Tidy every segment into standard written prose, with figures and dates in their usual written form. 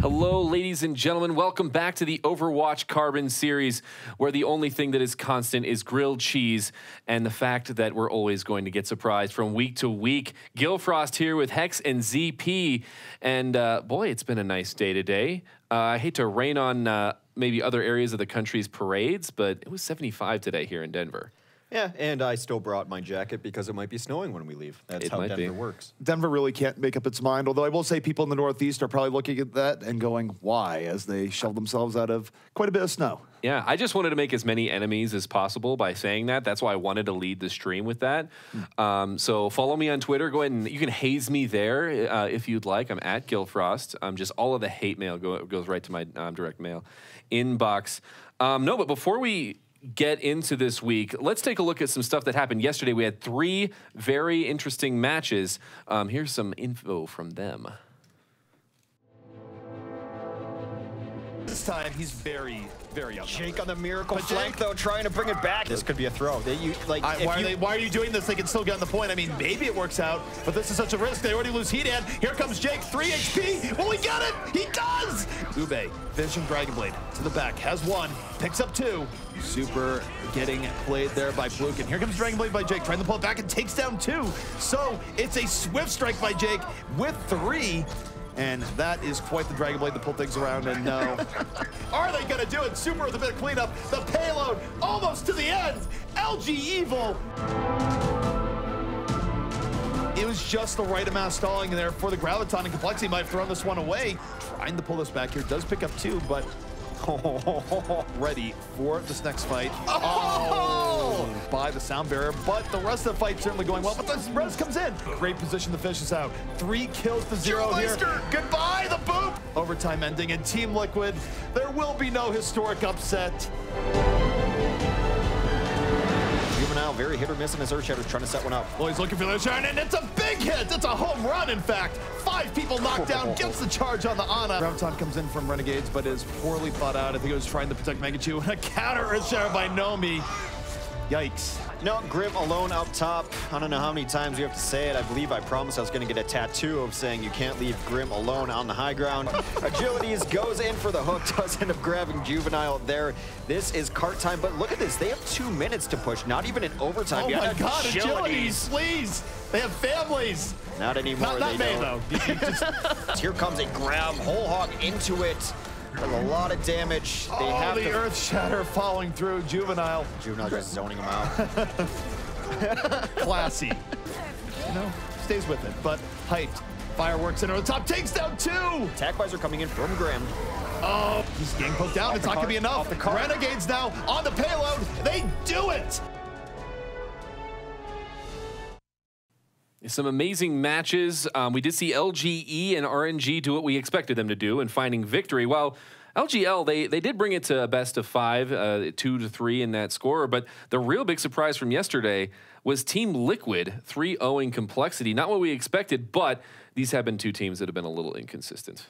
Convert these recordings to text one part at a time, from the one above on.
Hello, ladies and gentlemen. Welcome back to the Overwatch Carbon Series, where the only thing that is constant is grilled cheese and the fact that we're always going to get surprised from week to week. Gilfrost here with Hex and ZP. And boy, it's been a nice day today. I hate to rain on maybe other areas of the country's parades, but it was 75 today here in Denver. Yeah, and I still brought my jacket because it might be snowing when we leave. That's how Denver works. Denver really can't make up its mind, although I will say people in the Northeast are probably looking at that and going, why, as they shove themselves out of quite a bit of snow. Yeah, I just wanted to make as many enemies as possible by saying that. That's why I wanted to lead the stream with that. So follow me on Twitter. Go ahead and you can haze me there if you'd like. I'm at Gilfrost. Just all of the hate mail goes right to my direct mail inbox. No, but before we get into this week, let's take a look at some stuff that happened yesterday. We had 3 very interesting matches. Here's some info from them. This time, he's very up. Jake on the miracle flank, though, trying to bring it back. This could be a throw. Why are you doing this? They can still get on the point. I mean, maybe it works out, but this is such a risk. They already lose heat, and here comes Jake, 3 HP. Will he get it? He does! Ube, finishing Dragon Blade to the back, has 1, picks up 2. Super getting played there by Fluke, and here comes Dragon Blade by Jake, trying to pull it back and takes down 2. So it's a swift strike by Jake with 3. And that is quite the Dragon Blade to pull things around, and no. Are they gonna do it? Super with a bit of cleanup. The payload almost to the end. LG Evil. It was just the right amount of stalling in there for the Graviton, and Complexity might have thrown this one away. Trying to pull this back here, does pick up 2, but ready for this next fight. Oh! By the sound barrier, but the rest of the fight certainly going well, but the res comes in. Great position to finish this out. 3 kills to 0 here. Goodbye, the boop! Overtime ending, and Team Liquid, there will be no historic upset. Juvenile, very hit or miss in his Earth Shatters, trying to set one up. Well, he's looking for the shine, and it's a big hit. It's a home run, in fact. 5 people knocked down, gets the charge on the Ana. Graviton comes in from Renegades, but is poorly thought out. I think it was trying to protect Megachu, and a counter Earth Shatter by Nomi. Yikes. No, Grim alone up top. I don't know how many times you have to say it. I believe I promised I was going to get a tattoo of saying you can't leave Grim alone on the high ground. Agilities goes in for the hook, does end up grabbing Juvenile there. This is cart time, but look at this. They have 2 minutes to push, not even in overtime. Oh my God, Agilities, please. They have families. Not anymore. Not me, though. Here comes a grab, whole hog into it. With a lot of damage. They have the Earth Shatter falling through. Juvenile just zoning him out. Classy. You know, stays with it, but hyped. Fireworks in over the top, takes down 2. Attack visor coming in from Grim. Oh, he's getting poked down. It's not going to be enough. Renegades now on the payload. They do it. Some amazing matches. We did see LGE and RNG do what we expected them to do in finding victory. While LGL, they did bring it to a best of 5, 2-3 in that score. But the real big surprise from yesterday was Team Liquid 3-0ing Complexity. Not what we expected, but these have been 2 teams that have been a little inconsistent.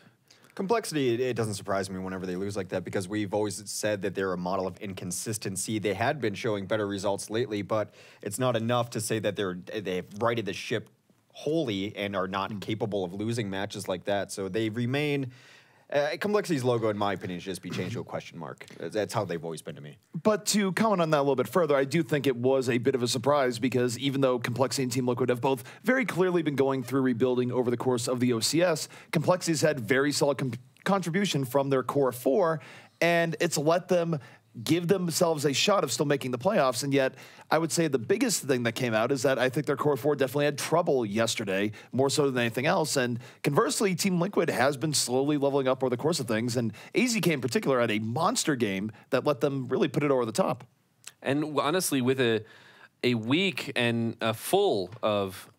Complexity, it doesn't surprise me whenever they lose like that because we've always said that they're a model of inconsistency. They had been showing better results lately, but it's not enough to say that they've righted the ship wholly and are not capable of losing matches like that. So they remain... Complexity's logo, in my opinion, should just be changed to a question mark. That's how they've always been to me. But to comment on that a little bit further, I do think it was a bit of a surprise because even though Complexity and Team Liquid have both very clearly been going through rebuilding over the course of the OCS, Complexity's had very solid contribution from their core 4, and it's let them give themselves a shot of still making the playoffs. And yet, I would say the biggest thing that came out is that I think their core 4 definitely had trouble yesterday, more so than anything else. And conversely, Team Liquid has been slowly leveling up over the course of things. And AZK in particular had a monster game that let them really put it over the top. And honestly, with a week and full of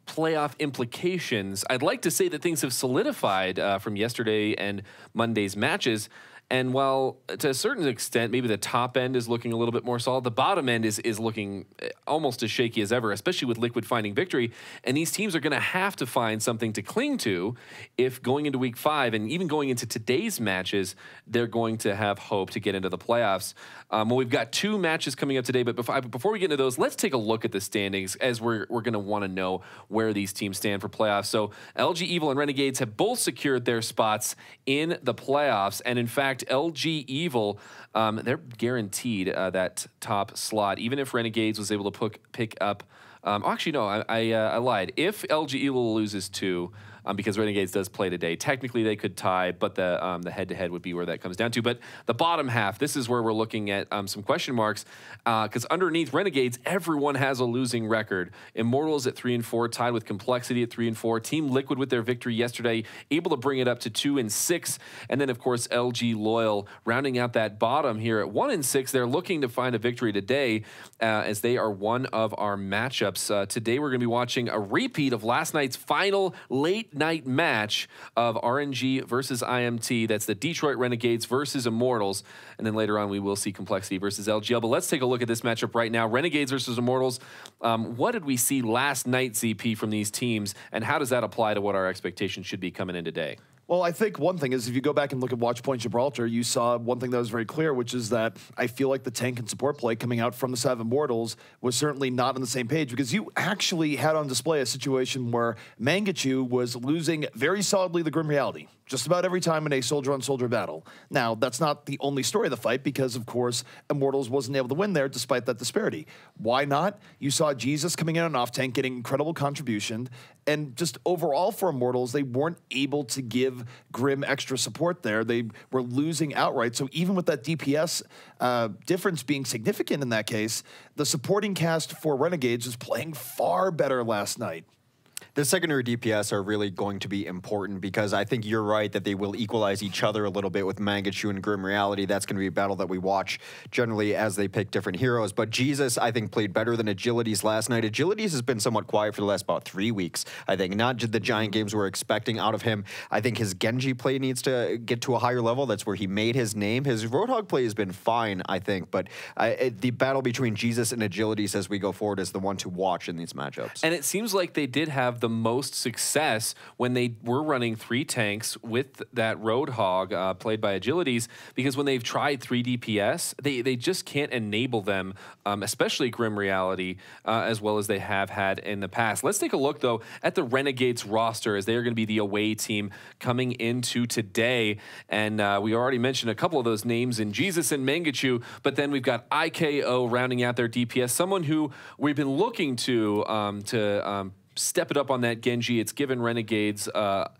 playoff implications, I'd like to say that things have solidified from yesterday and Monday's matches. And while to a certain extent, maybe the top end is looking a little bit more solid, the bottom end is looking almost as shaky as ever, especially with Liquid finding victory. And these teams are going to have to find something to cling to if going into week 5 and even going into today's matches, they're going to have hope to get into the playoffs. Well, we've got 2 matches coming up today, but before we get into those, let's take a look at the standings as we're going to want to know where these teams stand for playoffs. So LG Evil and Renegades have both secured their spots in the playoffs. And in fact, LG Evil, they're guaranteed that top slot, even if Renegades was able to pick up. Actually, no, I lied. If LG Evil loses 2, because Renegades does play today, technically they could tie, but the head-to-head would be where that comes down to. But the bottom half, this is where we're looking at some question marks, because underneath Renegades, everyone has a losing record. Immortals at 3-4, tied with Complexity at 3-4. Team Liquid with their victory yesterday, able to bring it up to 2-6. And then, of course, LG Loyal rounding out that bottom here at 1-6. They're looking to find a victory today, as they are one of our matchups. Today, we're going to be watching a repeat of last night's final late-night match of RNG versus IMT. That's the Detroit Renegades versus Immortals. And then later on, we will see Complexity versus LGL. But let's take a look at this matchup right now. Renegades versus Immortals. What did we see last night, ZP, from these teams, and how does that apply to what our expectations should be coming in today? Well, I think one thing is if you go back and look at Watch Point Gibraltar, you saw one thing that was very clear, which is that I feel like the tank and support play coming out from the side of Immortals was certainly not on the same page, because you actually had on display a situation where Mangachu was losing very solidly the Grim Reality just about every time in a soldier-on-soldier battle. Now, that's not the only story of the fight, because, of course, Immortals wasn't able to win there despite that disparity. Why not? You saw Jesus coming in on off-tank, getting incredible contribution, and just overall for Immortals, they weren't able to give Grim extra support there. They were losing outright. So even with that DPS difference being significant in that case, the supporting cast for Renegades was playing far better last night. The secondary DPS are really going to be important, because I think you're right that they will equalize each other a little bit with Mangachu and Grim Reality. That's going to be a battle that we watch generally as they pick different heroes. But Jesus, I think, played better than Agilities last night. Agilities has been somewhat quiet for the last about 3 weeks, I think. Not just the giant games we're expecting out of him. I think his Genji play needs to get to a higher level. That's where he made his name. His Roadhog play has been fine, I think. But the battle between Jesus and Agilities as we go forward is the one to watch in these matchups. And it seems like they did have the most success when they were running 3 tanks with that Roadhog played by Agilities, because when they've tried 3 DPS, they just can't enable them, especially Grim Reality, as well as they have had in the past. Let's take a look, though, at the Renegades roster, as they are going to be the away team coming into today. And we already mentioned a couple of those names in Jesus and Mangachu, but then we've got IKO rounding out their DPS, someone who we've been looking to step it up on that Genji. It's given Renegades, I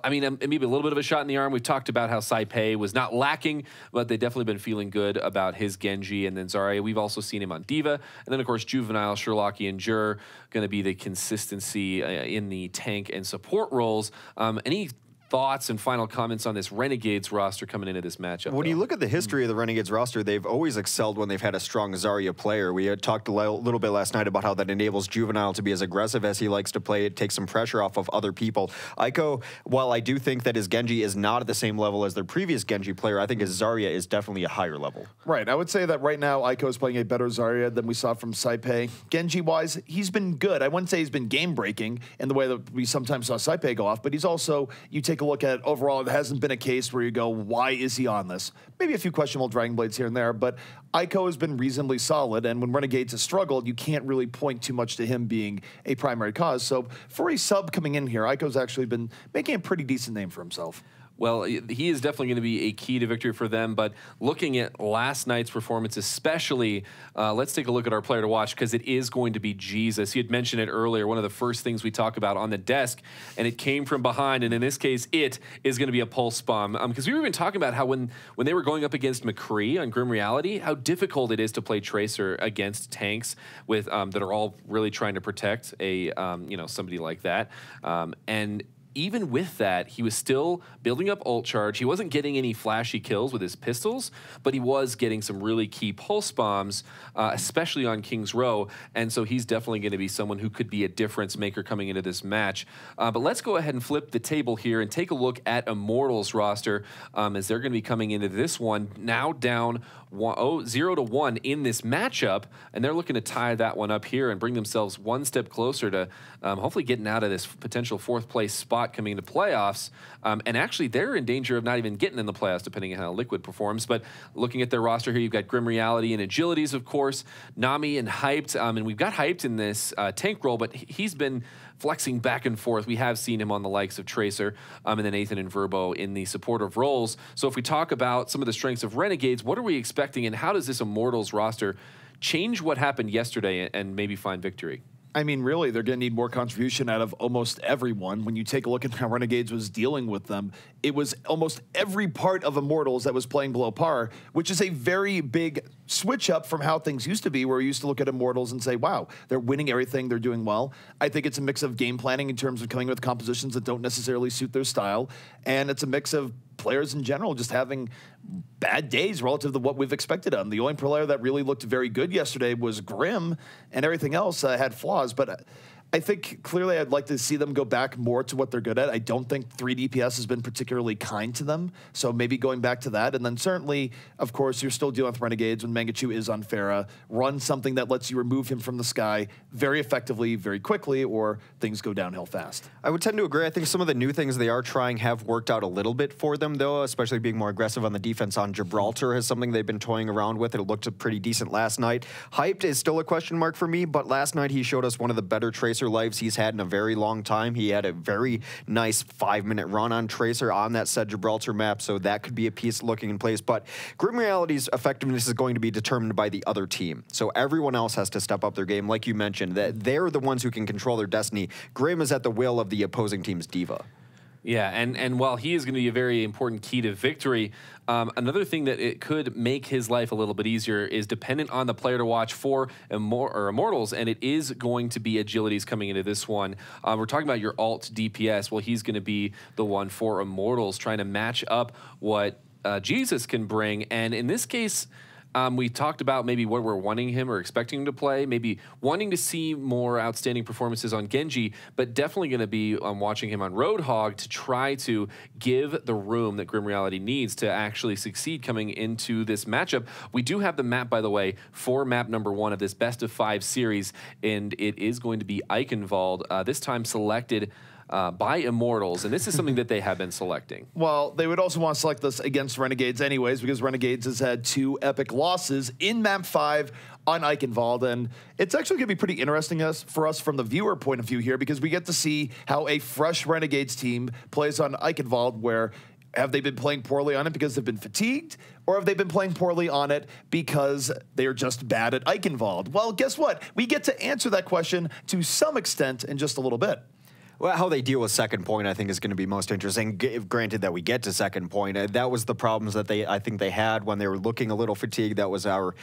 mean, maybe a little bit of a shot in the arm. We've talked about how Saipei was not lacking, but they've definitely been feeling good about his Genji. And then Zarya, we've also seen him on Diva. And then, of course, Juvenile, Sherlocky, and Jur going to be the consistency in the tank and support roles. Any thoughts and final comments on this Renegades roster coming into this matchup? When you look at the history of the Renegades roster, they've always excelled when they've had a strong Zarya player. We had talked a little bit last night about how that enables Juvenile to be as aggressive as he likes to play. It takes some pressure off of other people. Aiko, while I do think that his Genji is not at the same level as their previous Genji player, I think his Zarya is definitely a higher level. Right. I would say that right now Aiko is playing a better Zarya than we saw from Saipei. Genji-wise, he's been good. I wouldn't say he's been game-breaking in the way that we sometimes saw Saipei go off, but he's also, you take a look at overall, it hasn't been a case where you go, why is he on this? Maybe a few questionable Dragon Blades here and there, but Aiko has been reasonably solid, and when Renegades has struggled, you can't really point too much to him being a primary cause. So for a sub coming in here, Aiko's actually been making a pretty decent name for himself. Well, he is definitely going to be a key to victory for them. But looking at last night's performance especially, let's take a look at our player to watch, because it is going to be Jesus. You had mentioned it earlier, one of the first things we talk about on the desk, and it came from behind. And in this case, it is going to be a pulse bomb. Because we were even talking about how when they were going up against McCree on Grim Reality, how difficult it is to play Tracer against tanks with that are all really trying to protect a somebody like that. And even with that, he was still building up ult charge. He wasn't getting any flashy kills with his pistols, but he was getting some really key pulse bombs, especially on King's Row. And so he's definitely going to be someone who could be a difference maker coming into this match. But let's go ahead and flip the table here and take a look at Immortals roster, as they're going to be coming into this one now down 0-1 in this matchup, and they're looking to tie that one up here and bring themselves one step closer to hopefully getting out of this potential 4th place spot coming into playoffs. And actually, they're in danger of not even getting in the playoffs, depending on how Liquid performs. But looking at their roster here, you've got Grim Reality and Agilities, of course, Nami and Hyped. And we've got Hyped in this tank role, but he's been flexing back and forth. We have seen him on the likes of Tracer and then Nathan and Verbo in the supportive roles. So if we talk about some of the strengths of Renegades, what are we expecting, and how does this Immortals roster change what happened yesterday and maybe find victory? I mean, really, they're going to need more contribution out of almost everyone. When you take a look at how Renegades was dealing with them, it was almost every part of Immortals that was playing below par, which is a very big switch up from how things used to be, where we used to look at Immortals and say, wow, they're winning everything, they're doing well. I think it's a mix of game planning in terms of coming with compositions that don't necessarily suit their style, and it's a mix of players in general just having bad days relative to what we've expected of them. The only player that really looked very good yesterday was Grim, and everything else had flaws. But I think clearly I'd like to see them go back more to what they're good at. I don't think 3 DPS has been particularly kind to them, so maybe going back to that. And then certainly, of course, you're still dealing with Renegades when Mangachu is on Pharah. Run something that lets you remove him from the sky very effectively, very quickly, or things go downhill fast. I would tend to agree. I think some of the new things they are trying have worked out a little bit for them, though, especially being more aggressive on the defense on Gibraltar is something they've been toying around with. It looked pretty decent last night. Hyped is still a question mark for me, but last night he showed us one of the better Tracer lives he's had in a very long time. He had a very nice 5-minute run on Tracer on that said Gibraltar map, so that could be a piece looking in place. But Grim Reality's effectiveness is going to be determined by the other team. So everyone else has to step up their game. Like you mentioned, that they're the ones who can control their destiny. Grim is at the will of the opposing team's diva. Yeah, and while he is going to be a very important key to victory, another thing that it could make his life a little bit easier is dependent on the player to watch for Immortals, and it is going to be Agilities coming into this one. We're talking about your alt DPS. Well, he's going to be the one for Immortals, trying to match up what Jesus can bring, and in this case, we talked about maybe what we're wanting him or expecting him to play, maybe wanting to see more outstanding performances on Genji, but definitely going to be watching him on Roadhog to try to give the room that Grim Reality needs to actually succeed coming into this matchup. We do have the map, by the way, for map number 1 of this best of 5 series, and it is going to be Eichenwald, this time selected by Immortals, and this is something that they have been selecting. Well, they would also want to select this against Renegades anyways, because Renegades has had 2 epic losses in map 5 on Eichenwald, and it's actually going to be pretty interesting for us from the viewer point of view here, because we get to see how a fresh Renegades team plays on Eichenwald, where have they been playing poorly on it because they've been fatigued, or have they been playing poorly on it because they are just bad at Eichenwald? Well, guess what? We get to answer that question to some extent in just a little bit. Well, how they deal with second point, I think, is going to be most interesting. Granted that we get to second point, that was the problems that I think they had when they were looking a little fatigued. That was our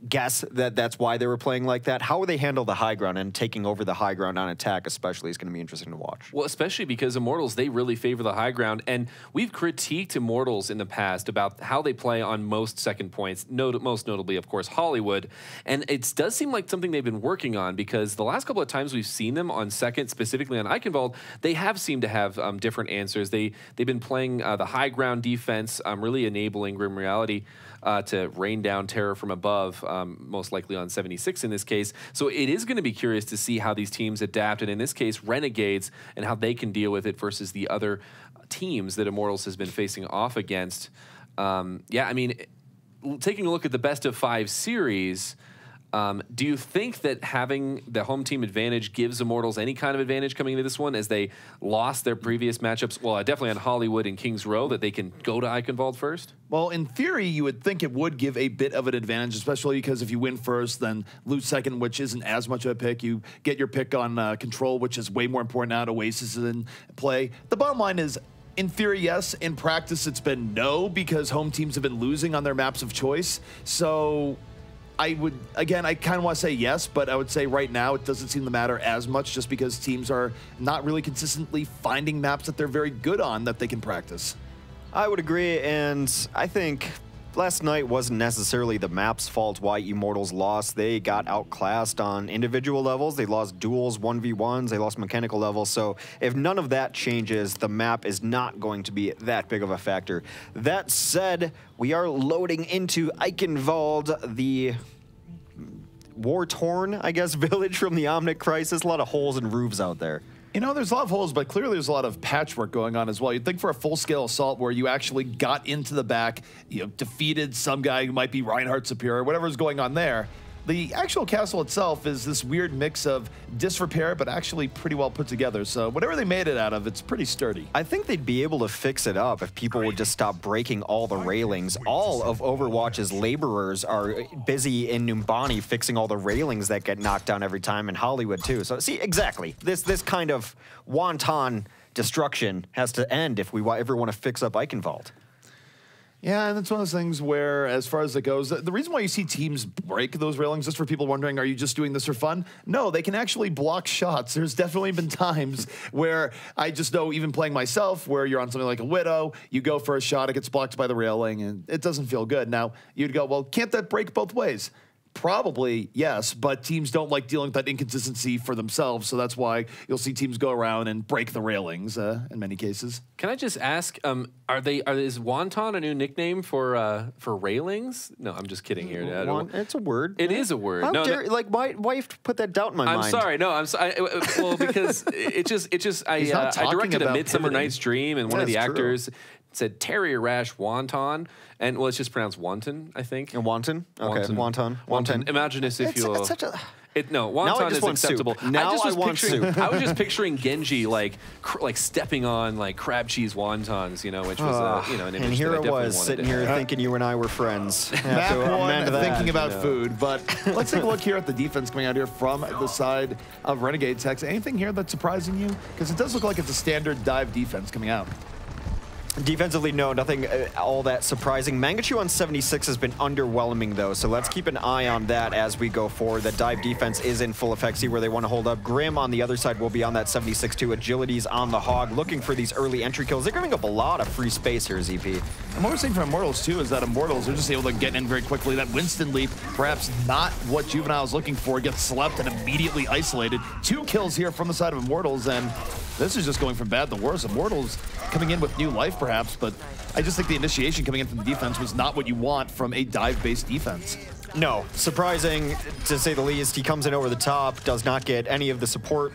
guess that's why they were playing like that. How they handle the high ground and taking over the high ground on attack especially is going to be interesting to watch. Well, especially because Immortals, they really favor the high ground, and we've critiqued Immortals in the past about how they play on most second points, most notably, of course, Hollywood, and it does seem like something they've been working on, because the last couple of times we've seen them on second, specifically on Eichenwald, they have seemed to have different answers. They've been playing the high ground defense, really enabling Grim Reality to rain down terror from above, most likely on 76 in this case. So it is going to be curious to see how these teams adapt, and in this case, Renegades, and how they can deal with it versus the other teams that Immortals has been facing off against. Yeah, I mean, taking a look at the best of 5 series, do you think that having the home team advantage gives Immortals any kind of advantage coming into this one, as they lost their previous matchups? Well, definitely on Hollywood and King's Row, that they can go to Eichenwald first? Well, in theory, you would think it would give a bit of an advantage, especially because if you win first, then lose second, which isn't as much of a pick. You get your pick on Control, which is way more important now. Oasis is in play. The bottom line is, in theory, yes. In practice, it's been no, because home teams have been losing on their maps of choice. So I would, again, I kind of want to say yes, but I would say right now it doesn't seem to matter as much just because teams are not really consistently finding maps that they're very good on that they can practice. I would agree, and I think last night wasn't necessarily the map's fault why Immortals lost. They got outclassed on individual levels. They lost duels, 1v1s. They lost mechanical levels. So if none of that changes, the map is not going to be that big of a factor. That said, we are loading into Eichenwald, the war-torn, I guess, village from the Omnic Crisis. A lot of holes and roofs out there. You know, there's a lot of holes, but clearly there's a lot of patchwork going on as well. You'd think for a full-scale assault where you actually got into the back, you know, defeated some guy who might be Reinhardt superior, whatever's going on there. The actual castle itself is this weird mix of disrepair, but actually pretty well put together. So whatever they made it out of, it's pretty sturdy. I think they'd be able to fix it up if people would just stop breaking all the railings. All of Overwatch's laborers are busy in Numbani fixing all the railings that get knocked down every time, in Hollywood too. So see, exactly, this kind of wanton destruction has to end if we ever want to fix up Eichenwald. Yeah, and it's one of those things where, as far as it goes, the reason why you see teams break those railings, just for people wondering, are you just doing this for fun? No, they can actually block shots. There's definitely been times where I just know, even playing myself, where you're on something like a Widow, you go for a shot, it gets blocked by the railing, and it doesn't feel good. Now, you'd go, well, can't that break both ways? Probably, yes, but teams don't like dealing with that inconsistency for themselves, so that's why you'll see teams go around and break the railings in many cases. Can I just ask, is wonton a new nickname for railings? No, I'm just kidding here. It's a word. It is a word. No, like, why you have to put that doubt in my mind? I'm sorry. No, I'm sorry. Well, because I directed a Midsummer Night's Dream, and one of the actors said Terrier Rash Wonton, and well, it's just pronounced Wonton, I think. And Wonton? Okay, Wonton. Imagine this if you... It's such a... No, wonton is acceptable. Now I want soup. I was just picturing Genji like stepping on like crab cheese wontons, you know, which was an image. And here that I I was sitting here thinking you and I were friends. Thinking about food, but let's take a look here at the defense coming out here from the side of Renegades. Hex, anything here that's surprising you? Because it does look like it's a standard dive defense coming out. Defensively, no, nothing all that surprising. Mangachu on 76 has been underwhelming, though, so let's keep an eye on that as we go forward. The dive defense is in full effect. See where they want to hold up. Grim on the other side will be on that 76 too. Agility's on the hog, looking for these early entry kills. They're giving up a lot of free space here, ZP. And what we're seeing from Immortals, too, is that Immortals are just able to get in very quickly. That Winston leap, perhaps not what Juvenile is looking for, gets slept and immediately isolated. 2 kills here from the side of Immortals, and this is just going from bad to worse. Immortals coming in with new life, perhaps, but I just think the initiation coming in from the defense was not what you want from a dive-based defense. No, surprising to say the least. He comes in over the top, does not get any of the support.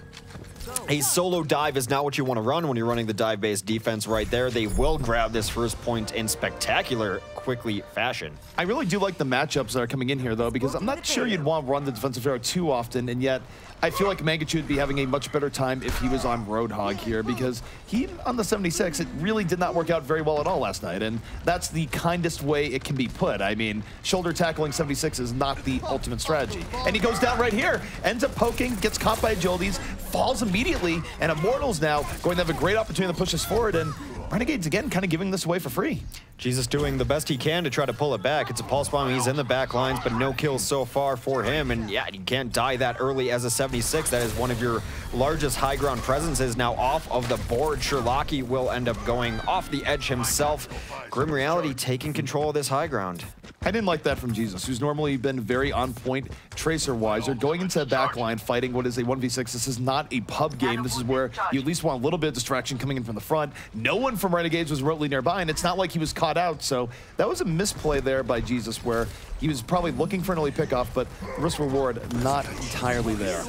A solo dive is not what you want to run when you're running the dive-based defense right there. They will grab this first point in spectacular, quickly fashion. I really do like the matchups that are coming in here, though, because I'm not sure you'd want to run the defensive hero too often, and yet I feel like Mangachu would be having a much better time if he was on Roadhog here, because he, on the 76, it really did not work out very well at all last night, and that's the kindest way it can be put. I mean, shoulder tackling 76 is not the ultimate strategy. And he goes down right here, ends up poking, gets caught by Agilities, falls immediately, and Immortals now going to have a great opportunity to push us forward, and Renegades, again, kind of giving this away for free. Jesus doing the best he can to try to pull it back. It's a pulse bomb. He's in the back lines, but no kills so far for him. And yeah, you can't die that early as a 76. That is one of your largest high ground presences now off of the board. Sherlocki will end up going off the edge himself. Grim Reality taking control of this high ground. I didn't like that from Jesus, who's normally been very on point tracer-wise. They're going into the back line, fighting what is a 1v6. This is not a pub game. This is where you at least want a little bit of distraction coming in from the front. No one from Renegades was remotely nearby, and it's not like he was caught out. So that was a misplay there by Jesus, where he was probably looking for an early pickoff, but risk-reward not entirely there.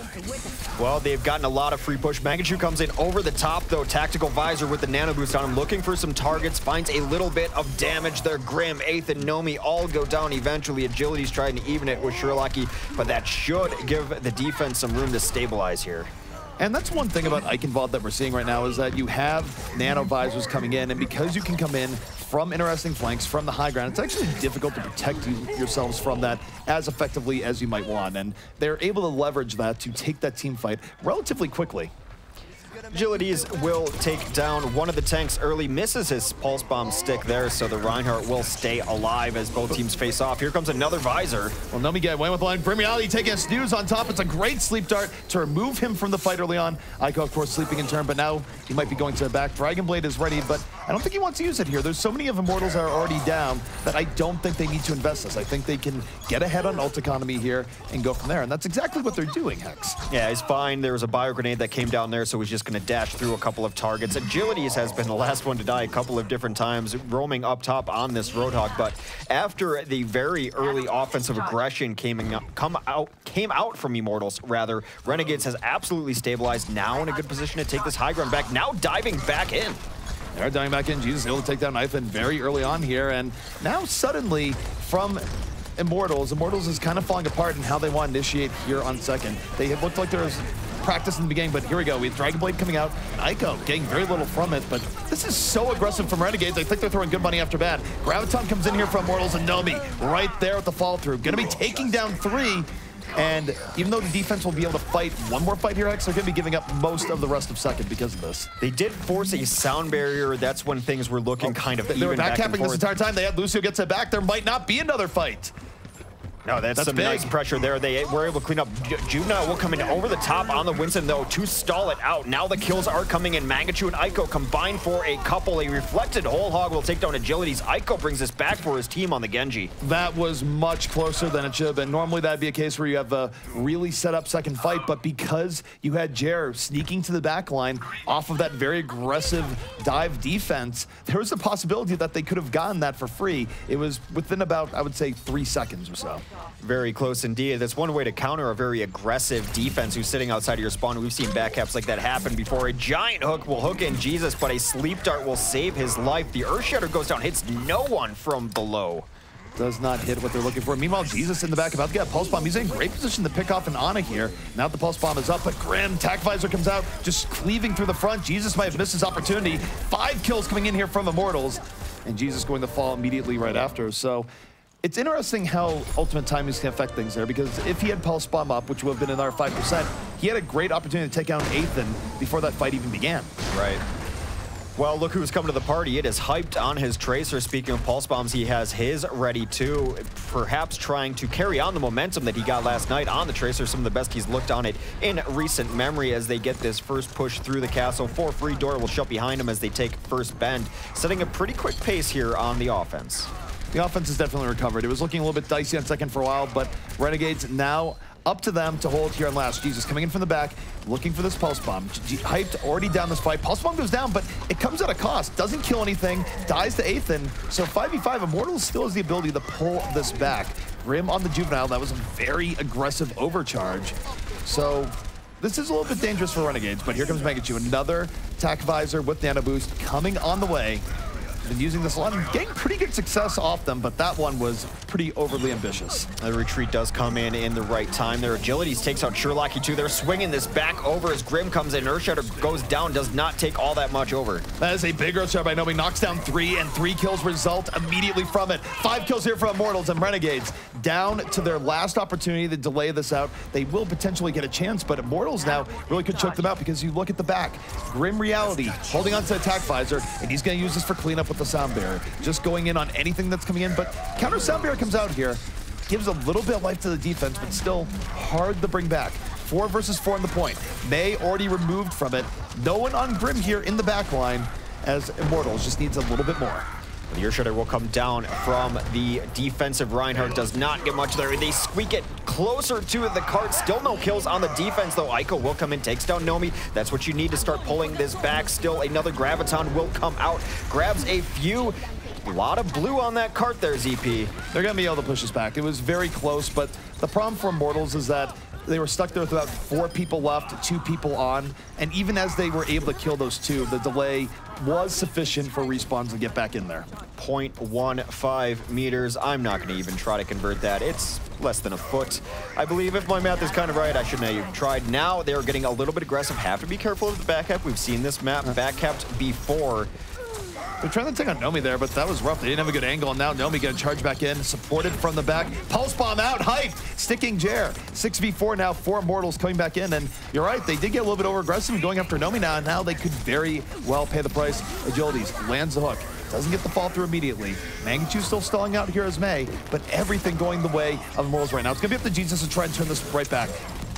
Well, they've gotten a lot of free push. Mangachu comes in over the top, though. Tactical Visor with the nano boost on him, looking for some targets, finds a little bit of damage there. Grim, Eighth, and Nomi all go down eventually. Agility's trying to even it with Sherlocki, but that should give the defense some room to stabilize here. And that's one thing about Eichenwald that we're seeing right now is that you have nano visors coming in, and because you can come in from interesting flanks, from the high ground, it's actually difficult to protect yourselves from that as effectively as you might want. And they're able to leverage that to take that team fight relatively quickly. Agilities will take down one of the tanks early, misses his pulse bomb stick there, so the Reinhardt will stay alive as both teams face off. Here comes another visor. Well, Nomi get away with the line. Grim Reality taking a snooze on top. It's a great sleep dart to remove him from the fight early on. Ico, of course, sleeping in turn, but now he might be going to the back. Dragon Blade is ready, but I don't think he wants to use it here. There's so many of Immortals that are already down that I don't think they need to invest this. I think they can get ahead on ult economy here and go from there, and that's exactly what they're doing, Hex. Yeah, he's fine. There was a bio grenade that came down there, so he's just going to dash through a couple of targets. Agilities has been the last one to die a couple of different times, roaming up top on this Roadhog, but after the very early offensive aggression came out from Immortals, rather, Renegades has absolutely stabilized, now in a good position to take this high ground back, now diving back in. They are diving back in. Jesus able to take down Ivan very early on here, and now suddenly from Immortals is kind of falling apart in how they want to initiate here on second. They looked like there was practice in the beginning, but here we go. We have Dragon Blade coming out, and Ico getting very little from it, but this is so aggressive from Renegades. I think they're throwing good money after bad. Graviton comes in here from Immortals, and Nomi right there with the fall through. Gonna be taking down 3. And even though the defense will be able to fight one more fight here, X, they're going to be giving up most of the rest of second because of this. They did force a sound barrier. That's when things were looking kind of even. They were back backcapping this entire time. They had Lucio gets it back. There might not be another fight. No, that's some big. nice pressure there. They were able to clean up. Juvenile will come in over the top on the Winston, though, to stall it out. Now the kills are coming in. Mangachu and Ico combine for a couple. A reflected whole hog will take down Agilities. Ico brings this back for his team on the Genji. That was much closer than it should have been. Normally, that'd be a case where you have a really set up second fight, but because you had Jer sneaking to the back line off of that very aggressive dive defense, there was a possibility that they could have gotten that for free. It was within about, I would say, 3 seconds or so. Very close indeed. That's one way to counter a very aggressive defense who's sitting outside of your spawn. We've seen backcaps like that happen before. A giant hook will hook in Jesus, but a sleep dart will save his life. The Earthshatter goes down, hits no one from below. Does not hit what they're looking for. Meanwhile, Jesus in the back about to get a Pulse Bomb. He's in great position to pick off an Ana here. Now the Pulse Bomb is up, but Grim, Tac Visor comes out, just cleaving through the front. Jesus might have missed his opportunity. 5 kills coming in here from Immortals, and Jesus going to fall immediately right after. So it's interesting how ultimate timings can affect things there, because if he had Pulse Bomb up, which would have been another 5%, he had a great opportunity to take down Ethan before that fight even began. Right. Well, look who's coming to the party. It is hyped on his Tracer. Speaking of Pulse Bombs, he has his ready too, perhaps trying to carry on the momentum that he got last night on the Tracer. Some of the best he's looked on it in recent memory as they get this first push through the castle. 4 free door will shut behind him as they take first bend, setting a pretty quick pace here on the offense. The offense has definitely recovered. It was looking a little bit dicey on second for a while, but Renegades now up to them to hold here on last. Jesus coming in from the back, looking for this Pulse Bomb. Hyped already down this fight. Pulse Bomb goes down, but it comes at a cost. Doesn't kill anything, dies to Ethan. So 5v5, Immortals still has the ability to pull this back. Grim on the Juvenile, that was a very aggressive overcharge. So this is a little bit dangerous for Renegades, but here comes Mangachu. Another Tac Visor with Nano Boost coming on the way. Been using this a lot and getting pretty good success off them, but that one was pretty overly ambitious. The retreat does come in the right time. Their Agilities takes out Sherlocky too. They're swinging this back over as Grim comes in. Earthshatter goes down, does not take all that much over. That is a big Earthshatter by Nomi. Knocks down 3, and 3 kills result immediately from it. 5 kills here from Immortals, and Renegades down to their last opportunity to delay this out. They will potentially get a chance, but Immortals now really could choke them out, because you look at the back. Grim Reality holding on to the Tac Visor, and he's going to use this for cleanup with the sound barrier. Just going in on anything that's coming in, but counter sound barrier comes out here, gives a little bit of life to the defense, but still hard to bring back. 4 versus 4 on the point. May already removed from it. No one on Grim here in the back line, as Immortals just needs a little bit more. The Earthshatter will come down from the defensive. Reinhardt does not get much there. They squeak it closer to the cart. Still no kills on the defense, though. Ico will come in, takes down Nomi. That's what you need to start pulling this back. Still another Graviton will come out, grabs a few. A lot of blue on that cart there, ZP. They're going to be able to push this back. It was very close, but the problem for Immortals is that they were stuck there with about 4 people left, 2 people on, and even as they were able to kill those 2, the delay was sufficient for respawns to get back in there. 0.15 meters. I'm not going to even try to convert that. It's less than a foot. I believe if my math is kind of right, I shouldn't have even tried. Now they're getting a little bit aggressive. Have to be careful of the back cap. We've seen this map back capped before. They're trying to take on Nomi there, but that was rough. They didn't have a good angle, and now Nomi gonna charge back in, supported from the back. Pulse bomb out, hype, sticking Jer. 6v4 now, 4 Immortals coming back in, and you're right, they did get a little bit over-aggressive and going after Nomi now, and now they could very well pay the price. Agilities lands the hook. Doesn't get the fall through immediately. Mangachu still stalling out here as May, but everything going the way of Immortals right now. It's gonna be up to Jesus to try and turn this right back.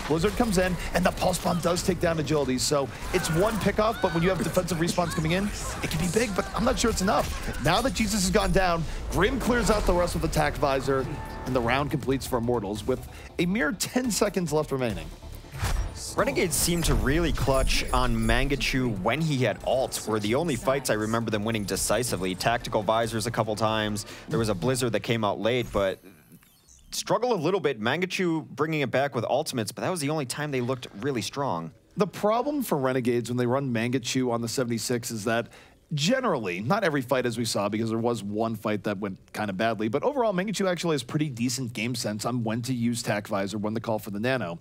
Blizzard comes in, and the Pulse Bomb does take down Agility, so it's one pickoff, but when you have defensive respawns coming in, it can be big, but I'm not sure it's enough. Now that Jesus has gone down, Grim clears out the rest with Attack Visor, and the round completes for Immortals with a mere 10 seconds left remaining. Renegades seemed to really clutch on Mangachu when he had ults, were the only fights I remember them winning decisively. Tactical Visors a couple times, there was a Blizzard that came out late, but struggle a little bit. Mangachu bringing it back with ultimates, but that was the only time they looked really strong. The problem for Renegades when they run Mangachu on the 76 is that generally, not every fight as we saw, because there was one fight that went kind of badly, but overall Mangachu actually has pretty decent game sense on when to use Tac Visor, when to call for the Nano.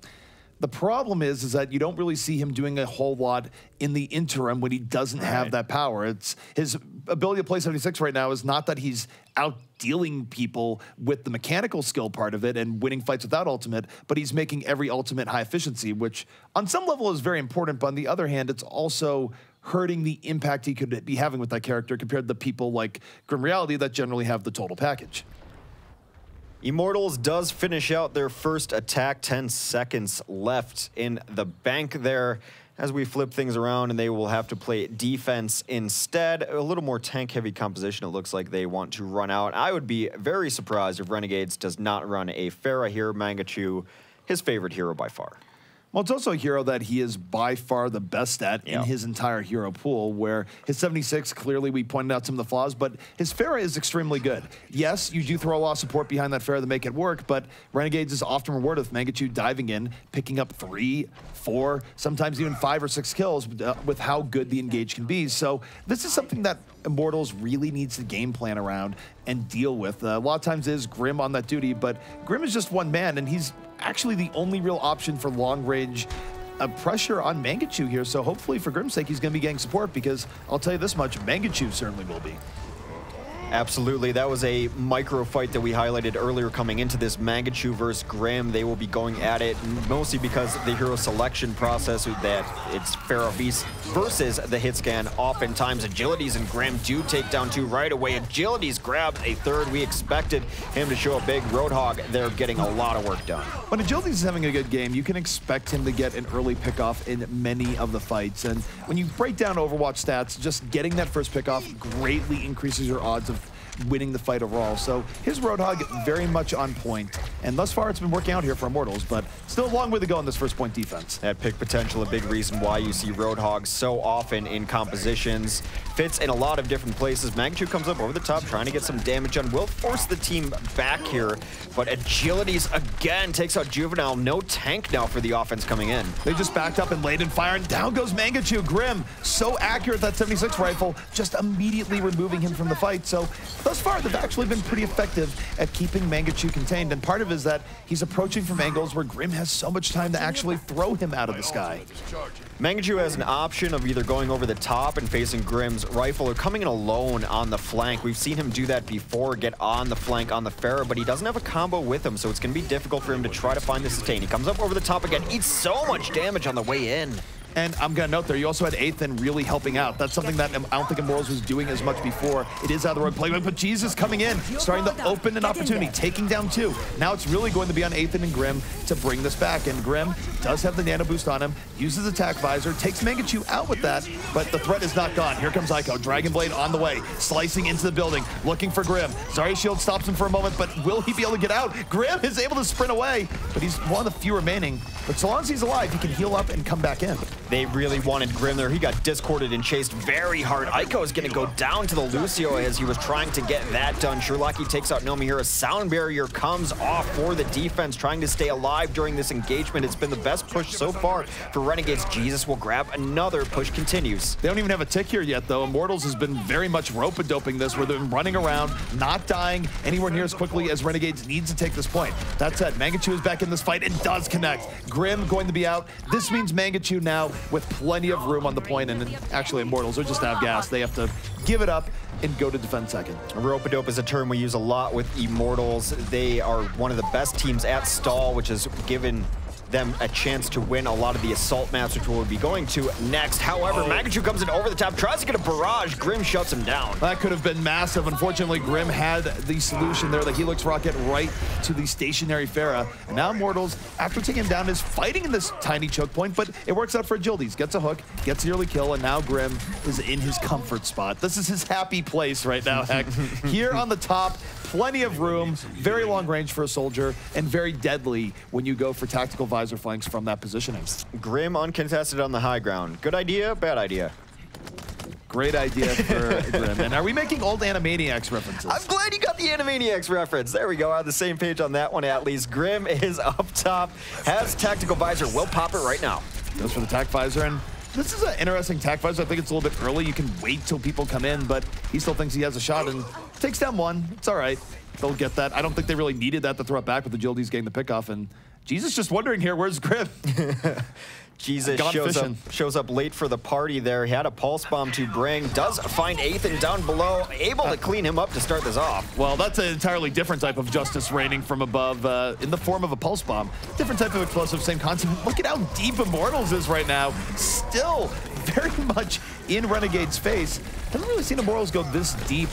The problem is that you don't really see him doing a whole lot in the interim when he doesn't have that power. It's his ability to play 76 right now is not that he's out-dealing people with the mechanical skill part of it and winning fights without ultimate, but he's making every ultimate high efficiency, which on some level is very important, but on the other hand, it's also hurting the impact he could be having with that character compared to people like Grim Reality that generally have the total package. Immortals does finish out their first attack, 10 seconds left in the bank there as we flip things around, and they will have to play defense instead. A little more tank-heavy composition it looks like they want to run out. I would be very surprised if Renegades does not run a Pharah here. Mangachu, his favorite hero by far. Well, it's also a hero that he is by far the best at in his entire hero pool, where his 76, clearly we pointed out some of the flaws, but his Pharah is extremely good. Yes, you do throw a lot of support behind that Pharah to make it work, but Renegades is often rewarded with Mangachu diving in, picking up 3, 4, sometimes even 5 or 6 kills with how good the engage can be. So this is something that Immortals really needs to game plan around and deal with. A lot of times it is Grim on that duty, but Grim is just one man, and he's actually the only real option for long-range pressure on Mangachu here. So hopefully for Grim's sake, he's going to be getting support, because I'll tell you this much, Mangachu certainly will be. Absolutely. That was a micro fight that we highlighted earlier coming into this. Mangachu versus Grim. They will be going at it mostly because the hero selection process that it's Pharah Beast versus the hit scan. Oftentimes Agilities and Grim do take down 2 right away. Agilities grabbed a 3rd. We expected him to show a big Roadhog. They're getting a lot of work done. When Agilities is having a good game, you can expect him to get an early pickoff in many of the fights. And when you break down Overwatch stats, just getting that first pickoff greatly increases your odds of winning the fight overall. So his Roadhog very much on point, and thus far it's been working out here for Immortals, but still a long way to go in this first point defense. That pick potential, a big reason why you see Roadhogs so often in compositions. Fits in a lot of different places. Mangachu comes up over the top, trying to get some damage on. Will force the team back here, but Agilities again takes out Juvenile. No tank now for the offense coming in. They just backed up and laid in fire, and down goes Mangachu. Grim, so accurate, that 76 rifle, just immediately removing him from the fight. So thus far, they've actually been pretty effective at keeping Mangachu contained, and part of it is that he's approaching from angles where Grim has so much time to actually throw him out of the sky. Mangachu has an option of either going over the top and facing Grim's rifle or coming in alone on the flank. We've seen him do that before, get on the flank on the Pharah, but he doesn't have a combo with him, so it's going to be difficult for him to try to find the sustain. He comes up over the top again, eats so much damage on the way in. And I'm going to note there, you also had Athan really helping out. That's something that I don't think Immortals was doing as much before. It is out of the road playbook, but Jesus coming in, starting to open an opportunity, taking down 2. Now it's really going to be on Athan and Grim to bring this back, and Grim does have the nano boost on him, uses Attack Visor, takes Mangachu out with that, but the threat is not gone. Here comes Ico, Dragon Blade on the way, slicing into the building, looking for Grim. Zarya Shield stops him for a moment, but will he be able to get out? Grim is able to sprint away, but he's one of the few remaining. But so long as he's alive, he can heal up and come back in. They really wanted Grim there. He got discorded and chased very hard. Ico is going to go down to the Lucio as he was trying to get that done. Sherlocky takes out Nomi here. A sound barrier comes off for the defense, trying to stay alive during this engagement. It's been the best push so far for Renegades. Jesus will grab another. Push continues. They don't even have a tick here yet, though. Immortals has been very much rope-a-doping this, where they've been running around, not dying anywhere near as quickly as Renegades needs to take this point. That said, Mangachu is back in this fight and does connect. Grim going to be out. This means Mangachu now with plenty of room on the point, and actually Immortals are just out of gas. They have to give it up and go to defend second. Rope-a-dope is a term we use a lot with Immortals. They are one of the best teams at stall, which has given them a chance to win a lot of the assault maps, which we'll be going to next. However, Mangachu comes in over the top, tries to get a barrage. Grim shuts him down. That could have been massive. Unfortunately, Grim had the solution there, the Helix rocket right to the stationary Pharah. And now Immortals, after taking him down, is fighting in this tiny choke point, but it works out for Agilities. Gets a hook, gets the early kill, and now Grim is in his comfort spot. This is his happy place right now, Heck. Here on the top, plenty of room, very long range for a soldier, and very deadly when you go for tactical visor flanks from that positioning. Grim uncontested on the high ground. Good idea, bad idea? Great idea for Grim. And are we making old Animaniacs references? I'm glad you got the Animaniacs reference. There we go, on the same page on that one at least. Grim is up top, has tactical visor, will pop it right now. Goes for the tac visor, and this is an interesting tac visor. I think it's a little bit early. You can wait till people come in, but he still thinks he has a shot and takes down one. It's all right. They'll get that. I don't think they really needed that to throw it back with Agilities getting the pickoff, and Jesus just wondering here, where's Grim? Jesus shows up late for the party there. He had a pulse bomb to bring. Does find Ethan down below, able to clean him up to start this off. Well, that's an entirely different type of justice raining from above in the form of a pulse bomb. Different type of explosive, same concept. Look at how deep Immortals is right now. Still very much in Renegade's face. Haven't really seen Immortals go this deep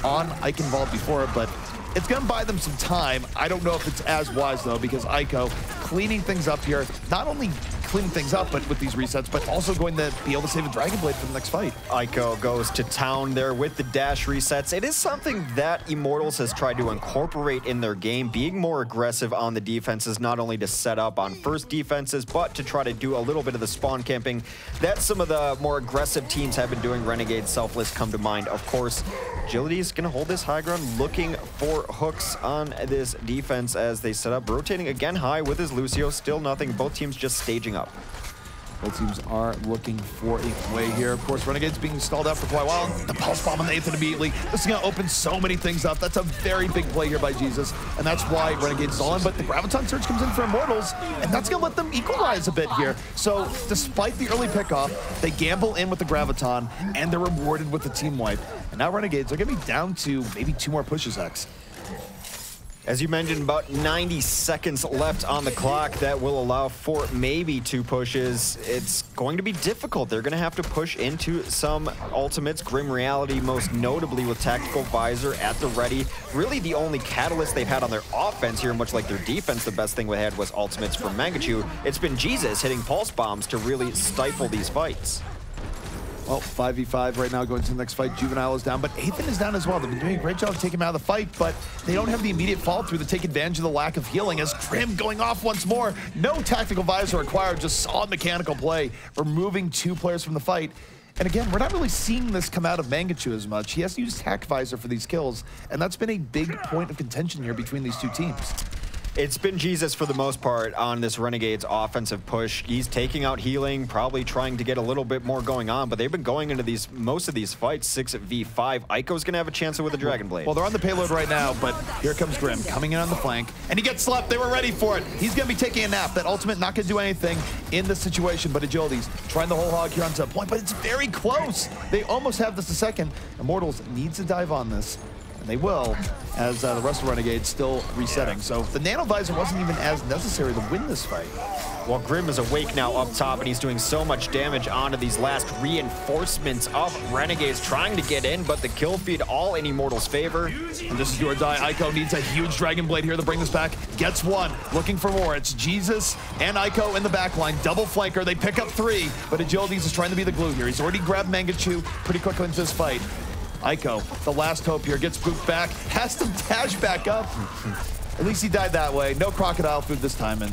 on Eichenwald before, but it's going to buy them some time. I don't know if it's as wise, though, because Ico cleaning things up here, not only cleaning things up but with these resets, but also going to be able to save a Dragon Blade for the next fight. Ico goes to town there with the dash resets. It is something that Immortals has tried to incorporate in their game, being more aggressive on the defenses, not only to set up on first defenses, but to try to do a little bit of the spawn camping that some of the more aggressive teams have been doing. Renegade, Selfless come to mind, of course. Agility is going to hold this high ground, looking for hooks on this defense as they set up, rotating again high with his Lucio. Still nothing. Both teams just staging up. Both teams are looking for a play here. Of course, Renegade's being stalled out for quite a while. The pulse bomb on the Ethan immediately. This is going to open so many things up. That's a very big play here by Jesus, and that's why Renegade's stalling. But the Graviton Surge comes in for Immortals, and that's going to let them equalize a bit here. So despite the early pickoff, they gamble in with the Graviton, and they're rewarded with the team wipe. And now Renegades are going to be down to maybe 2 more pushes, X. As you mentioned, about 90 seconds left on the clock. That will allow for maybe 2 pushes. It's going to be difficult. They're going to have to push into some ultimates. Grim Reality, most notably with Tactical Visor at the ready. Really the only catalyst they've had on their offense here, much like their defense. The best thing they had was ultimates from Mangachu. It's been Jesus hitting pulse bombs to really stifle these fights. Well, 5v5 right now going to the next fight. Juvenile is down, but Ethan is down as well. They've been doing a great job of taking him out of the fight, but they don't have the immediate fall through to take advantage of the lack of healing as Grim going off once more. No tactical visor required, just solid mechanical play, removing 2 players from the fight. And again, we're not really seeing this come out of Mangachu as much. He has to use tac visor for these kills, and that's been a big point of contention here between these 2 teams. It's been Jesus for the most part on this Renegade's offensive push. He's taking out healing, probably trying to get a little bit more going on, but they've been going into most of these fights 6v5. Ico's going to have a chance with the Dragon Blade. Well, they're on the payload right now, but here comes Grim coming in on the flank, and he gets slept. They were ready for it. He's going to be taking a nap. That ultimate not going to do anything in this situation, but Agility's trying the whole hog here onto a point, but it's very close. They almost have this a second. Immortals needs to dive on this. And they will, as the rest of Renegades still resetting. So the Nano Visor wasn't even as necessary to win this fight. Well, Grim is awake now up top, and he's doing so much damage onto these last reinforcements of Renegades trying to get in, but the kill feed all in Immortals' favor. And this is do or die. Ico needs a huge Dragon Blade here to bring this back. Gets 1, looking for more. It's Jesus and Ico in the back line. Double flanker, they pick up 3, but Agilities is trying to be the glue here. He's already grabbed Mangachu pretty quickly into this fight. Ico, the last hope here, gets pooped back, has to dash back up. At least he died that way. No crocodile food this time, and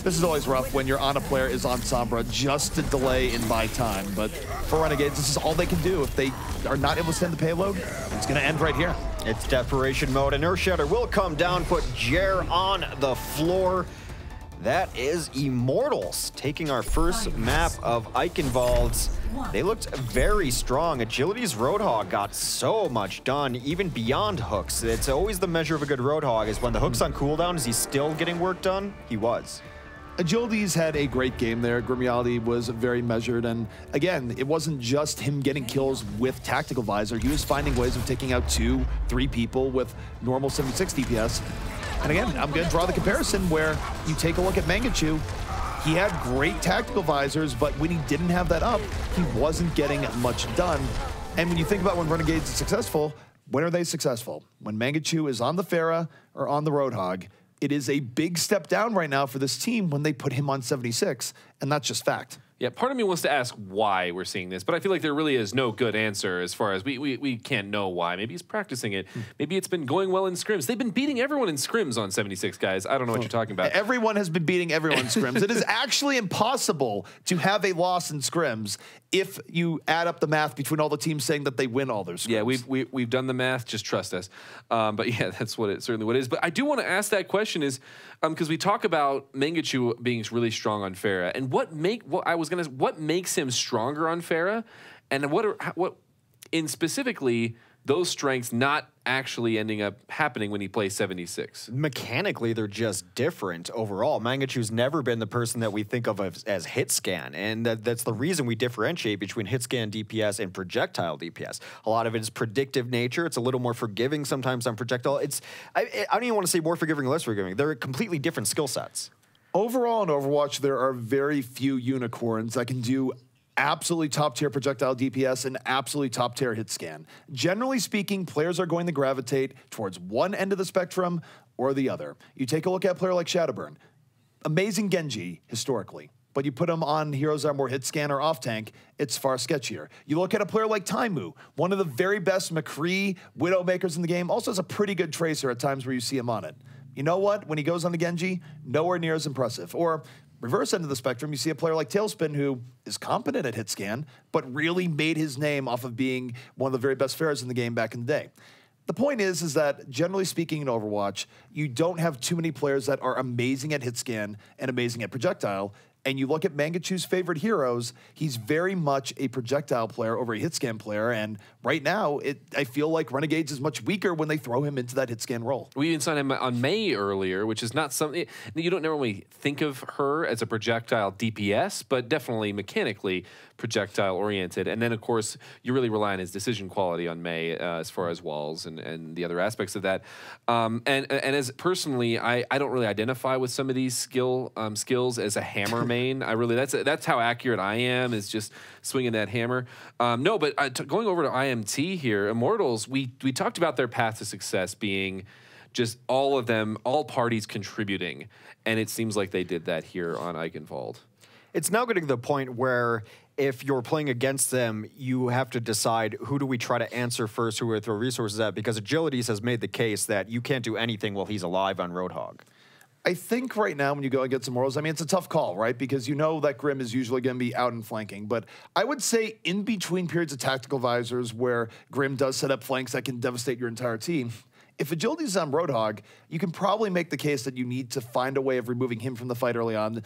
this is always rough when your Ana player is on Sombra just to delay and buy time. But for Renegades, this is all they can do. If they are not able to send the payload, it's going to end right here. It's desperation mode, and Earthshatter will come down, put Jer on the floor. That is Immortals taking our first map of Eichenwald's. They looked very strong. Agility's Roadhog got so much done, even beyond hooks. It's always the measure of a good Roadhog is when the hook's on cooldown, is he still getting work done? He was. Agility's had a great game there. Grimreality was very measured. And again, it wasn't just him getting kills with Tactical Visor. He was finding ways of taking out 2, 3 people with normal 76 DPS. And again, I'm going to draw the comparison where you take a look at Mangachu. He had great Tactical Visors, but when he didn't have that up, he wasn't getting much done. And when you think about when Renegades is successful, when are they successful? When Mangachu is on the Pharah or on the Roadhog. It is a big step down right now for this team when they put him on 76, and that's just fact. Yeah, part of me wants to ask why we're seeing this, but I feel like there really is no good answer as far as we can't know why. Maybe he's practicing it. Maybe it's been going well in scrims. They've been beating everyone in scrims on 76, guys. I don't know what you're talking about. Everyone has been beating everyone in scrims. It is actually impossible to have a loss in scrims if you add up the math between all the teams saying that they win all their scrims. Yeah, we've done the math. Just trust us. But yeah, that's certainly what it is. But I do want to ask that question is because we talk about Mangachu being really strong on Pharah, and what makes him stronger on Pharah, and what in specifically those strengths not actually ending up happening when he plays 76. Mechanically, they're just different overall. Mangachu's never been the person that we think of as hit scan, and that's the reason we differentiate between hit scan DPS and projectile DPS. A lot of it is predictive nature. It's a little more forgiving sometimes on projectile. I don't even want to say more forgiving or less forgiving. They're completely different skill sets. Overall in Overwatch, there are very few unicorns that can do absolutely top-tier projectile DPS and absolutely top-tier hit scan. Generally speaking, players are going to gravitate towards one end of the spectrum or the other. You take a look at a player like Shadowburn. Amazing Genji, historically. But you put him on heroes that are more hit scan or off tank, it's far sketchier. You look at a player like Taimu, one of the very best McCree Widowmakers in the game, also has a pretty good tracer at times where you see him on it. You know what? When he goes on the Genji, nowhere near as impressive. Or reverse end of the spectrum, you see a player like Tailspin who is competent at hit scan, but really made his name off of being one of the very best Pharahs in the game back in the day. The point is that generally speaking in Overwatch, you don't have too many players that are amazing at hit scan and amazing at projectile. And you look at Mangachu's favorite heroes, he's very much a projectile player over a hit scan player. And right now, I feel like Renegades is much weaker when they throw him into that hit scan role. We even saw him on Mei earlier, which is not something you don't normally think of her as a projectile DPS, but definitely mechanically projectile oriented. And then, of course, you really rely on his decision quality on Mei as far as walls and the other aspects of that. And as personally, I don't really identify with some of these skills as a hammer main. That's how accurate I am, is just swinging that hammer. No, but going over to IMT here, Immortals, we talked about their path to success being just all parties contributing, and it seems like they did that here on Eichenwald. It's now getting to the point where if you're playing against them, you have to decide who do we try to answer first, who we throw resources at, because Agilities has made the case that you can't do anything while he's alive on Roadhog. I think right now when you go against Immortals, I mean, it's a tough call, right? Because you know that Grim is usually going to be out and flanking. But I would say in between periods of Tactical Visors where Grim does set up flanks that can devastate your entire team, if Agility is on Roadhog, you can probably make the case that you need to find a way of removing him from the fight early on.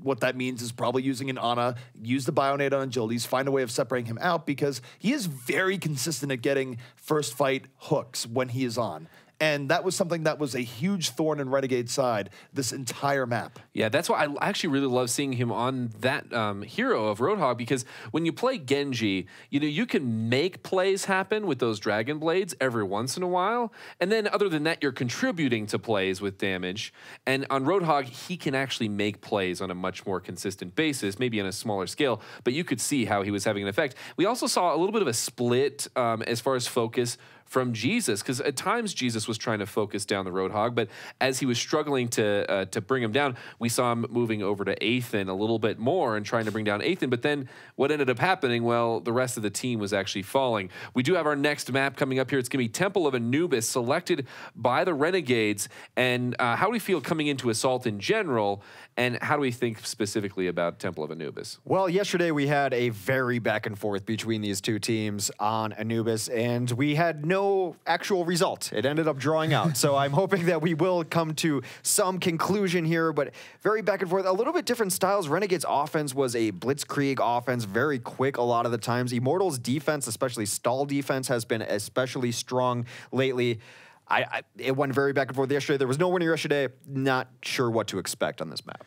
What that means is probably using an Ana, use the Bionade on Agilities, find a way of separating him out, because he is very consistent at getting first fight hooks when he is on. And that was something that was a huge thorn in Renegade's side this entire map. Yeah, that's why I actually really love seeing him on that hero of Roadhog, because when you play Genji, you can make plays happen with those Dragon Blades every once in a while. And then other than that, you're contributing to plays with damage. And on Roadhog, he can actually make plays on a much more consistent basis, maybe on a smaller scale, but you could see how he was having an effect. We also saw a little bit of a split as far as focus from Jesus, because at times Jesus was trying to focus down the Roadhog, but as he was struggling to bring him down, we saw him moving over to Aethan a little bit more and trying to bring down Aethan. But then what ended up happening? Well, the rest of the team was actually falling. We do have our next map coming up here. It's going to be Temple of Anubis, selected by the Renegades. And how do we feel coming into Assault in general? And how do we think specifically about Temple of Anubis? Well, yesterday we had a very back and forth between these two teams on Anubis, and we had no actual result. It ended up drawing out. So I'm hoping that we will come to some conclusion here, but very back and forth. A little bit different styles. Renegades' offense was a blitzkrieg offense, very quick a lot of the times. Immortals' defense, especially stall defense, has been especially strong lately. It went very back and forth yesterday. There was no winner yesterday. Not sure what to expect on this map.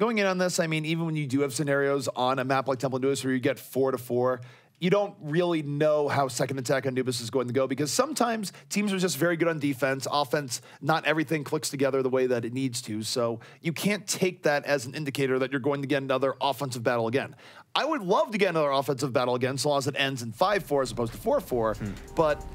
Going in on this, I mean, even when you do have scenarios on a map like Temple Anubis where you get 4-4, you don't really know how second attack Anubis is going to go because sometimes teams are just very good on defense. Offense, not everything clicks together the way that it needs to. So you can't take that as an indicator that you're going to get another offensive battle again. I would love to get another offensive battle again so long as it ends in 5-4 as opposed to 4-4, but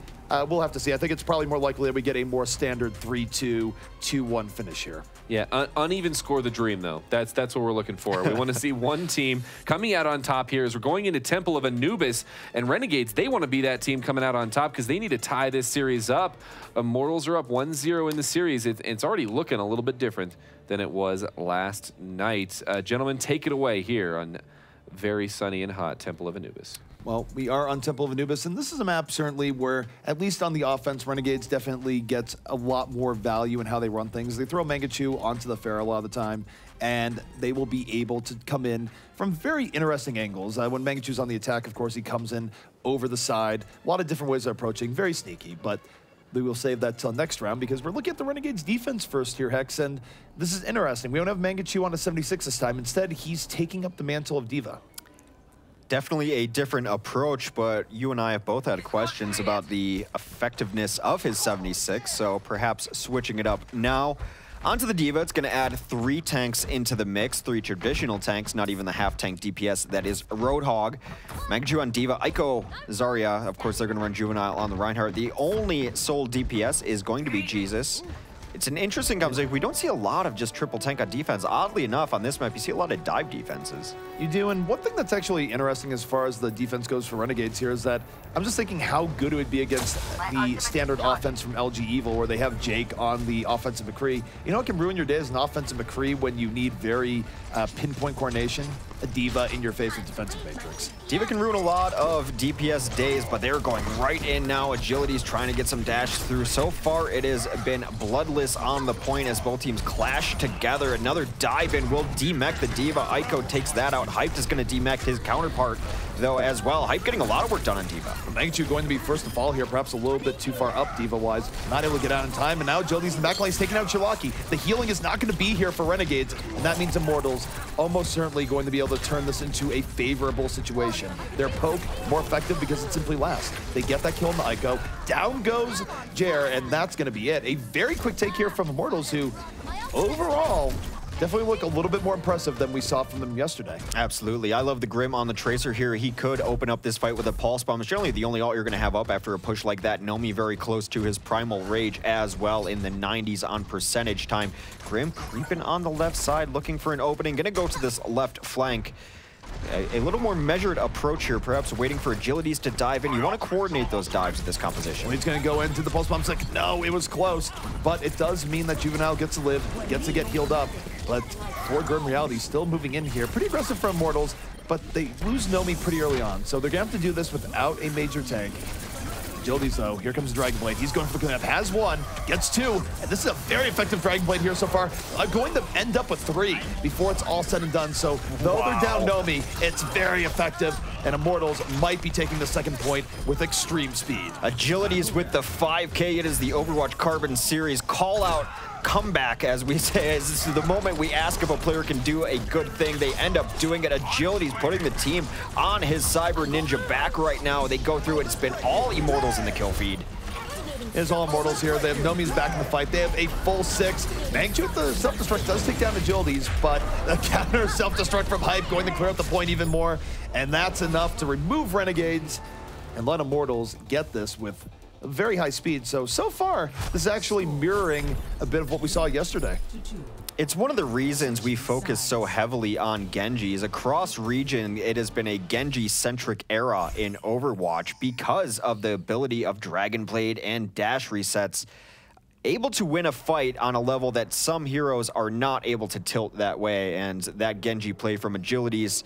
we'll have to see. I think it's probably more likely that we get a more standard 3-2, 2-1 finish here. Yeah, uneven score the dream, though. That's what we're looking for. We want to see one team coming out on top here as we're going into Temple of Anubis. And Renegades, they want to be that team coming out on top because they need to tie this series up. Immortals are up 1-0 in the series. It's already looking a little bit different than it was last night. Gentlemen, take it away here on very sunny and hot Temple of Anubis. Well, we are on Temple of Anubis, and this is a map certainly where, at least on the offense, Renegades definitely gets a lot more value in how they run things. They throw Mangachu onto the Fair a lot of the time, and they will be able to come in from very interesting angles. When Mangachu's on the attack, of course, he comes in over the side. A lot of different ways of approaching, very sneaky, but we will save that till next round because we're looking at the Renegades defense first here, Hex, and this is interesting. We don't have Mangachu on a 76 this time. Instead, he's taking up the mantle of Diva. Definitely a different approach, but you and I have both had questions about the effectiveness of his 76, so perhaps switching it up now. Onto the Diva, it's going to add 3 tanks into the mix, 3 traditional tanks, not even the half-tank DPS that is Roadhog. Mangachu on Diva, Aiko, Zarya, of course they're going to run Juvenile on the Reinhardt. The only sole DPS is going to be Jesus. It's an interesting conversation. We don't see a lot of just triple tank on defense. Oddly enough, on this map, you see a lot of dive defenses. You do, and one thing that's actually interesting as far as the defense goes for Renegades here is that I'm just thinking how good it would be against the standard offense from LG Evil where they have Jake on the offensive McCree. You know what can ruin your day as an offensive McCree when you need very pinpoint coordination? A Diva in your face with defensive matrix. Diva can ruin a lot of DPS days, but they're going right in now. Agility's trying to get some dash through. So far, it has been bloodless on the point as both teams clash together. Another dive in will demech the Diva. Aiko takes that out. Hyped is going to demech his counterpart, though, as well. Hype getting a lot of work done on Diva. Mangachu going to be first to fall here, perhaps a little bit too far up Diva-wise. Not able to get out in time, and now Agility's in the back lane. He's taking out Chalaki. The healing is not going to be here for Renegades, and that means Immortals almost certainly going to be able to turn this into a favorable situation. Their poke more effective because it simply lasts. They get that kill on the Aiko. Down goes Jer, and that's going to be it. A very quick take here from Immortals, who overall definitely look a little bit more impressive than we saw from them yesterday. Absolutely. I love the Grim on the Tracer here. He could open up this fight with a Pulse Bomb. It's generally the only ult you're going to have up after a push like that. Nomi very close to his Primal Rage as well in the 90s on percentage time. Grim creeping on the left side, looking for an opening. Going to go to this left flank. A little more measured approach here, perhaps waiting for Agilities to dive in. You want to coordinate those dives with this composition. Well, he's going to go into the Pulse Bomb. It's like, no, it was close. But it does mean that Juvenile gets to live, gets to get healed up. But for Grim Reality, still moving in here. Pretty aggressive from Immortals, but they lose Nomi pretty early on. So they're going to have to do this without a major tank. Agilities, though, here comes Dragon Blade. He's going for the cleanup. Has 1, gets 2, and this is a very effective Dragon Blade here so far. Going to end up with 3 before it's all said and done. So though they're down Nomi, it's very effective, and Immortals might be taking the second point with extreme speed. Agilities with the 5K. It is the Overwatch Carbon Series call-out comeback, as we say. This is the moment we ask if a player can do a good thing. They end up doing it. Agility's putting the team on his Cyber Ninja back right now. They go through it. It's been all Immortals in the kill feed. It's all Immortals here. They have Nomi's back in the fight. They have a full 6. Mangachu with the self-destruct does take down Agilities, but the counter self-destruct from Hype going to clear up the point even more, and that's enough to remove Renegades and let Immortals get this with very high speed. So far, this is actually mirroring a bit of what we saw yesterday. It's one of the reasons we focus so heavily on Genjis. Across region, it has been a Genji-centric era in Overwatch because of the ability of Dragon Blade and dash resets. Able to win a fight on a level that some heroes are not able to tilt that way, and that Genji play from Agilities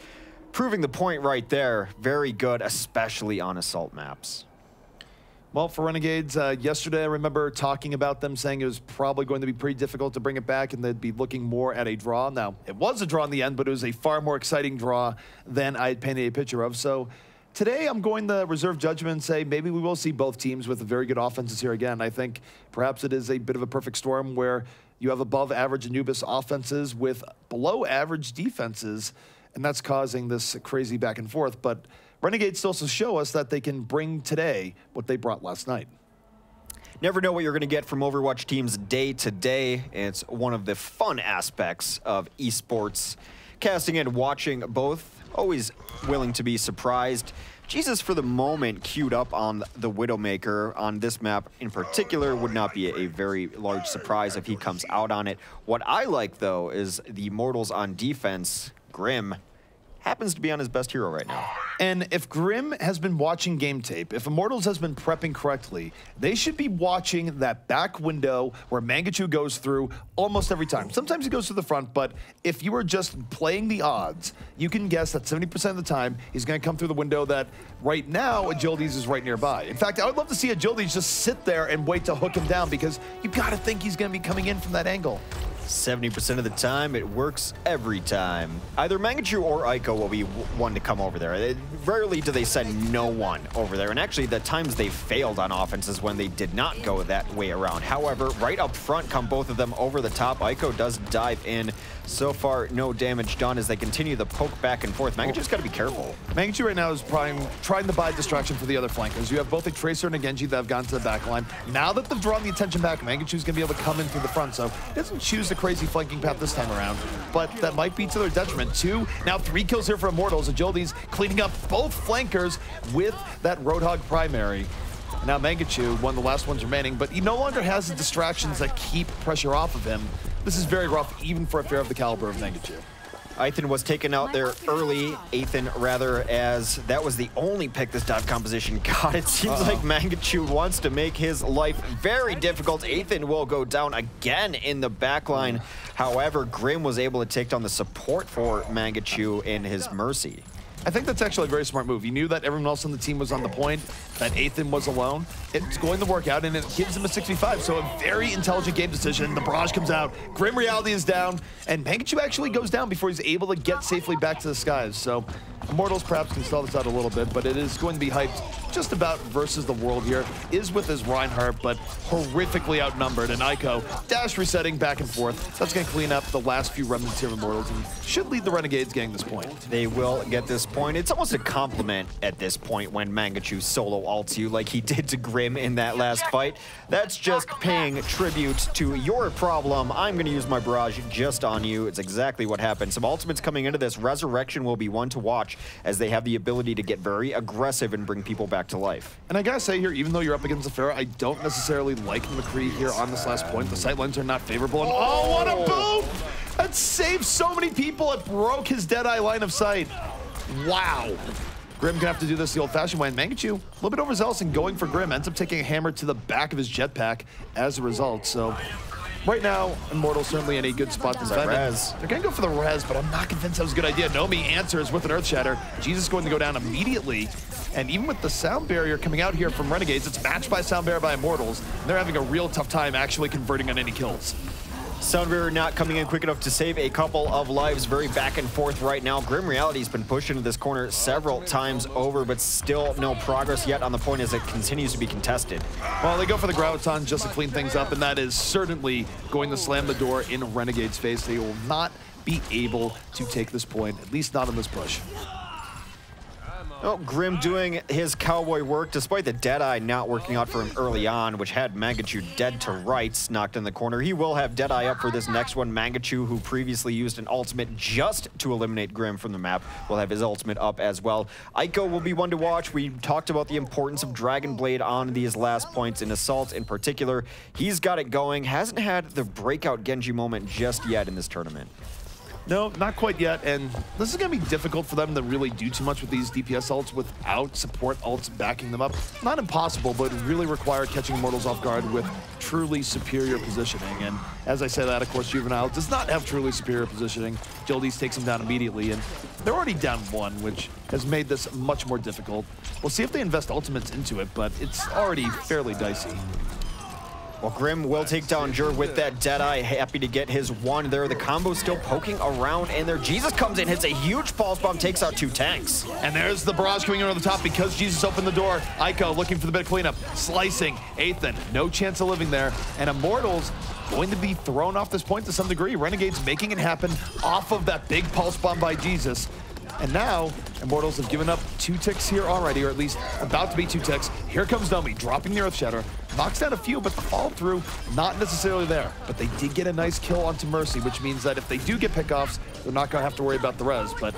proving the point right there. Very good, especially on assault maps. Well, for Renegades, yesterday I remember talking about them saying it was probably going to be pretty difficult to bring it back and they'd be looking more at a draw. Now, it was a draw in the end, but it was a far more exciting draw than I had painted a picture of. So today I'm going to reserve judgment and say maybe we will see both teams with very good offenses here again. I think perhaps it is a bit of a perfect storm where You have above average Anubis offenses with below average defenses, and that's causing this crazy back and forth. But Renegades still show us that they can bring today what they brought last night. Never know what you're going to get from Overwatch teams day to day. It's one of the fun aspects of esports. Casting and watching both, always willing to be surprised. Jesus, for the moment, queued up on the Widowmaker on this map in particular would not be a very large surprise if he comes out on it. What I like, though, is the Immortals on defense. Grim happens to be on his best hero right now. And if Grim has been watching game tape, if Immortals has been prepping correctly, they should be watching that back window where Mangachu goes through almost every time. Sometimes he goes to the front, but if you were just playing the odds, you can guess that 70% of the time he's going to come through the window that right now Agilities is right nearby. In fact, I would love to see Agilities just sit there and wait to hook him down because you got to think he's going to be coming in from that angle. 70% of the time, it works every time. Either Mangachu or Ico will be one to come over there. Rarely do they send no one over there. And actually, the times they failed on offense is when they did not go that way around. However, right up front come both of them over the top. Ico does dive in. So far, no damage done as they continue the poke back and forth. Mangachu's got to be careful. Mangachu right now is trying to buy distraction for the other flankers. You have both a Tracer and a Genji that have gone to the back line. Now that they've drawn the attention back, Mangachu's going to be able to come in through the front. So he doesn't choose the crazy flanking path this time around, but that might be to their detriment. Now 3 kills here for Immortals. Agilities cleaning up both flankers with that Roadhog primary. Now Mangachu, one of the last ones remaining, but he no longer has the distractions that keep pressure off of him. This is very rough, even for a player of the caliber of Mangachu. Ethan was taken out there early, Ethan rather, as that was the only pick this dive composition got. It seems like Mangachu wants to make his life very difficult. Ethan will go down again in the backline. However, Grim was able to take down the support for Mangachu in his Mercy. I think that's actually a very smart move. He knew that everyone else on the team was on the point, that Ethan was alone. It's going to work out, and it gives him a 65, so a very intelligent game decision. The barrage comes out, Grim Reality is down, and Mangachu actually goes down before he's able to get safely back to the skies. So Immortals perhaps can stall this out a little bit, but it is going to be hyped just about versus the world here. Is with his Reinhardt, but horrifically outnumbered, and Ico dash resetting back and forth. That's going to clean up the last few remnants here of Immortals, and should lead the Renegades getting this point. They will get this point. It's almost a compliment at this point when Mangachu solo ults you like he did to Grim in that last fight. That's just paying tribute to your problem. I'm going to use my barrage just on you. It's exactly what happened. Some ultimates coming into this. Resurrection will be one to watch as they have the ability to get very aggressive and bring people back to life. And I gotta say here, even though you're up against the Pharaoh, I don't necessarily like McCree here on this last point. The sightlines are not favorable. And oh, what a boom! That saved so many people. It broke his Deadeye line of sight. Wow. Grim gonna have to do this the old-fashioned way. And Mangachu, a little bit overzealous and going for Grim, ends up taking a hammer to the back of his jetpack as a result. So right now, Immortals certainly in a good spot to defend. They're gonna go for the res, but I'm not convinced that was a good idea. Nomi answers with an Earth Shatter. Jesus going to go down immediately. And even with the sound barrier coming out here from Renegades, it's matched by sound barrier by Immortals. And they're having a real tough time actually converting on any kills. Sound barrier not coming in quick enough to save a couple of lives. Very back and forth right now. Grim Reality's been pushed into this corner several times over, but still no progress yet on the point as it continues to be contested. Well, they go for the Graviton just to clean things up, and that is certainly going to slam the door in Renegade's face. They will not be able to take this point, at least not on this push. Oh, Grim doing his cowboy work, despite the Deadeye not working out for him early on, which had Mangachu dead to rights, knocked in the corner. He will have Deadeye up for this next one. Mangachu, who previously used an ultimate just to eliminate Grim from the map, will have his ultimate up as well. Ico will be one to watch. We talked about the importance of Dragon Blade on these last points in Assault in particular. He's got it going. Hasn't had the breakout Genji moment just yet in this tournament. No, not quite yet, and this is going to be difficult for them to really do too much with these DPS ults without support ults backing them up. Not impossible, but really require catching Immortals off guard with truly superior positioning. And as I say that, of course, Juvenile does not have truly superior positioning. Gildies takes him down immediately, and they're already down one, which has made this much more difficult. We'll see if they invest ultimates into it, but it's already fairly dicey. Well, Grim will take down Jur with that Deadeye. Happy to get his one there. The combo still poking around in there. Jesus comes in, hits a huge pulse bomb, takes out 2 tanks. And there's the barrage coming in over the top because Jesus opened the door. Ico looking for the bit of cleanup. Slicing. Ethan, no chance of living there. And Immortals going to be thrown off this point to some degree. Renegades making it happen off of that big pulse bomb by Jesus. And now, Immortals have given up 2 ticks here already, or at least about to be 2 ticks. Here comes Nomi, dropping the Earth Shatter. Knocks down a few, but the follow-through, not necessarily there. But they did get a nice kill onto Mercy, which means that if they do get pickoffs, they're not going to have to worry about the res. But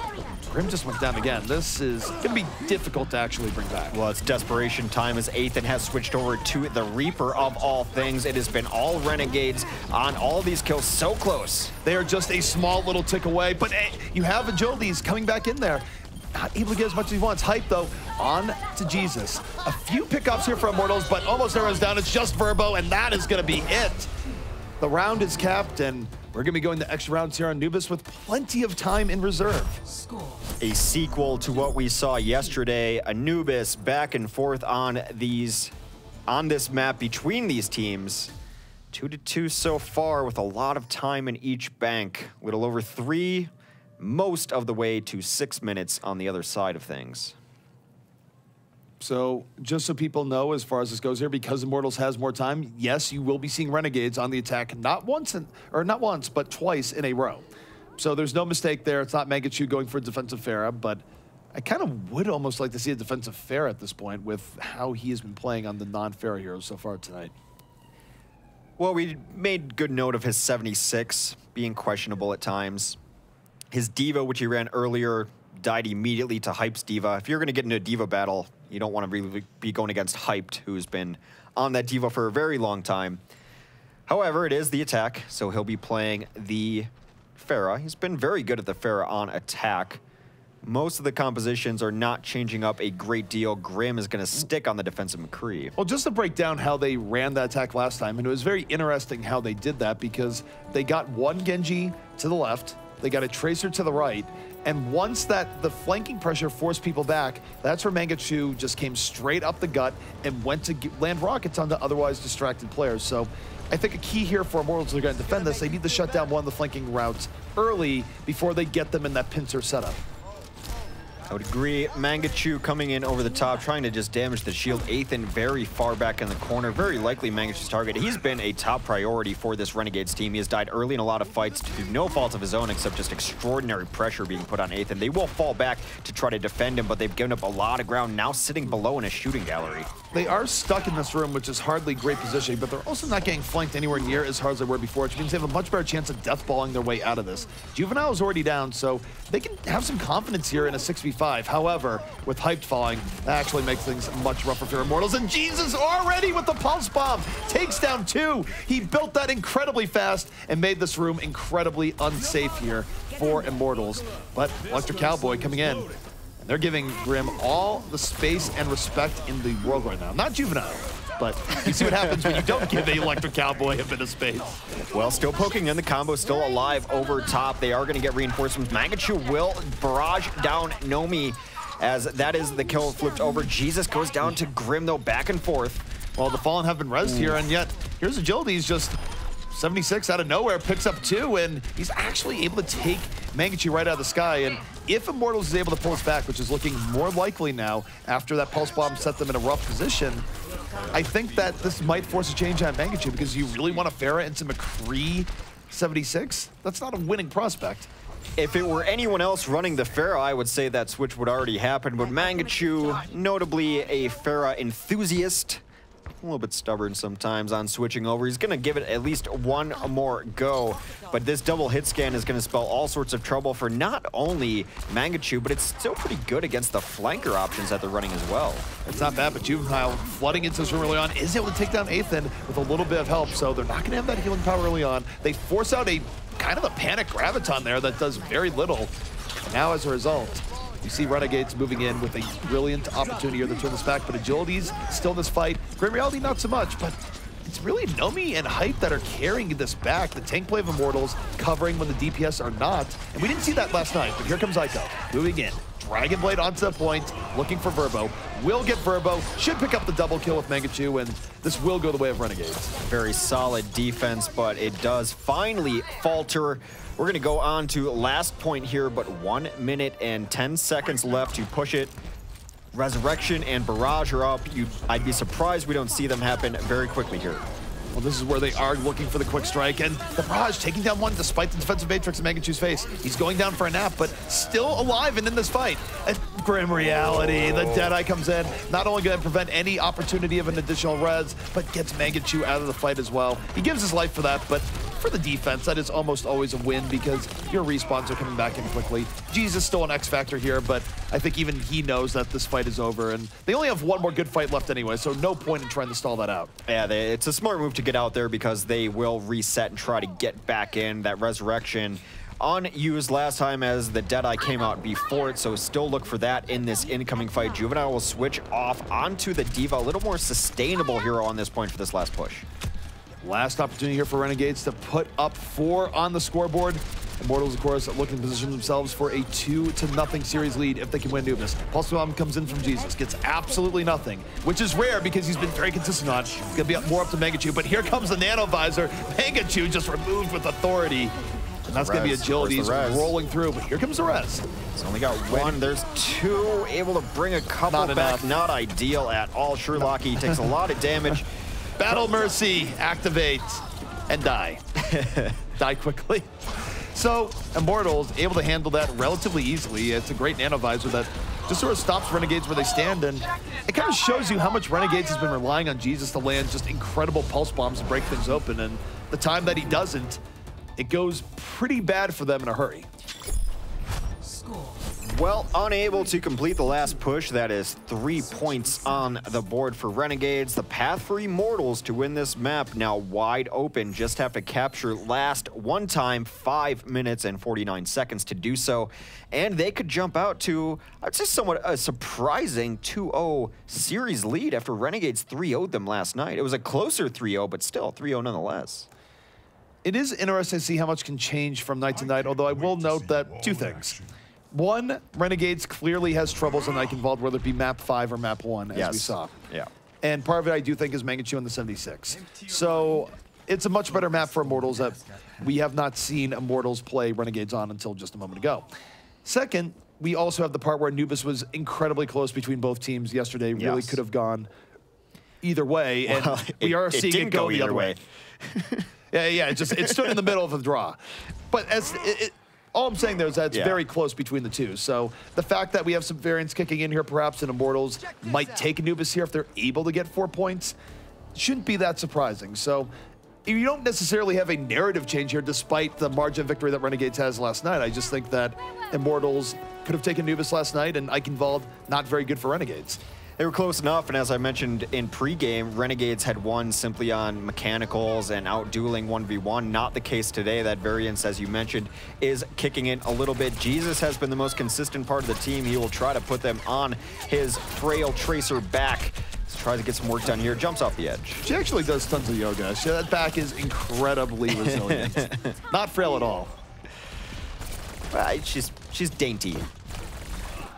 Grim just went down again. This is going to be difficult to actually bring back. Well, it's desperation time as Ethan has switched over to the Reaper of all things. It has been all Renegades on all these kills, so close. They are just a small little tick away, but you have Agilities coming back in there. Not able to get as much as he wants. Hype, though, on to Jesus. A few pickups here for Immortals, but almost everyone's down. It's just Verbo, and that is going to be it. The round is capped, and we're going to be going to extra rounds here on Anubis with plenty of time in reserve. A sequel to what we saw yesterday. Anubis back and forth on this map between these teams. 2-2 so far with a lot of time in each bank. A little over 3, most of the way to 6 minutes on the other side of things. So just so people know, as far as this goes here, because Immortals has more time, yes, you will be seeing Renegades on the attack, not once, but twice in a row. So there's no mistake there. It's not Mangachu going for a defensive Pharah, but I kind of would almost like to see a defensive Pharah at this point with how he has been playing on the non-Pharah heroes so far tonight. Well, we made good note of his 76 being questionable at times. His Diva, which he ran earlier, died immediately to Hype's Diva. If you're going to get into a Diva battle, you don't want to really be going against Hyped, who's been on that Diva for a very long time. However, it is the attack, so he'll be playing the Pharah. He's been very good at the Pharah on attack. Most of the compositions are not changing up a great deal. Grim is going to stick on the defensive McCree. Well, just to break down how they ran that attack last time, and it was very interesting how they did that because they got one Genji to the left, they got a Tracer to the right, and once the flanking pressure forced people back, that's where Mangachu just came straight up the gut and went to land rockets onto otherwise distracted players. So I think a key here for Immortals who are going to defend this, they need to shut down one of the flanking routes early before they get them in that pincer setup. I would agree. Mangachu coming in over the top, trying to just damage the shield. Ethan very far back in the corner. Very likely Mangachu's target. He's been a top priority for this Renegades team. He has died early in a lot of fights through no fault of his own, except just extraordinary pressure being put on Ethan. They will fall back to try to defend him, but they've given up a lot of ground, now sitting below in a shooting gallery. They are stuck in this room, which is hardly great positioning, but they're also not getting flanked anywhere near as hard as they were before, which means they have a much better chance of deathballing their way out of this. Juvenile is already down, so they can have some confidence here in a 6v5. However, with Hyped falling, that actually makes things much rougher for Immortals. And Jesus already with the pulse bomb takes down 2. He built that incredibly fast and made this room incredibly unsafe here for Immortals. But Electric Cowboy coming in. And they're giving Grim all the space and respect in the world right now. Not Juvenile, but you see what happens when you don't give a Electric Cowboy a bit of space. Well, still poking in. The combo still alive over top. They are going to get reinforcements. Mangachu will barrage down Nomi as that is the kill flipped over. Jesus goes down to Grim, though, back and forth. Well, the Fallen have been rezzed here, and yet here's Agility. He's just 76 out of nowhere, picks up 2, and he's actually able to take Mangachu right out of the sky. And if Immortals is able to pull us back, which is looking more likely now after that pulse bomb set them in a rough position, I think that this might force a change on Mangachu because you really want to Pharah into McCree 76? That's not a winning prospect. If it were anyone else running the Pharah, I would say that switch would already happen, but Mangachu, notably a Pharah enthusiast, a little bit stubborn sometimes on switching over. He's going to give it at least one more go, but this double hit scan is going to spell all sorts of trouble for not only Mangachu, but it's still pretty good against the flanker options that they're running as well. It's not bad, but Juvenile flooding into this room early on is able to take down Ethan with a little bit of help, so they're not going to have that healing power early on. They force out a kind of a panic graviton there that does very little. Now as a result, you see Renegades moving in with a brilliant opportunity here to turn this back, but Agility's still in this fight. Grim Reality, not so much, but it's really Nomi and Hype that are carrying this back. The tank play of Immortals covering when the DPS are not. And we didn't see that last night, but here comes Ico moving in, Dragon Blade onto the point, looking for Verbo. Will get Verbo, should pick up the double kill with Mangachu, and this will go the way of Renegades. Very solid defense, but it does finally falter. We're going to go on to last point here, but 1 minute and 10 seconds left to push it. Resurrection and Barrage are up. I'd be surprised we don't see them happen very quickly here. Well, this is where they are looking for the quick strike, and the Barrage taking down one despite the defensive matrix in Mangachu's face. He's going down for a nap, but still alive and in this fight. And grim reality, the Deadeye comes in, not only going to prevent any opportunity of an additional res, but gets Mangachu out of the fight as well. He gives his life for that, but for the defense, that is almost always a win because your respawns are coming back in quickly. Jesus still an X factor here, but I think even he knows that this fight is over, and they only have one more good fight left anyway, so no point in trying to stall that out. Yeah, it's a smart move to get out there because they will reset and try to get back in. That Resurrection unused last time as the Deadeye came out before it, so still look for that in this incoming fight. Juvenile will switch off onto the D.Va, a little more sustainable hero on this point for this last push. Last opportunity here for Renegades to put up 4 on the scoreboard. Immortals, of course, looking to position themselves for a 2-0 series lead if they can win Anubis. Pulse Bomb comes in from Jesus, gets absolutely nothing, which is rare because he's been very consistent on. It's going to be more up to Mangachu, but here comes the Nano Visor. Mangachu just removed with authority. And that's going to be Agility's rolling through, but here comes the res. It's only got 1, there's 2, able to bring a couple back. Not ideal at all. Sherlocky takes a lot of damage. Battle Mercy, activate, and die. Die quickly. So, Immortals able to handle that relatively easily. It's a great Nano Visor that just sort of stops Renegades where they stand, and it kind of shows you how much Renegades has been relying on Jesus to land just incredible pulse bombs to break things open, and the time that he doesn't, it goes pretty bad for them in a hurry. Well, unable to complete the last push. That is 3 points on the board for Renegades. The path for Immortals to win this map now wide open. Just have to capture last one time, 5 minutes and 49 seconds to do so. And they could jump out to, I'd say, somewhat a surprising 2-0 series lead after Renegades 3-0'd them last night. It was a closer 3-0, but still 3-0 nonetheless. It is interesting to see how much can change from night to night, although I will note that 2 things. 1, Renegades clearly has troubles on Nike involved, whether it be map 5 or map 1, as we saw. Yeah. And part of it, I do think, is Mangachu on the 76. So it's a much better map for Immortals that we have not seen Immortals play Renegades on until just a moment ago. Second, we also have the part where Anubis was incredibly close between both teams yesterday. Really could have gone either way, and well, we are seeing it go the other way. Yeah, it stood in the middle of the draw. But as all I'm saying there is that it's very close between the two. So the fact that we have some variance kicking in here, perhaps, and Immortals might take Anubis here if they're able to get 4 points, shouldn't be that surprising. So you don't necessarily have a narrative change here despite the margin of victory that Renegades has last night. I just think that Immortals could have taken Anubis last night, and Ike involved, not very good for Renegades. They were close enough, and as I mentioned in pregame, Renegades had won simply on mechanicals and out-dueling 1v1. Not the case today. That variance, as you mentioned, is kicking in a little bit. Jesus has been the most consistent part of the team. He will try to put them on his frail Tracer back. Tries to get some work done here, jumps off the edge. She actually does tons of yoga. That back is incredibly resilient. Not frail at all. She's dainty.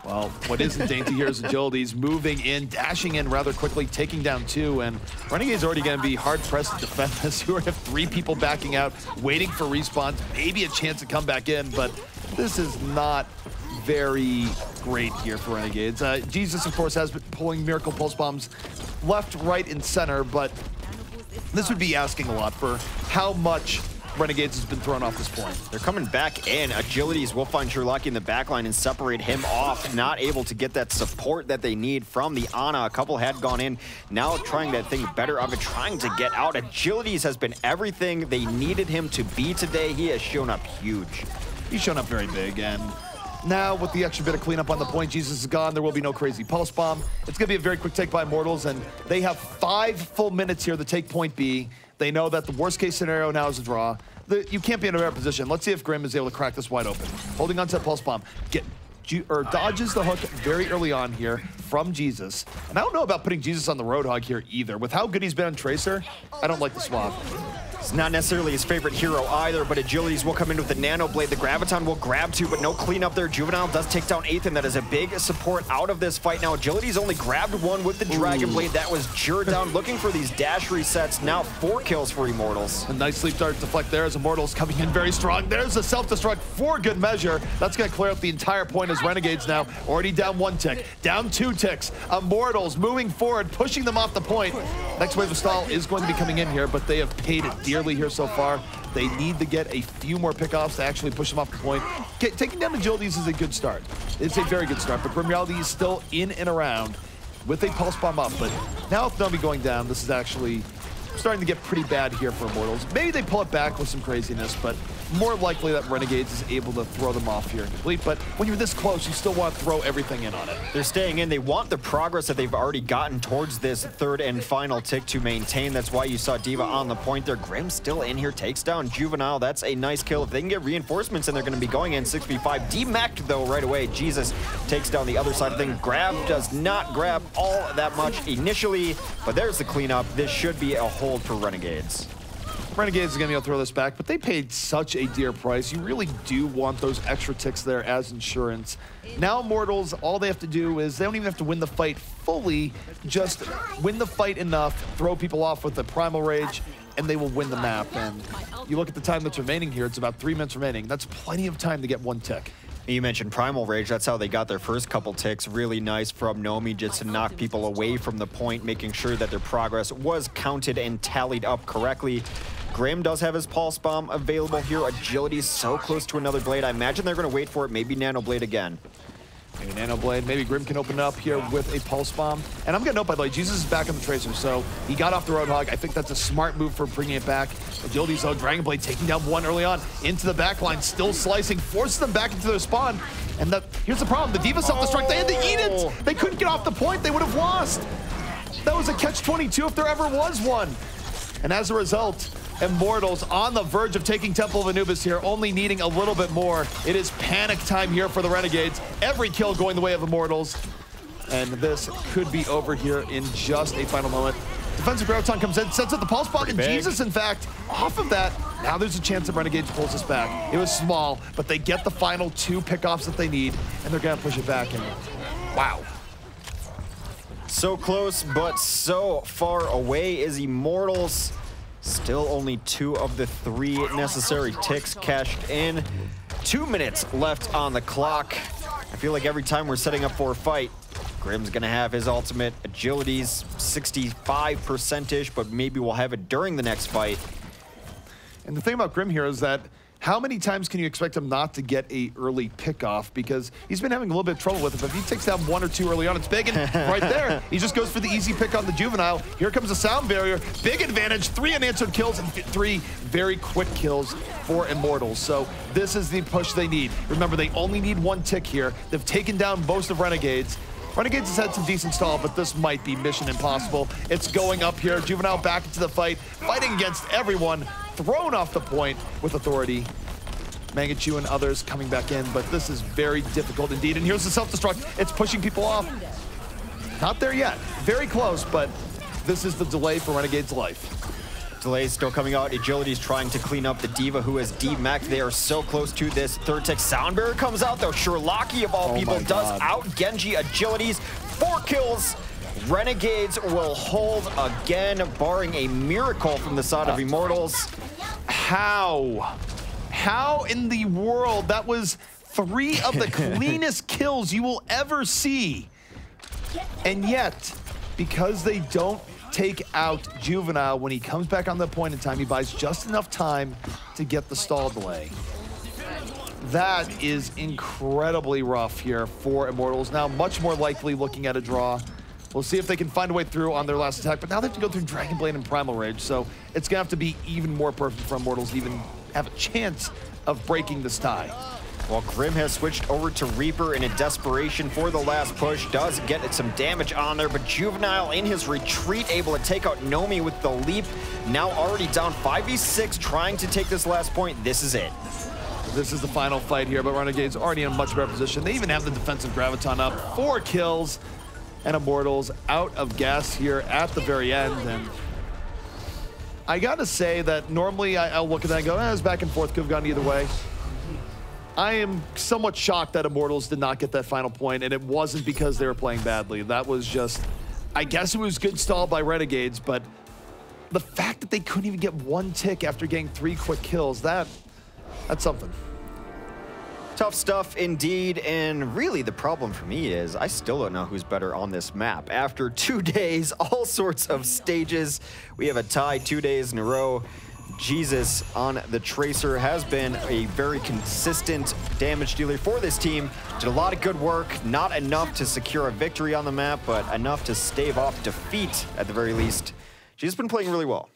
Well, what isn't dainty here is agility. He's moving in, dashing in rather quickly, taking down 2, and Renegade's already going to be hard-pressed to defend this. You have 3 people backing out, waiting for respawns, maybe a chance to come back in, but this is not very great here for Renegades. Jesus, of course, has been pulling Miracle Pulse Bombs left, right, and center, but this would be asking a lot for how much Renegades has been thrown off this point. They're coming back in. Agilities will find Sherlocky in the backline and separate him off. Not able to get that support that they need from the Ana. A couple had gone in. Now trying that thing better of it, trying to get out. Agilities has been everything they needed him to be today. He has shown up huge. He's shown up very big, and now with the extra bit of cleanup on the point, Jesus is gone. There will be no crazy pulse bomb. It's going to be a very quick take by Immortals, and they have 5 full minutes here to take point B. They know that the worst case scenario now is a draw. You can't be in a better position. Let's see if Grim is able to crack this wide open. Holding on to that pulse bomb. Dodges the hook very early on here from Jesus. And I don't know about putting Jesus on the Roadhog here either. With how good he's been on Tracer, I don't like the swap. It's not necessarily his favorite hero either, but Agilities will come in with the Nano Blade. The Graviton will grab two, but no cleanup there. Juvenile does take down Ethan. That is a big support out of this fight. Now, Agilities only grabbed one with the Dragon Blade. That was Jur down, looking for these dash resets. Now 4 kills for Immortals. A nice sleep dart deflect there as Immortals coming in very strong. There's a self-destruct for good measure. That's going to clear up the entire point as Renegades now already down 1 tick, down 2 ticks. Immortals moving forward, pushing them off the point. Next wave of stall is going to be coming in here, but they have paid it dearly here so far. They need to get a few more pickoffs to actually push them off the point. Taking down Agilities is a good start. It's a very good start, but Grim Reality is still in and around with a pulse bomb up. But now with Nomi going down, this is actually starting to get pretty bad here for Immortals. Maybe they pull it back with some craziness, but more likely that Renegades is able to throw them off here and complete. But when you're this close, you still want to throw everything in on it. They're staying in. They want the progress that they've already gotten towards this 3rd and final tick to maintain. That's why you saw D.Va on the point there. Grim still in here, takes down Juvenile. That's a nice kill. If they can get reinforcements, and they're going to be going in 6v5. D-Mech, though, right away. Jesus takes down the other side of things. Grab does not grab all that much initially, but there's the cleanup. This should be a hold for Renegades. Renegades is going to be able to throw this back, but they paid such a dear price. You really do want those extra ticks there as insurance. Now Immortals, all they have to do is they don't even have to win the fight fully, just win the fight enough, throw people off with the Primal Rage, and they will win the map. And you look at the time that's remaining here, it's about 3 minutes remaining. That's plenty of time to get 1 tick. You mentioned Primal Rage. That's how they got their first couple ticks. Really nice from Nomi just to knock people away from the point, making sure that their progress was counted and tallied up correctly. Grim does have his Pulse Bomb available here. Agility is so close to another Blade. I imagine they're going to wait for it. Maybe Nano Blade again. Maybe Nano Blade. Maybe Grim can open up here with a Pulse Bomb. And I'm going to note, by the way, Jesus is back on the Tracer, so he got off the Roadhog. I think that's a smart move for bringing it back. Agility, though, Dragon Blade taking down 1 early on. Into the back line, still slicing, forces them back into their spawn. And here's the problem. The D.Va self-destruct, they had to eat it. They couldn't get off the point. They would have lost. That was a catch-22 if there ever was one. And as a result, Immortals on the verge of taking Temple of Anubis here, only needing a little bit more. It is panic time here for the Renegades. Every kill going the way of Immortals. And this could be over here in just a final moment. Defensive Graviton comes in, sets up the Pulse Bomb, and Jesus, in fact, off of that, now there's a chance that Renegades pulls this back. It was small, but they get the final 2 pickoffs that they need, and they're gonna push it back, and wow. So close, but so far away is Immortals. Still only 2 of the 3 necessary ticks cashed in. 2 minutes left on the clock. I feel like every time we're setting up for a fight, Grim's gonna have his ultimate. Agility's 65%-ish, but maybe we'll have it during the next fight. And the thing about Grim here is that how many times can you expect him not to get a early pickoff? Because he's been having a little bit of trouble with it, but if he takes down 1 or 2 early on, it's big, and right there, he just goes for the easy pick on the Juvenile. Here comes the Sound Barrier, big advantage, 3 unanswered kills and 3 very quick kills for Immortals. So this is the push they need. Remember, they only need 1 tick here. They've taken down most of Renegades. Renegades has had some decent stall, but this might be mission impossible. It's going up here. Juvenile back into the fight, fighting against everyone, thrown off the point with authority. Mangachu and others coming back in, but this is very difficult indeed. And here's the self-destruct. It's pushing people off. Not there yet. Very close, but this is the delay for Renegade's life. Delay still coming out. Agility's trying to clean up the D.Va, who has D-Mech. They are so close to this 3rd tick. Sound Barrier comes out, though. Sherlocki, of all people, does out Genji. Agility's 4 kills. Renegades will hold again, barring a miracle from the side of Immortals. How? How in the world? That was 3 of the cleanest kills you will ever see. And yet, because they don't take out Juvenile when he comes back on the point in time, he buys just enough time to get the stall delay. That is incredibly rough here for Immortals. Now much more likely looking at a draw. We'll see if they can find a way through on their last attack, but now they have to go through Dragon Blade and Primal Rage, so it's gonna have to be even more perfect for Immortals to even have a chance of breaking this tie. Well, Grim has switched over to Reaper in a desperation for the last push. Does get some damage on there, but Juvenile in his retreat able to take out Nomi with the leap. Now already down 5v6, trying to take this last point. This is it. This is the final fight here, but Renegade's already in a much better position. They even have the defensive Graviton up. 4 kills, and Immortals out of gas here at the very end. And I got to say that normally I'll look at that and go, it's back and forth, could have gone either way. I am somewhat shocked that Immortals did not get that final point, and it wasn't because they were playing badly. That was just, I guess it was good stall by Renegades, but the fact that they couldn't even get one tick after getting 3 quick kills, that's something. Tough stuff indeed, and really the problem for me is I still don't know who's better on this map. After 2 days, all sorts of stages, we have a tie 2 days in a row. Jesus on the Tracer has been a very consistent damage dealer for this team. Did a lot of good work, not enough to secure a victory on the map, but enough to stave off defeat at the very least. She's been playing really well.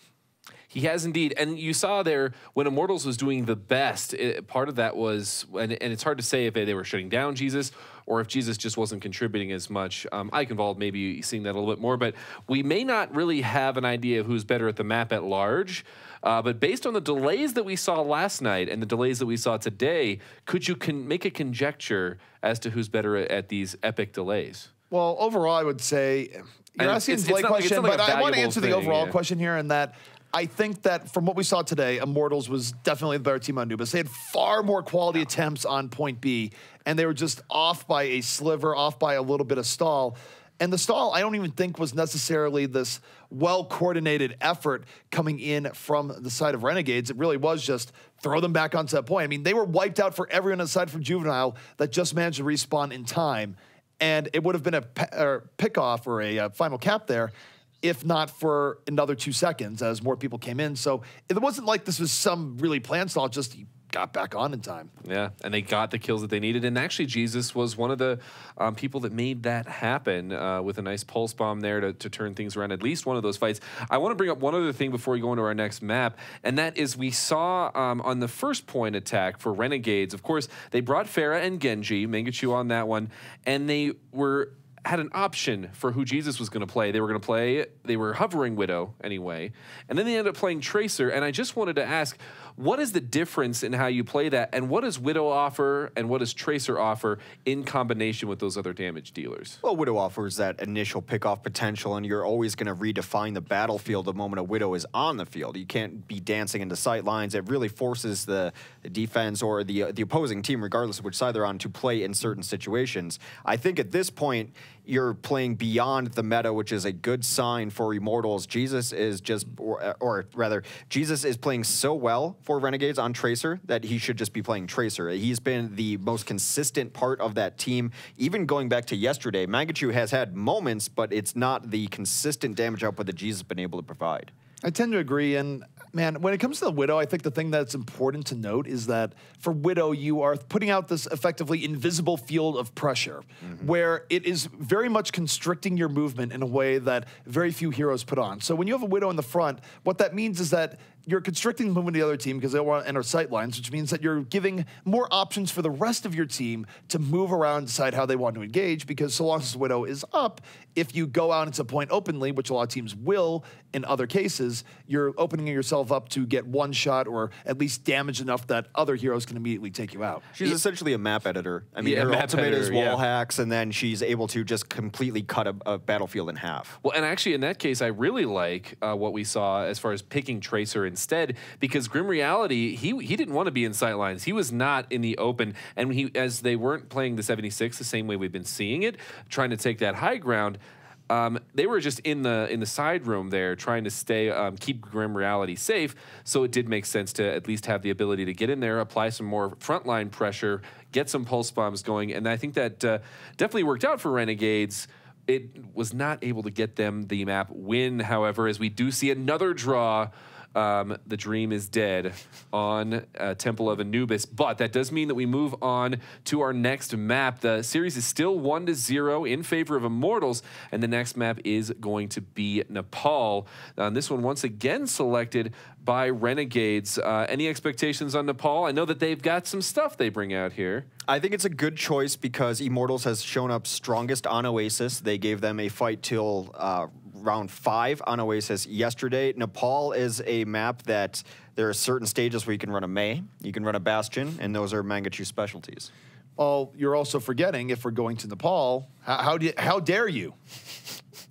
He has indeed, and you saw there when Immortals was doing the best, part of that was, and it's hard to say if they were shutting down Jesus or if Jesus just wasn't contributing as much. Eichenwald maybe seeing that a little bit more, but we may not really have an idea of who's better at the map at large. But based on the delays that we saw last night and the delays that we saw today, could you make a conjecture as to who's better at these epic delays? Well, overall, I would say, you're asking a delay question, but I want to answer the overall question here, in that I think that from what we saw today, Immortals was definitely the better team on Anubis. They had far more quality attempts on point B, and they were just off by a sliver, off by a little bit of stall. And the stall, I don't even think was necessarily this well-coordinated effort coming in from the side of Renegades. It really was just throw them back onto that point. I mean, they were wiped out for everyone aside from Juvenile that just managed to respawn in time. And it would have been a pick-off or a final cap there, if not for another 2 seconds as more people came in. So it wasn't like this was some really planned stall, just he got back on in time. Yeah, and they got the kills that they needed. And actually, Jesus was one of the people that made that happen with a nice pulse bomb there to turn things around, at least one of those fights. I want to bring up one other thing before we go into our next map, and that is we saw on the first point attack for Renegades, of course, they brought Pharah and Genji, Mangachu on that one, and they had an option for who Jesus was going to play. They were hovering Widow anyway, and then they ended up playing Tracer, and I just wanted to ask, what is the difference in how you play that, and what does Widow offer, and what does Tracer offer in combination with those other damage dealers? Well, Widow offers that initial pick-off potential, and you're always going to redefine the battlefield the moment a Widow is on the field. You can't be dancing into sight lines. It really forces the defense or the opposing team, regardless of which side they're on, to play in certain situations. I think at this point, you're playing beyond the meta, which is a good sign for Immortals. Jesus is just, or rather, Jesus is playing so well for Renegades on Tracer that he should just be playing Tracer. He's been the most consistent part of that team. Even going back to yesterday, Mangachu has had moments, but it's not the consistent damage output that Jesus has been able to provide. I tend to agree, and man, when it comes to the Widow, I think the thing that's important to note is that for Widow, you are putting out this effectively invisible field of pressure, where it is very much constricting your movement in a way that very few heroes put on. So when you have a Widow in the front, what that means is that you're constricting the movement of the other team because they don't want to enter sight lines, which means that you're giving more options for the rest of your team to move around and decide how they want to engage, because so long as the Widow is up, if you go out into a point openly, which a lot of teams will in other cases, you're opening yourself up to get one shot or at least damage enough that other heroes can immediately take you out. She's essentially a map editor. I mean, her ultimate is wall hacks, and then she's able to just completely cut a battlefield in half. Well, and actually in that case, I really like what we saw as far as picking Tracer instead, because Grim Reality, he didn't want to be in sight lines. He was not in the open, and as they weren't playing the 76 the same way we've been seeing it, trying to take that high ground, they were just in the side room there trying to keep Grim Reality safe, so it did make sense to at least have the ability to get in there, apply some more frontline pressure, get some pulse bombs going, and I think that definitely worked out for Renegades. It was not able to get them the map win, however, as we do see another draw. The dream is dead on Temple of Anubis, but that does mean that we move on to our next map. The series is still 1-0 in favor of Immortals, and the next map is going to be Nepal. This one once again selected by Renegades. Any expectations on Nepal? I know that they've got some stuff they bring out here. I think it's a good choice because Immortals has shown up strongest on Oasis. They gave them a fight till round 5 on Oasis yesterday. Nepal is a map that there are certain stages where you can run a Mei, you can run a Bastion, and those are Mangachu's specialties. Well, you're also forgetting, if we're going to Nepal, how dare you?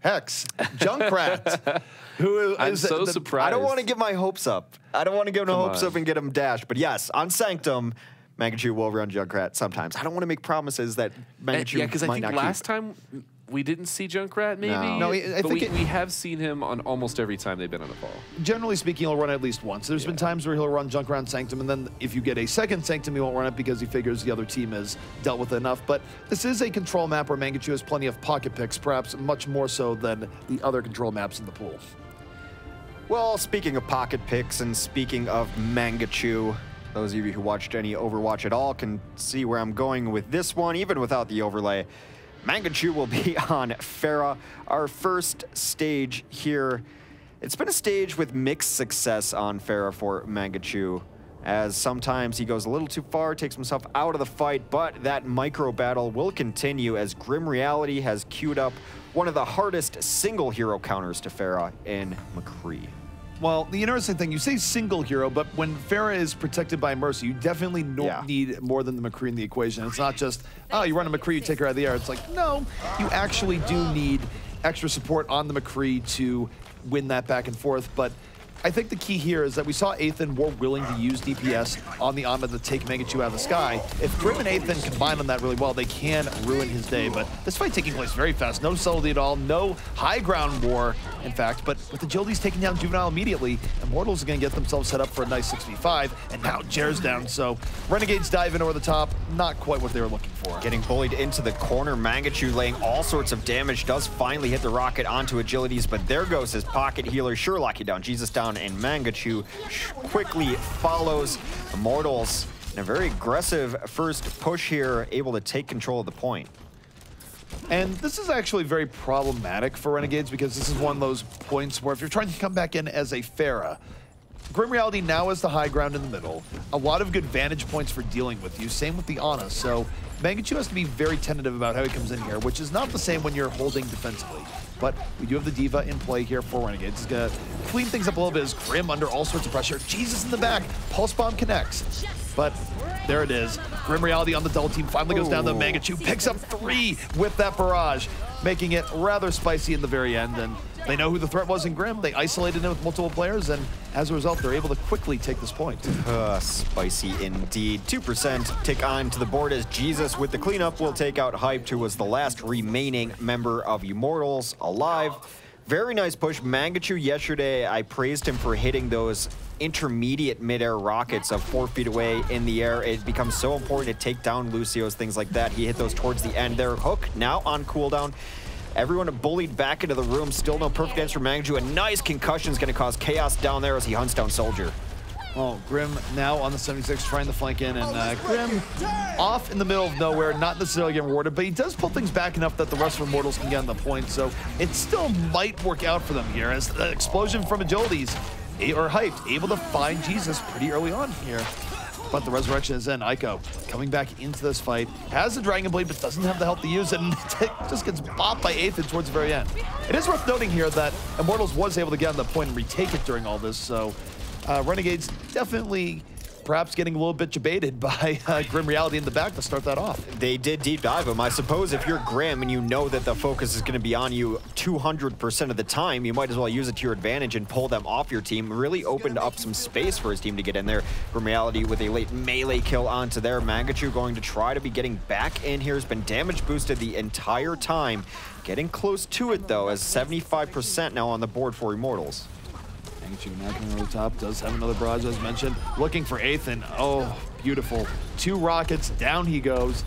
Hex, Junkrat, who I'm is so surprised. I don't want to get my hopes up. I don't want to get my hopes up and get him dashed. But yes, on Sanctum, Mangachu will run Junkrat sometimes. I don't want to make promises that Mangachu because I might think not last keep. time we didn't see Junkrat, maybe. No, I but think we have seen him on almost every time they've been on a ball. Generally speaking, he'll run at least once. There's been times where he'll run Junkrat and Sanctum, and then if you get a second Sanctum, he won't run it because he figures the other team has dealt with it enough. But this is a control map where Mangachu has plenty of pocket picks, perhaps much more so than the other control maps in the pool. Well, speaking of pocket picks and speaking of Mangachu, those of you who watched any Overwatch at all can see where I'm going with this one, even without the overlay. Mangachu will be on Pharah, our first stage here. It's been a stage with mixed success on Pharah for Mangachu, as sometimes he goes a little too far, takes himself out of the fight, but that micro battle will continue as Grim Reality has queued up one of the hardest single hero counters to Pharah in McCree. Well, the interesting thing, you say single hero, but when Pharah is protected by Mercy, you definitely need more than the McCree in the equation. It's not just, oh, you run a McCree, you take her out of the air. It's like, no, you actually do need extra support on the McCree to win that back and forth. But I think the key here is that we saw Athan more willing to use DPS on the Ana to take Mangachu out of the sky. If Grim and Athan combine on that really well, they can ruin his day. But this fight taking place very fast, no subtlety at all, no high ground war, in fact. But with Agility's taking down Juvenile immediately, Immortals are going to get themselves set up for a nice 6v5, and now Jer's down. So Renegades dive in over the top, not quite what they were looking for. Getting bullied into the corner, Mangachu laying all sorts of damage, does finally hit the rocket onto Agilities, but there goes his pocket healer, Sherlocky down, Jesus down, and Mangachu quickly follows. Immortals in a very aggressive first push here, able to take control of the point. And this is actually very problematic for Renegades because this is one of those points where if you're trying to come back in as a Pharah, Grim Reality now has the high ground in the middle. A lot of good vantage points for dealing with you. Same with the Ana. So Mangachu has to be very tentative about how he comes in here, which is not the same when you're holding defensively. But we do have the D.Va in play here for Renegades. He's going to clean things up a little bit as Grim under all sorts of pressure. Jesus in the back. Pulse Bomb connects. But there it is. Grim Reality on the double team finally goes down to Mangachu. Picks up 3 with that barrage, making it rather spicy in the very end. And they know who the threat was in Grim. They isolated him with multiple players, and as a result, they're able to quickly take this point. Spicy indeed. 2% tick on to the board as Jesus with the cleanup will take out Hyped, who was the last remaining member of Immortals alive. Very nice push. Mangachu yesterday, I praised him for hitting those intermediate mid-air rockets of 4 feet away in the air. It becomes so important to take down Lucio's, things like that. He hit those towards the end there. Hook now on cooldown. Everyone bullied back into the room. Still no perfect answer for Mangachu. A nice concussion is going to cause chaos down there as he hunts down Soldier. Oh, Grim now on the 76 trying to flank in, and Grim off in the middle of nowhere, not necessarily getting rewarded, but he does pull things back enough that the rest of Immortals can get on the point, so it still might work out for them here as the explosion from Agilities, or Hyped, able to find Jesus pretty early on here. But the resurrection is in. Ico coming back into this fight, has the Dragon Blade, but doesn't have the health to use it, and just gets bopped by Athan towards the very end. It is worth noting here that Immortals was able to get on the point and retake it during all this, so Renegades definitely perhaps getting a little bit debated by Grim Reality in the back to start that off. They did deep dive him. I suppose if you're Grim and you know that the focus is going to be on you 200% of the time, you might as well use it to your advantage and pull them off your team. Really opened up some space for his team to get in there. Grim Reality with a late melee kill onto there. Mangachu going to try to be getting back in here. Has been damage boosted the entire time. Getting close to it though, as 75% now on the board for Immortals. Mangachu now coming over the top, does have another barrage as mentioned. Looking for Athan. Oh, beautiful. 2 rockets, down he goes.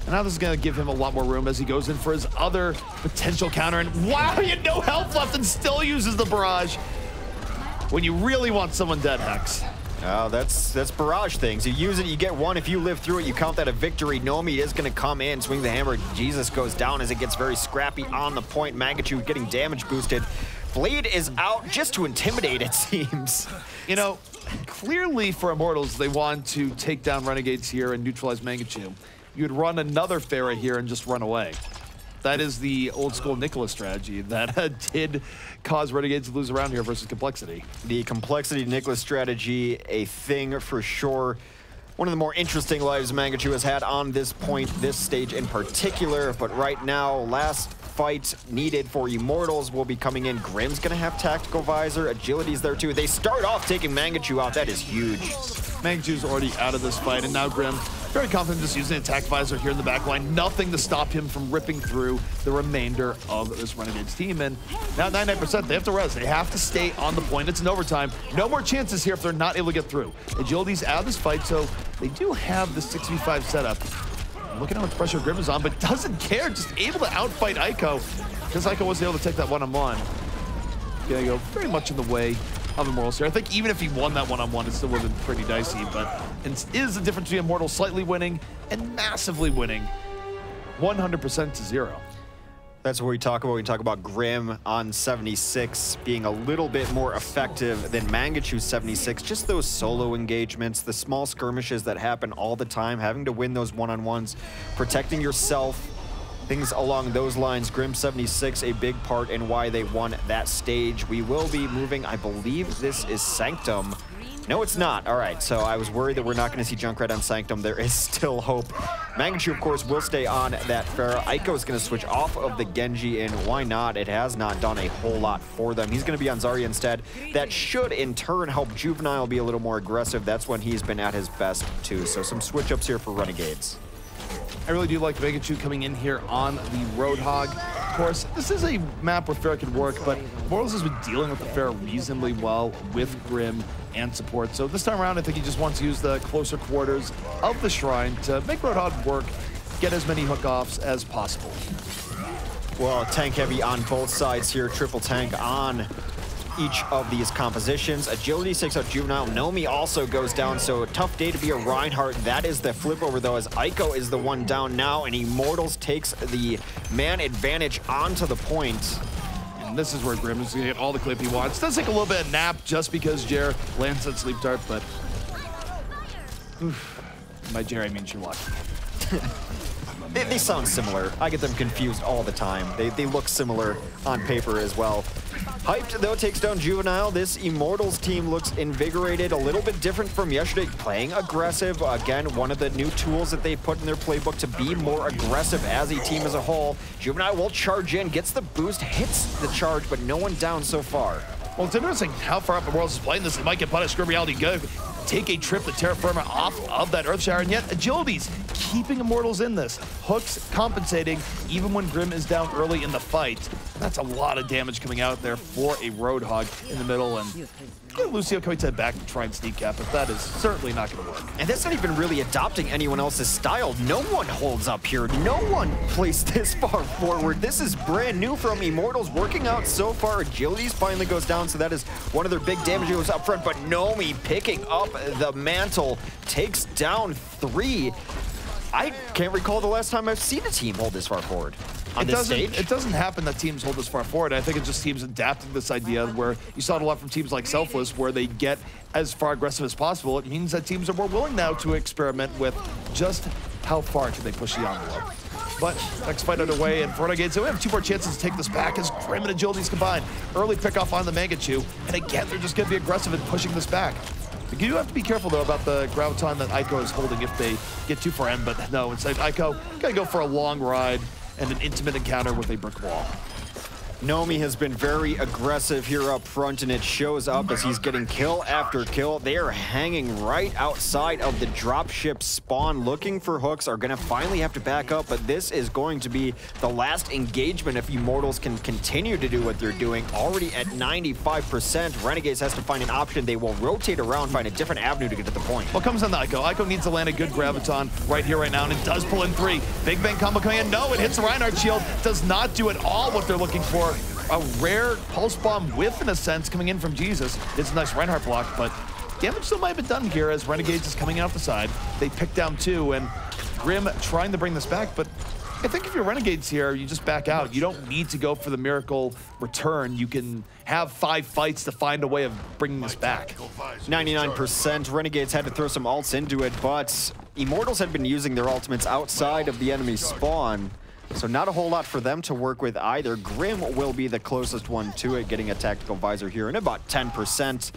And now this is going to give him a lot more room as he goes in for his other potential counter. And wow, he had no health left and still uses the barrage. When you really want someone dead, Hex. Oh, that's barrage things. You use it, you get 1. If you live through it, you count that a victory. Nomi is going to come in, swing the hammer. Jesus goes down as it gets very scrappy on the point. Mangachu getting damage boosted. Blade is out just to intimidate, it seems. You know, clearly for Immortals, they want to take down Renegades here and neutralize Mangachu. You'd run another Pharah here and just run away. That is the old school Nicholas strategy that did cause Renegades to lose around here versus Complexity. The Complexity Nicholas strategy, a thing for sure. one of the more interesting lives Mangachu has had on this point, this stage in particular. But right now, last fight needed for Immortals will be coming in. Grim's gonna have Tactical Visor, Agility's there too. They start off taking Mangachu out, that is huge. Mangachu's already out of this fight, and now Grim, very confident just using Attack Visor here in the back line. Nothing to stop him from ripping through the remainder of this Renegades team. And now 99%, they have to res. They have to stay on the point. It's an overtime. No more chances here if they're not able to get through. Agility's out of this fight, so they do have the 6v5 setup. Look at how much pressure Grim is on, but doesn't care, just able to outfight Ico, because Ico wasn't able to take that one-on-one. Gonna go very much in the way of Immortals here. I think even if he won that one-on-one, it still would have been pretty dicey, but it is the difference between Immortals slightly winning and massively winning 100% to 0. That's what we talk about. We talk about Grim on 76 being a little bit more effective than Mangachu 76. Just those solo engagements, the small skirmishes that happen all the time, having to win those one-on-ones, protecting yourself, things along those lines. Grim 76, a big part in why they won that stage. We will be moving, I believe this is Sanctum. No, it's not. All right, so I was worried that we're not going to see Junkrat on Sanctum. There is still hope. Mangachu, of course, will stay on that Pharah. Ico is going to switch off of the Genji, and why not? It has not done a whole lot for them. He's going to be on Zarya instead. That should, in turn, help Juvenile be a little more aggressive. That's when he's been at his best, too. So some switch-ups here for Renegades. I really do like Mangachu coming in here on the Roadhog. Of course, this is a map where Pharah can work, but Immortals has been dealing with the Pharah reasonably well with Grim and support. So this time around, I think he just wants to use the closer quarters of the Shrine to make Roadhog work, get as many hook-offs as possible. Well, tank heavy on both sides here. Triple tank on each of these compositions. Agility takes out Juvenile. Nomi also goes down, so a tough day to be a Reinhardt. That is the flip over, though, as Ico is the one down now, and Immortals takes the man advantage onto the point. And this is where Grim is going to get all the clip he wants. Does take a little bit of nap just because Jer lands that sleep dart, but by Jer, I mean Sherlock. They sound similar. I get them confused all the time. They look similar on paper as well. Hyped, though, takes down Juvenile. This Immortals team looks invigorated, a little bit different from yesterday, playing aggressive. Again, one of the new tools that they've put in their playbook to be more aggressive as a team as a whole. Juvenile will charge in, gets the boost, hits the charge, but no one down so far. Well, it's interesting how far up Immortals is playing this. They might get punished. Grim Reality go take a trip to Terra Firma off of that Earthshower, and yet Agility's keeping Immortals in this. Hooks compensating even when Grim is down early in the fight. That's a lot of damage coming out there for a Roadhog in the middle, and Lucio coming to back to try and sneak cap, but that is certainly not going to work. And that's not even really adopting anyone else's style. No one holds up here. No one plays this far forward. This is brand new from Immortals, working out so far. Agilities finally goes down, so that is one of their big damages up front, but Nomi picking up the mantle, takes down 3. I can't recall the last time I've seen a team hold this far forward on this stage. It doesn't happen that teams hold this far forward. I think it's just teams adapting this idea where you saw it a lot from teams like Selfless, where they get as far aggressive as possible. It means that teams are more willing now to experiment with just how far can they push the envelope. But next fight underway, and for Renegades, so we have 2 more chances to take this back as Grim and Agility's combined. Early pickoff on the Mangachu, and again, they're just going to be aggressive in pushing this back. You do have to be careful, though, about the graviton that Ico is holding if they get too far in, but no, instead Ico got to go for a long ride and an intimate encounter with a brick wall. Nomi has been very aggressive here up front, and it shows up as he's getting kill after kill. They are hanging right outside of the dropship spawn, looking for hooks, are gonna finally have to back up, but this is going to be the last engagement if Immortals can continue to do what they're doing. Already at 95%, Renegades has to find an option. They will rotate around, find a different avenue to get to the point. What comes on the Ico? Ico needs to land a good graviton right here, right now, and it does pull in 3. Big bang combo coming in. No, it hits the Reinhardt shield. Does not do at all what they're looking for. A rare pulse bomb whiff, in a sense, coming in from Jesus. It's a nice Reinhardt block, but damage still might have been done here as Renegades is coming out the side. They pick down 2, and Grim trying to bring this back, but I think if you're Renegades here, you just back out. You don't need to go for the miracle return. You can have 5 fights to find a way of bringing this back. 99%. Renegades had to throw some ults into it, but Immortals had been using their ultimates outside of the enemy spawn. So not a whole lot for them to work with either. Grim will be the closest one to it, getting a tactical visor here in about 10%.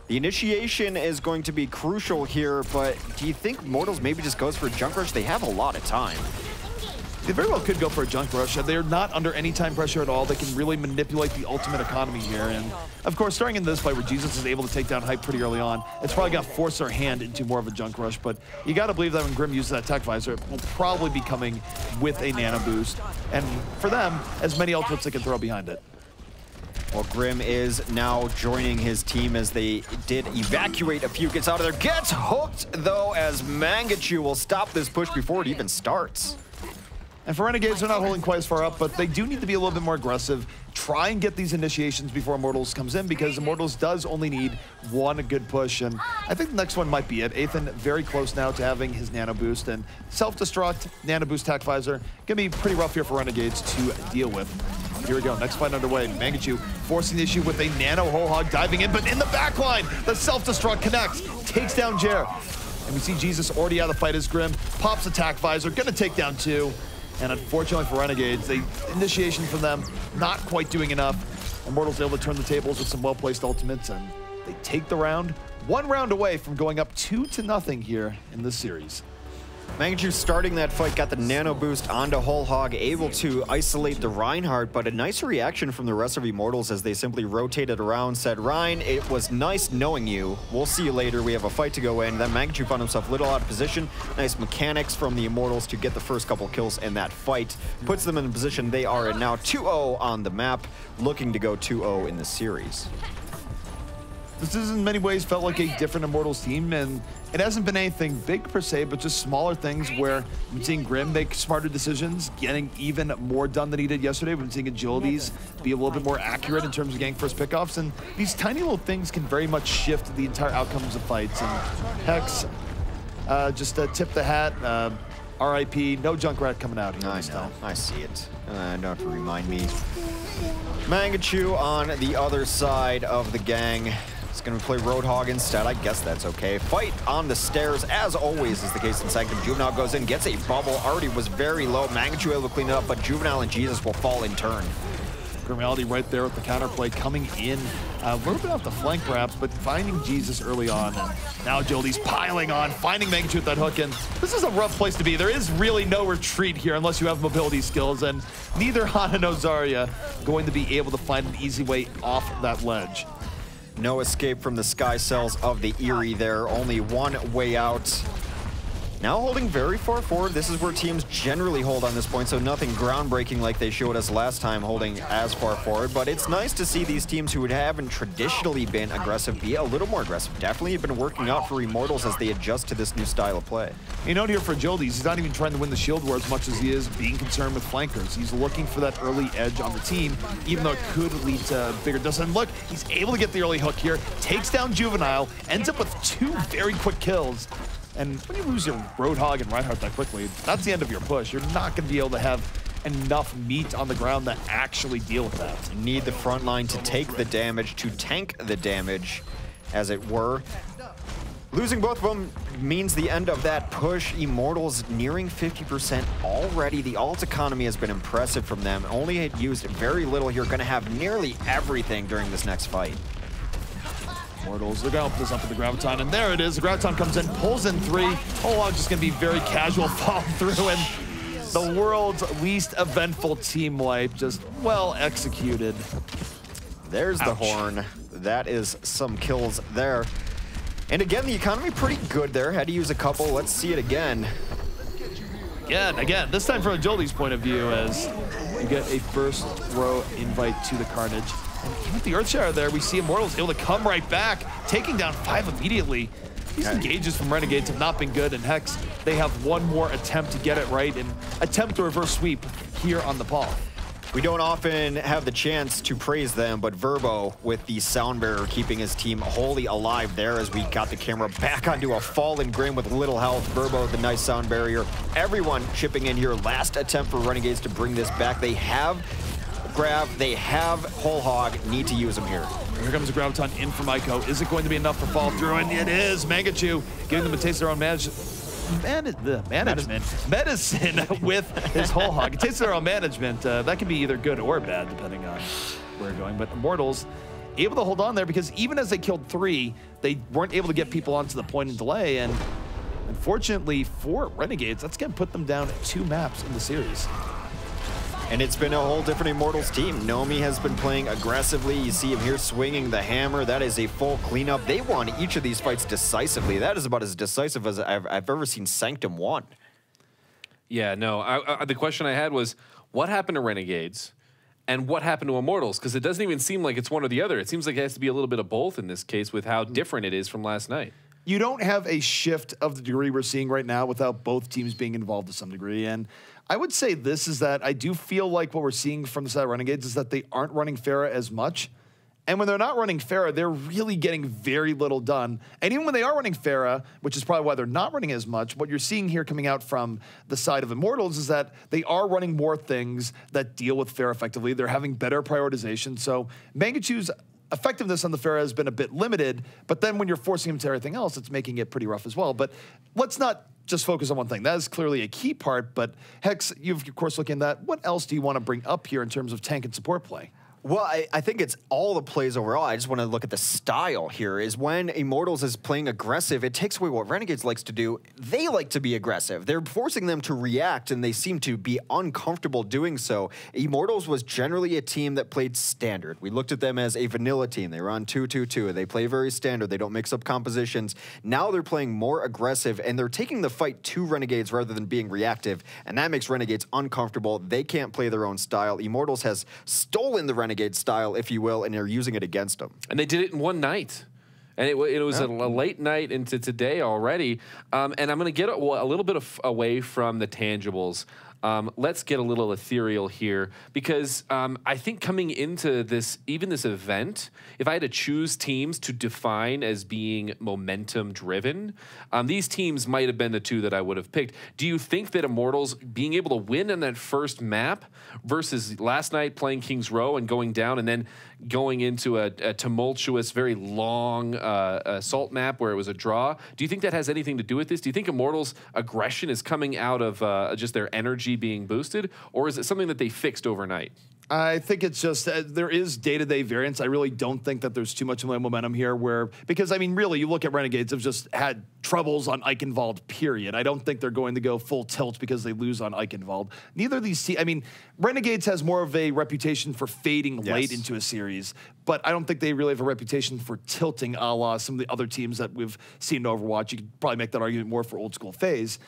The initiation is going to be crucial here, but do you think Immortals maybe just goes for a junk rush? They have a lot of time. They very well could go for a junk rush. They're not under any time pressure at all. They can really manipulate the ultimate economy here. And of course, starting in this fight where Jesus is able to take down Hype pretty early on, it's probably going to force their hand into more of a junk rush. But you got to believe that when Grim uses that tech visor, it will probably be coming with a nano boost. And for them, as many ultimates they can throw behind it. Well, Grim is now joining his team as they did evacuate a few. Gets out of there, gets hooked though, as Mangachu will stop this push before it even starts. And for Renegades, they're not holding quite as far up, but they do need to be a little bit more aggressive. Try and get these initiations before Immortals comes in, because Immortals does only need one good push. And I think the next one might be it. Ethan very close now to having his nano boost, and self-destruct, nano boost, tac visor. Gonna be pretty rough here for Renegades to deal with. Here we go, next fight underway. Mangachu forcing the issue with a nano whole hog diving in, but in the backline, the self-destruct connects, takes down Jer. And we see Jesus already out of the fight as Grim pops attack visor, gonna take down 2. And unfortunately for Renegades, the initiation from them not quite doing enough. Immortals able to turn the tables with some well-placed ultimates, and they take the round, 1 round away from going up 2-0 here in this series. Mangachu starting that fight, got the nano boost onto Whole Hog, able to isolate the Reinhardt, but a nice reaction from the rest of Immortals as they simply rotated around, said, Ryan, it was nice knowing you. We'll see you later. We have a fight to go in. Then Mangachu found himself a little out of position. Nice mechanics from the Immortals to get the first couple kills in that fight. Puts them in the position they are in now, 2-0 on the map, looking to go 2-0 in the series. This has in many ways felt like a different Immortals team, and it hasn't been anything big per se, but just smaller things where we've seen Grim make smarter decisions, getting even more done than he did yesterday. We've been seeing Agilities be a little bit more accurate in terms of getting first pickoffs, and these tiny little things can very much shift the entire outcomes of fights. And Hex, just tip the hat, RIP, no Junkrat coming out here this time. I see it. Don't have to remind me. Mangachu on the other side of the gang. It's going to play Roadhog instead. I guess that's okay. Fight on the stairs, as always is the case in Sanctum. Juvenile goes in, gets a bubble. Already was very low. Mangachu able to clean it up, but Juvenile and Jesus will fall in turn. Grimmality right there with the counterplay coming in. A little bit off the flank perhaps, but finding Jesus early on. And now Joldy's piling on, finding Mangachu with that hook in. This is a rough place to be. There is really no retreat here unless you have mobility skills, and neither Hana nor Zarya going to be able to find an easy way off that ledge. No escape from the sky cells of the Eerie there. Only one way out. Now holding very far forward. This is where teams generally hold on this point, so nothing groundbreaking like they showed us last time holding as far forward. But it's nice to see these teams who haven't traditionally been aggressive be a little more aggressive. Definitely have been working out for Immortals as they adjust to this new style of play. You know, here for Joldies, he's not even trying to win the shield war as much as he is being concerned with flankers. He's looking for that early edge on the team, even though it could lead to bigger distance. And look, he's able to get the early hook here, takes down Juvenile, ends up with 2 very quick kills. And when you lose your Roadhog and Reinhardt that quickly, that's the end of your push. You're not going to be able to have enough meat on the ground to actually deal with that. You need the front line to take the damage, to tank the damage, as it were. Losing both of them means the end of that push. Immortals nearing 50% already. The ult economy has been impressive from them. Only had used very little here. Going to have nearly everything during this next fight. Immortals, they're going to open this up with the Graviton, and there it is. The Graviton comes in, pulls in 3. Whole Hog just going to be very casual, fall through, and the world's least eventful team wipe, just well executed. There's the horn. That is some kills there. And again, the economy pretty good there. Had to use a couple. Let's see it again. Again, this time from a Joldy's point of view, as you get a first row invite to the Carnage. And with the Earthshare there, we see Immortals able to come right back, taking down 5 immediately. These engages from Renegades have not been good, and Hex, they have one more attempt to get it right and attempt to reverse sweep here on the ball. We don't often have the chance to praise them, but Verbo with the sound barrier keeping his team wholly alive there as we got the camera back onto a fallen Grim with little health. Verbo, the nice sound barrier. Everyone chipping in here. Last attempt for Renegades to bring this back. They have Grav, they have Whole Hog, need to use them here. Here comes the Graviton in from Ico. Is it going to be enough to fall through? And it is. Mangachu giving them a taste of their own medicine with his Whole Hog. It tastes their own management. That can be either good or bad, depending on where we're going. But Immortals able to hold on there because even as they killed 3, they weren't able to get people onto the point and delay. And unfortunately for Renegades, that's going to put them down 2 maps in the series. And it's been a whole different Immortals team. Nomi has been playing aggressively. You see him here swinging the hammer. That is a full cleanup. They won each of these fights decisively. That is about as decisive as I've ever seen Sanctum won. Yeah, no. The question I had was, what happened to Renegades? And what happened to Immortals? Because it doesn't even seem like it's one or the other. It seems like it has to be a little bit of both in this case with how different it is from last night. You don't have a shift of the degree we're seeing right now without both teams being involved to some degree. And I would say this is that I do feel like what we're seeing from the side of Renegades is that they aren't running Pharah as much. And when they're not running Pharah, they're really getting very little done. And even when they are running Pharah, which is probably why they're not running as much, what you're seeing here coming out from the side of Immortals is that they are running more things that deal with Pharah effectively. They're having better prioritization. So Mangachu's effectiveness on the Pharah has been a bit limited, but then when you're forcing him to everything else, it's making it pretty rough as well. But let's not just focus on one thing. That is clearly a key part, but Hex, you've of course looking at that. What else do you want to bring up here in terms of tank and support play? Well, I think it's all the plays overall. I just want to look at the style here. Is when Immortals is playing aggressive, it takes away what Renegades likes to do. They like to be aggressive. They're forcing them to react, and they seem to be uncomfortable doing so. Immortals was generally a team that played standard. We looked at them as a vanilla team. They run 2-2-2. They play very standard. They don't mix up compositions. Now they're playing more aggressive, and they're taking the fight to Renegades rather than being reactive, and that makes Renegades uncomfortable. They can't play their own style. Immortals has stolen the Renegade style, if you will, and they're using it against them. And they did it in one night. And it was a late night into today already. And I'm going to get a little bit away from the tangibles. Let's get a little ethereal here because I think coming into this, even this event, if I had to choose teams to define as being momentum driven, these teams might have been the 2 that I would have picked. Do you think that Immortals being able to win in that first map versus last night playing King's Row and going down and then going into a tumultuous, very long assault map where it was a draw, do you think that has anything to do with this? Do you think Immortals' aggression is coming out of just their energy being boosted, or is it something that they fixed overnight? I think it's just there is day-to-day variance. I really don't think that there's too much momentum here because, I mean, really, you look at Renegades have just had troubles on Eichenwald, period. I don't think they're going to go full tilt because they lose on Eichenwald. Neither of these teams, I mean, Renegades has more of a reputation for fading late into a series, but I don't think they really have a reputation for tilting a la some of the other teams that we've seen in Overwatch. You could probably make that argument more for old school FaZe.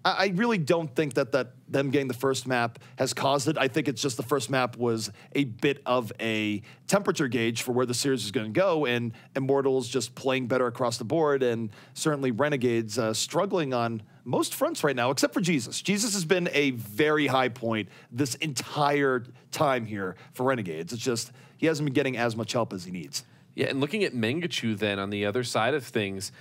I really don't think that them getting the first map has caused it. I think it's just the first map was a bit of a temperature gauge for where the series is going to go, and Immortals just playing better across the board, and certainly Renegades struggling on most fronts right now, except for Jesus. Jesus has been a very high point this entire time here for Renegades. It's just he hasn't been getting as much help as he needs. Yeah, and looking at Mangachu then on the other side of things,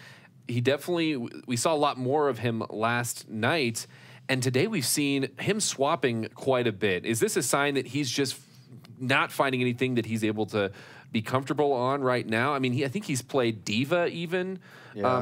we saw a lot more of him last night, and today we've seen him swapping quite a bit. Is this a sign that he's just not finding anything that he's able to be comfortable on right now? I mean, I think he's played Diva even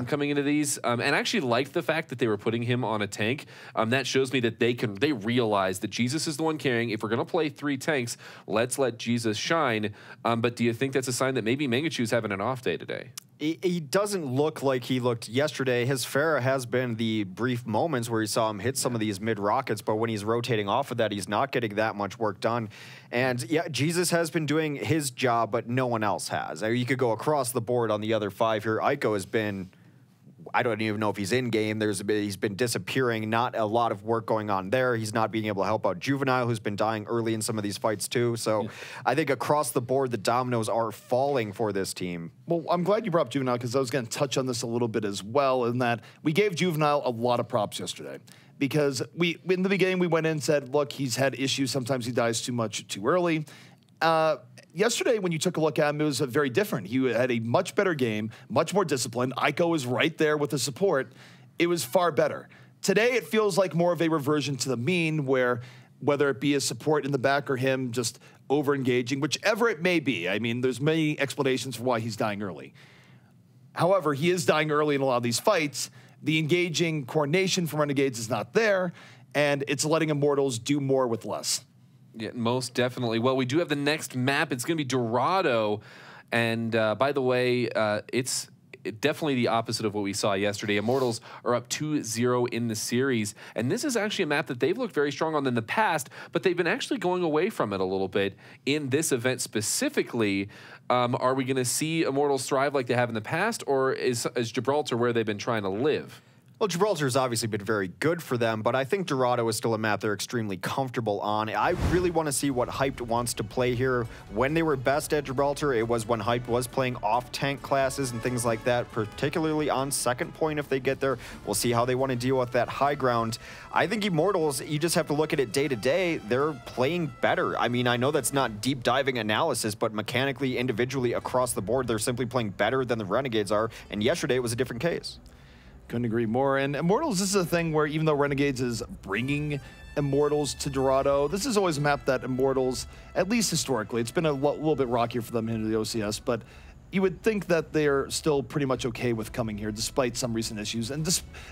coming into these, and I actually liked the fact that they were putting him on a tank. That shows me that they realize that Jesus is the one carrying. If we're going to play 3 tanks, let's let Jesus shine. But do you think that's a sign that maybe Mangachu's having an off day today? He doesn't look like he looked yesterday. His Pharah has been the brief moments where you saw him hit some of these mid-rockets, but when he's rotating off of that, he's not getting that much work done. And yeah, Jesus has been doing his job, but no one else has. You could go across the board on the other 5 here. Aiko has been, I don't even know if he's in game. He's been disappearing. Not a lot of work going on there. He's not being able to help out Juvenile, who's been dying early in some of these fights too. So I think across the board, the dominoes are falling for this team. Well, I'm glad you brought up Juvenile because I was going to touch on this a little bit as well, in that we gave Juvenile a lot of props yesterday. Because in the beginning, we went in and said, look, he's had issues. Sometimes he dies too early. Yesterday, when you took a look at him, it was very different. He had a much better game, much more disciplined. Aiko was right there with the support. It was far better. Today, it feels like more of a reversion to the mean, where whether it be his support in the back or him just over-engaging, whichever it may be. I mean, there's many explanations for why he's dying early. However, he is dying early in a lot of these fights. The engaging coordination from Renegades is not there, and it's letting Immortals do more with less. Yeah, most definitely. Well, we do have the next map. It's going to be Dorado. And by the way, it's definitely the opposite of what we saw yesterday. Immortals are up 2-0 in the series, and this is actually a map that they've looked very strong on in the past, but they've been actually going away from it a little bit in this event specifically. Are we going to see Immortals thrive like they have in the past, or is Gibraltar where they've been trying to live? Well, Gibraltar's obviously been very good for them, but I think Dorado is still a map they're extremely comfortable on. I really want to see what Hyped wants to play here. When they were best at Gibraltar, it was when Hyped was playing off-tank classes and things like that, particularly on second point if they get there. We'll see how they want to deal with that high ground. I think Immortals, you just have to look at it day to day. They're playing better. I mean, I know that's not deep diving analysis, but mechanically, individually, across the board, they're simply playing better than the Renegades are, and yesterday it was a different case. Couldn't agree more. And Immortals, this is a thing where even though Renegades is bringing Immortals to Dorado, this is always a map that Immortals, at least historically, it's been a little bit rockier for them into the OCS, but you would think that they're still pretty much okay with coming here despite some recent issues. And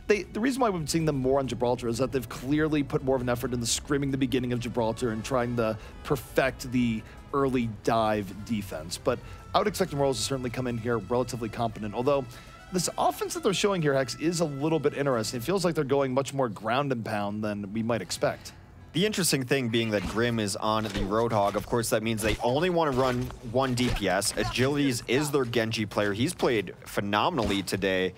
the reason why we've been seeing them more on Gibraltar is that they've clearly put more of an effort into scrimming the beginning of Gibraltar and trying to perfect the early dive defense. But I would expect Immortals to certainly come in here relatively competent, although this offense that they're showing here, Hex, is a little bit interesting. It feels like they're going much more ground and pound than we might expect. The interesting thing being that Grim is on the Roadhog. Of course, that means they only want to run one DPS. Agilities is their Genji player. He's played phenomenally today.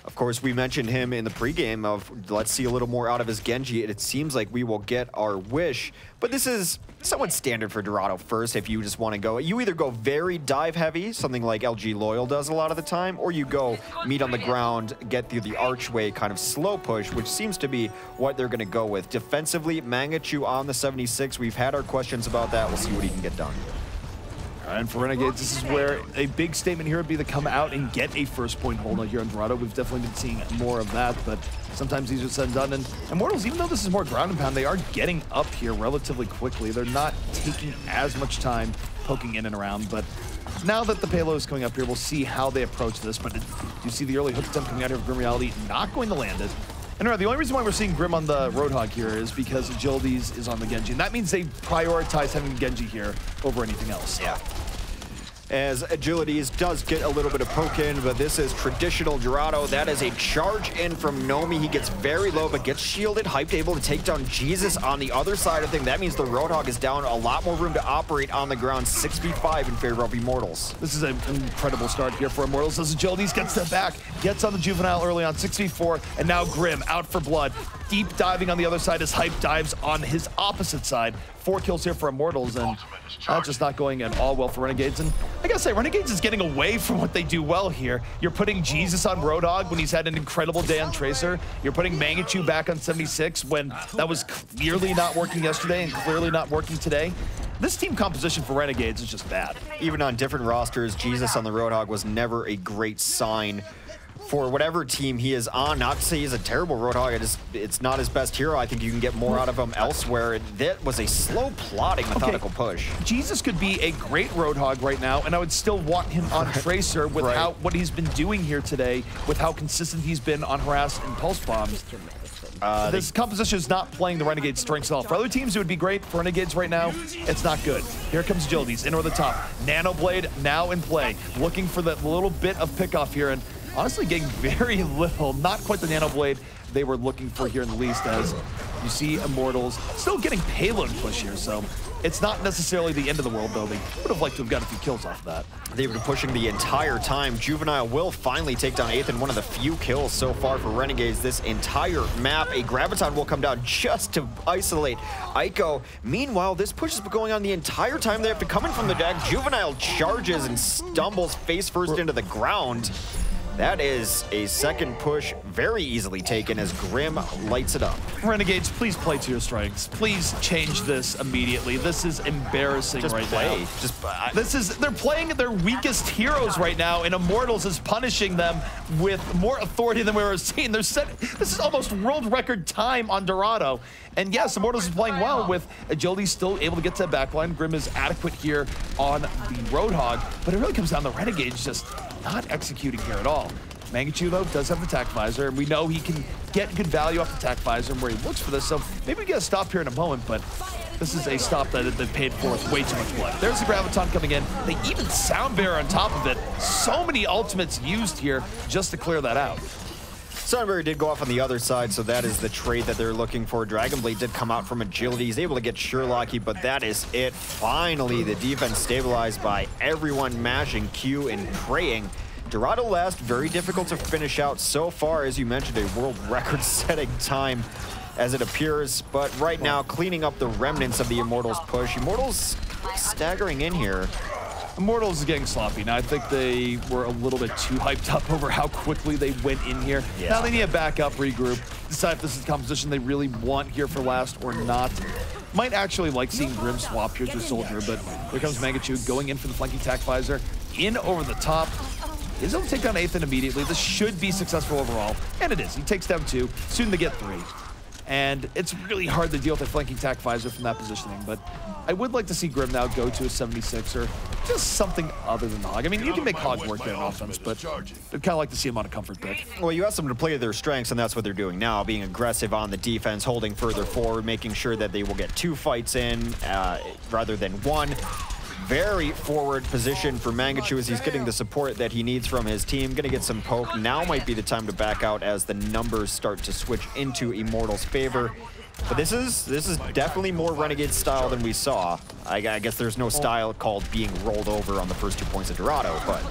Of course, we mentioned him in the pregame of let's see a little more out of his Genji, and it seems like we will get our wish. But this is somewhat standard for Dorado first if you just want to go. You either go very dive heavy, something like LG Loyal does a lot of the time, or you go meet on the ground, get through the archway, kind of slow push, which seems to be what they're going to go with. Defensively, Mangachu on the 76. We've had our questions about that. We'll see what he can get done. And for Renegades, this is where a big statement here would be to come out and get a first point hold here in Dorado. We've definitely been seeing more of that, but sometimes easier said than done. And Immortals, even though this is more ground and pound, they are getting up here relatively quickly. They're not taking as much time poking in and around, but now that the payload is coming up here, we'll see how they approach this. But you see the early hook attempt coming out here of Grim Reality, not going to land it. And the only reason why we're seeing Grim on the Roadhog here is because Agilities is on the Genji. And that means they prioritize having Genji here over anything else. Yeah. As Agilities does get a little bit of poke in, but this is traditional Dorado. That is a charge in from Nomi. He gets very low, but gets shielded. Hyped able to take down Jesus on the other side of things. That means the Roadhog is down, a lot more room to operate on the ground. 6v5 in favor of Immortals. This is an incredible start here for Immortals as Agilities gets them back, gets on the Juvenile early on, 6v4, and now Grim out for blood. Deep diving on the other side as Hype dives on his opposite side. 4 kills here for Immortals, and that's just not going at all well for Renegades. And I gotta say, Renegades is getting away from what they do well here. You're putting Jesus on Roadhog when he's had an incredible day on Tracer. You're putting Mangachu back on 76 when that was clearly not working yesterday and clearly not working today. This team composition for Renegades is just bad. Even on different rosters, Jesus on the Roadhog was never a great sign for whatever team he is on. Not to say he's a terrible Roadhog, it's not his best hero. I think you can get more out of him elsewhere. That was a slow, plodding, methodical push. Jesus could be a great Roadhog right now, and I would still want him on Tracer without what he's been doing here today, with how consistent he's been on Harass and Pulse Bombs. This composition is not playing the Renegades' strengths at all. For other teams, it would be great. For Renegades right now, it's not good. Here comes Agilities in over the top. Nanoblade now in play, looking for that little bit of pickoff here, and honestly getting very little, not quite the Nanoblade they were looking for here in the least, as you see Immortals still getting payload push here, so it's not necessarily the end of the world, though. They would have liked to have got a few kills off of that. They've been pushing the entire time. Juvenile will finally take down Athan, one of the few kills so far for Renegades this entire map. A Graviton will come down just to isolate Aiko. Meanwhile, this push has been going on the entire time. They have to come in from the deck. Juvenile charges and stumbles face first into the ground. That is a second push very easily taken as Grim lights it up. Renegades, please play to your strengths. Please change this immediately. This is embarrassing right now. They're playing their weakest heroes right now, and Immortals is punishing them with more authority than we've ever seen. This is almost world record time on Dorado. And yes, Immortals is playing well with Agility still able to get to that backline. Grim is adequate here on the Roadhog, but it really comes down to Renegades just not executing here at all. Mangachu, though, does have the Tac Visor, and we know he can get good value off the Tac Visor and where he looks for this, so maybe we get a stop here in a moment, but this is a stop that they've paid for with way too much blood. There's the Graviton coming in. They even Sound Bearer on top of it. So many ultimates used here just to clear that out. Sunbury did go off on the other side, so that is the trade that they're looking for. Dragonblade did come out from agility. He's able to get Sherlocky, but that is it. Finally, the defense stabilized by everyone mashing Q and praying. Dorado last, very difficult to finish out so far, as you mentioned, a world record-setting time as it appears. But right now, cleaning up the remnants of the Immortals push. Immortals staggering in here. Immortals is getting sloppy. Now, I think they were a little bit too hyped up over how quickly they went in here. Yeah. Now they need to back up, regroup, decide if this is the composition they really want here for last or not. Might actually like seeing Grim swap here to Soldier, but here comes Mangachu going in for the flanking tack visor. In over the top. He's able to take down Athan immediately. This should be successful overall, and it is. He takes down 2. Soon they get 3. And it's really hard to deal with a flanking tack visor from that positioning, but I would like to see Grim now go to a 76 or just something other than Hog. I mean, you can make Hog work there in offense, but I'd kind of like to see him on a comfort pick. Well, you asked them to play their strengths, and that's what they're doing now, being aggressive on the defense, holding further forward, making sure that they will get 2 fights in rather than 1. Very forward position for Mangachu as he's getting the support that he needs from his team. Gonna get some poke. Now might be the time to back out as the numbers start to switch into Immortals' favor. But this is definitely more Renegade style than we saw. I guess there's no style called being rolled over on the first 2 points of Dorado, but...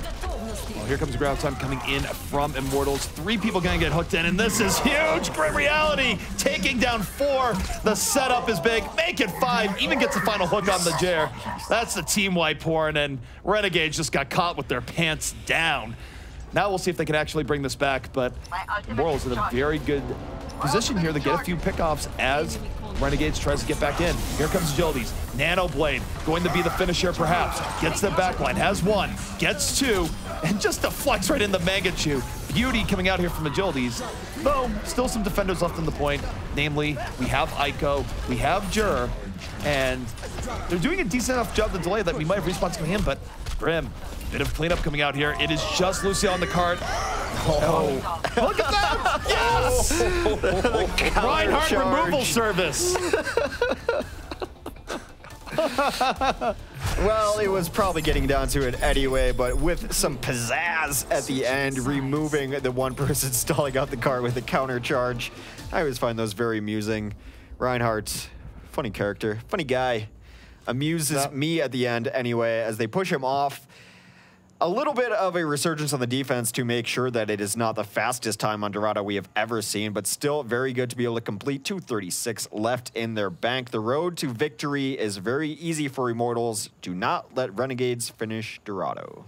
Well, here comes Graviton coming in from Immortals. 3 people gonna get hooked in, and this is huge! Grim Reality taking down 4. The setup is big. Make it 5. Even gets the final hook on the Jer. That's the team wipe porn, and Renegades just got caught with their pants down. Now we'll see if they can actually bring this back, but Immortals in a very good position here to get a few pickoffs as Renegades tries to get back in. Here comes Agilities. Nano Blade going to be the finisher perhaps. Gets the backline, has 1, gets 2, and just deflects right into Mangachu. Beauty coming out here from Agilities. Though, still some defenders left on the point. Namely, we have Aiko, we have Jur, and they're doing a decent enough job to delay that we might have respawned to him, but Grim, bit of cleanup coming out here. It is just Lucio on the cart. Oh, look at that! Yes! Reinhardt removal service. Well, it was probably getting down to it anyway, but with some pizzazz at the end, removing the one person stalling out the cart with a counter charge. I always find those very amusing. Reinhardt, funny character, funny guy. Amuses me at the end anyway as they push him off. A little bit of a resurgence on the defense to make sure that it is not the fastest time on Dorado we have ever seen, but still very good to be able to complete. 2:36 left in their bank. The road to victory is very easy for Immortals. Do not let Renegades finish Dorado.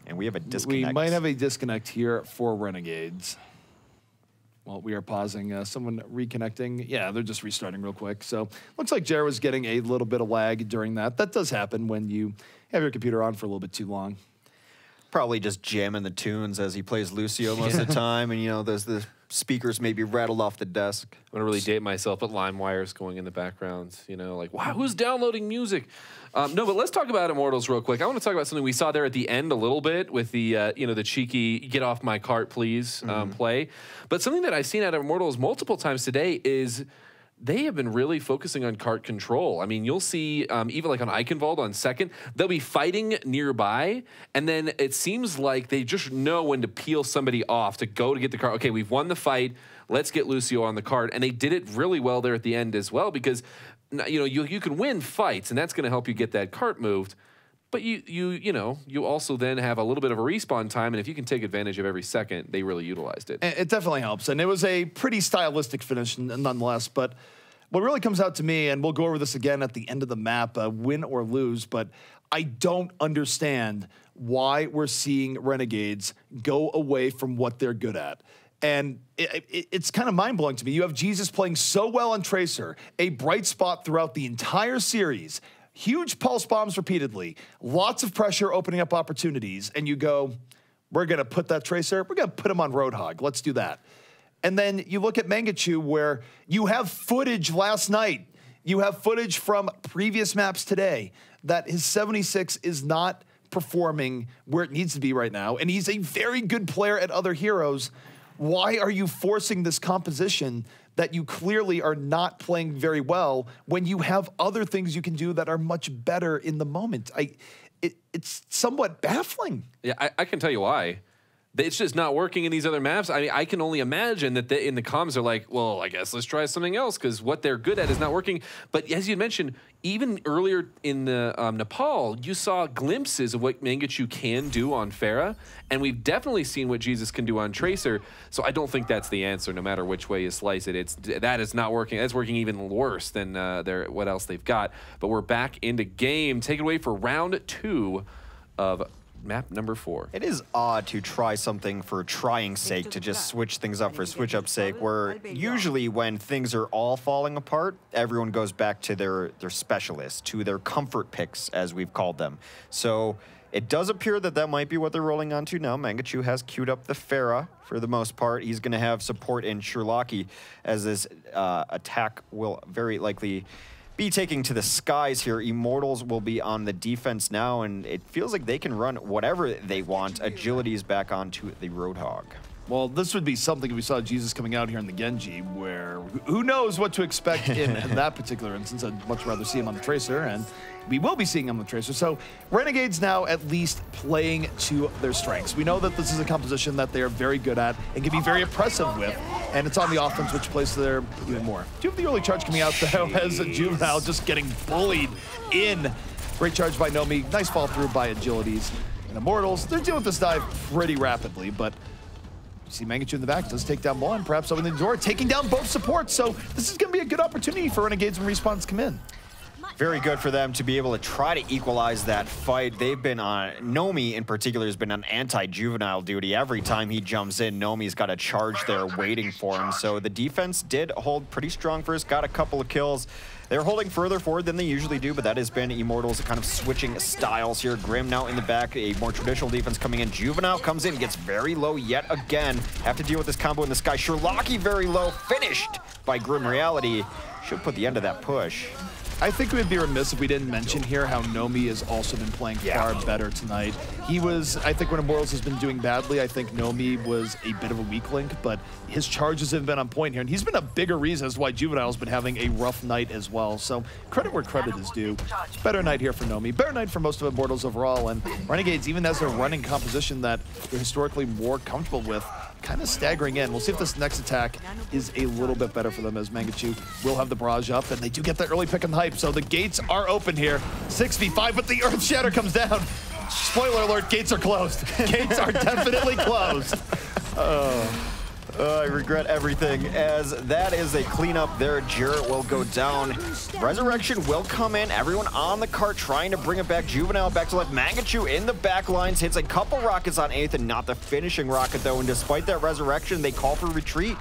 And we have a disconnect. We might have a disconnect here for Renegades. Well, we are pausing. Someone reconnecting. Yeah, they're just restarting real quick. So looks like Jared was getting a little bit of lag during that. That does happen when you have your computer on for a little bit too long. Probably just jamming the tunes as he plays Lucio most of the time. And, you know, there's the speakers maybe rattled off the desk. I'm going to really date myself, but LimeWire's going in the background. You know, like, wow, who's downloading music? No, but let's talk about Immortals real quick. I want to talk about something we saw there at the end a little bit with the, you know, the cheeky "get off my cart, please" play. But something that I've seen out of Immortals multiple times today is they have been really focusing on cart control. I mean, you'll see even like on Eichenwald on second, they'll be fighting nearby, and then it seems like they just know when to peel somebody off to go to get the cart. Okay, we've won the fight. Let's get Lucio on the cart. And they did it really well there at the end as well because, you know, you can win fights, and that's going to help you get that cart moved. But you know, you also then have a little bit of a respawn time, and if you can take advantage of every second, they really utilized it. It definitely helps, and it was a pretty stylistic finish nonetheless. But what really comes out to me, and we'll go over this again at the end of the map, win or lose, but I don't understand why we're seeing Renegades go away from what they're good at. And it's kind of mind-blowing to me. You have Jesus playing so well on Tracer, a bright spot throughout the entire series, huge pulse bombs repeatedly, lots of pressure opening up opportunities, and you go, we're going to put that Tracer, we're going to put him on Roadhog. Let's do that. And then you look at Mangachu where you have footage last night, you have footage from previous maps today that his 76 is not performing where it needs to be right now, and he's a very good player at other heroes. Why are you forcing this composition that you clearly are not playing very well when you have other things you can do that are much better in the moment? It's somewhat baffling. Yeah, I can tell you why. It's just not working in these other maps. I mean, I can only imagine that in the comms they're like, well, I guess let's try something else because what they're good at is not working. But as you mentioned, even earlier in the Nepal, you saw glimpses of what Mangachu can do on Pharah, and we've definitely seen what Jesus can do on Tracer. So I don't think that's the answer, no matter which way you slice it. That is not working. That's working even worse than what else they've got. But we're back into game. Take it away for round 2 of map number 4. It is odd to try something for trying's sake, to just switch things up for switch up's sake, where usually when things are all falling apart, everyone goes back to their specialists, to their comfort picks, as we've called them. So it does appear that might be what they're rolling onto now. Mangachu has queued up the Pharah for the most part. He's going to have support in Sherlocky, as this attack will very likely be taking to the skies here. Immortals will be on the defense now, and it feels like they can run whatever they want. Agility is back onto the Roadhog. Well, this would be something if we saw Jesus coming out here in the Genji, where who knows what to expect in that particular instance. I'd much rather see him on the Tracer, and we will be seeing him on the Tracer. So Renegades now at least playing to their strengths. We know that this is a composition that they are very good at and can be very oppressive with, and it's on the offense, which plays to their even more. Do you have the early charge coming out, though, as a Juvenile just getting bullied in. Great charge by Nomi, nice fall through by Agilities. And Immortals, they're dealing with this dive pretty rapidly, but you see Mangachu in the back, does take down one, perhaps opening the door, taking down both supports. So this is going to be a good opportunity for Renegades when respawns come in. Very good for them to be able to try to equalize that fight. They've been on, Nomi in particular has been on anti-juvenile duty. Every time he jumps in, Nomi's got a charge there waiting for him. So the defense did hold pretty strong first, got a couple of kills. They're holding further forward than they usually do, but that has been Immortals kind of switching styles here. Grim now in the back, a more traditional defense coming in. Juvenile comes in, gets very low yet again. Have to deal with this combo in the sky. Sherlocky very low, finished by Grim Reality. Should put the end of that push. I think we would be remiss if we didn't mention here how Nomi has also been playing far better tonight. He was, I think when Immortals has been doing badly, I think Nomi was a bit of a weak link, but his charges have been on point here, and he's been a bigger reason as to why Juvenile's been having a rough night as well. So credit where credit is due. Better night here for Nomi, better night for most of Immortals overall, and Renegades, even as a running composition that they're historically more comfortable with, kind of staggering in. We'll see if this next attack is a little bit better for them, as Mangachu will have the barrage up, and they do get that early pick and hype. So the gates are open here, 6v5, but the Earth Shatter comes down. Spoiler alert, gates are closed. Gates are definitely closed. I regret everything, as that is a cleanup there. Jarrett will go down. Resurrection will come in. Everyone on the cart trying to bring it back. Juvenile back to left. Mangachu in the back lines. Hits a couple rockets on Ethan. Not the finishing rocket, though. And despite that resurrection, they call for retreat.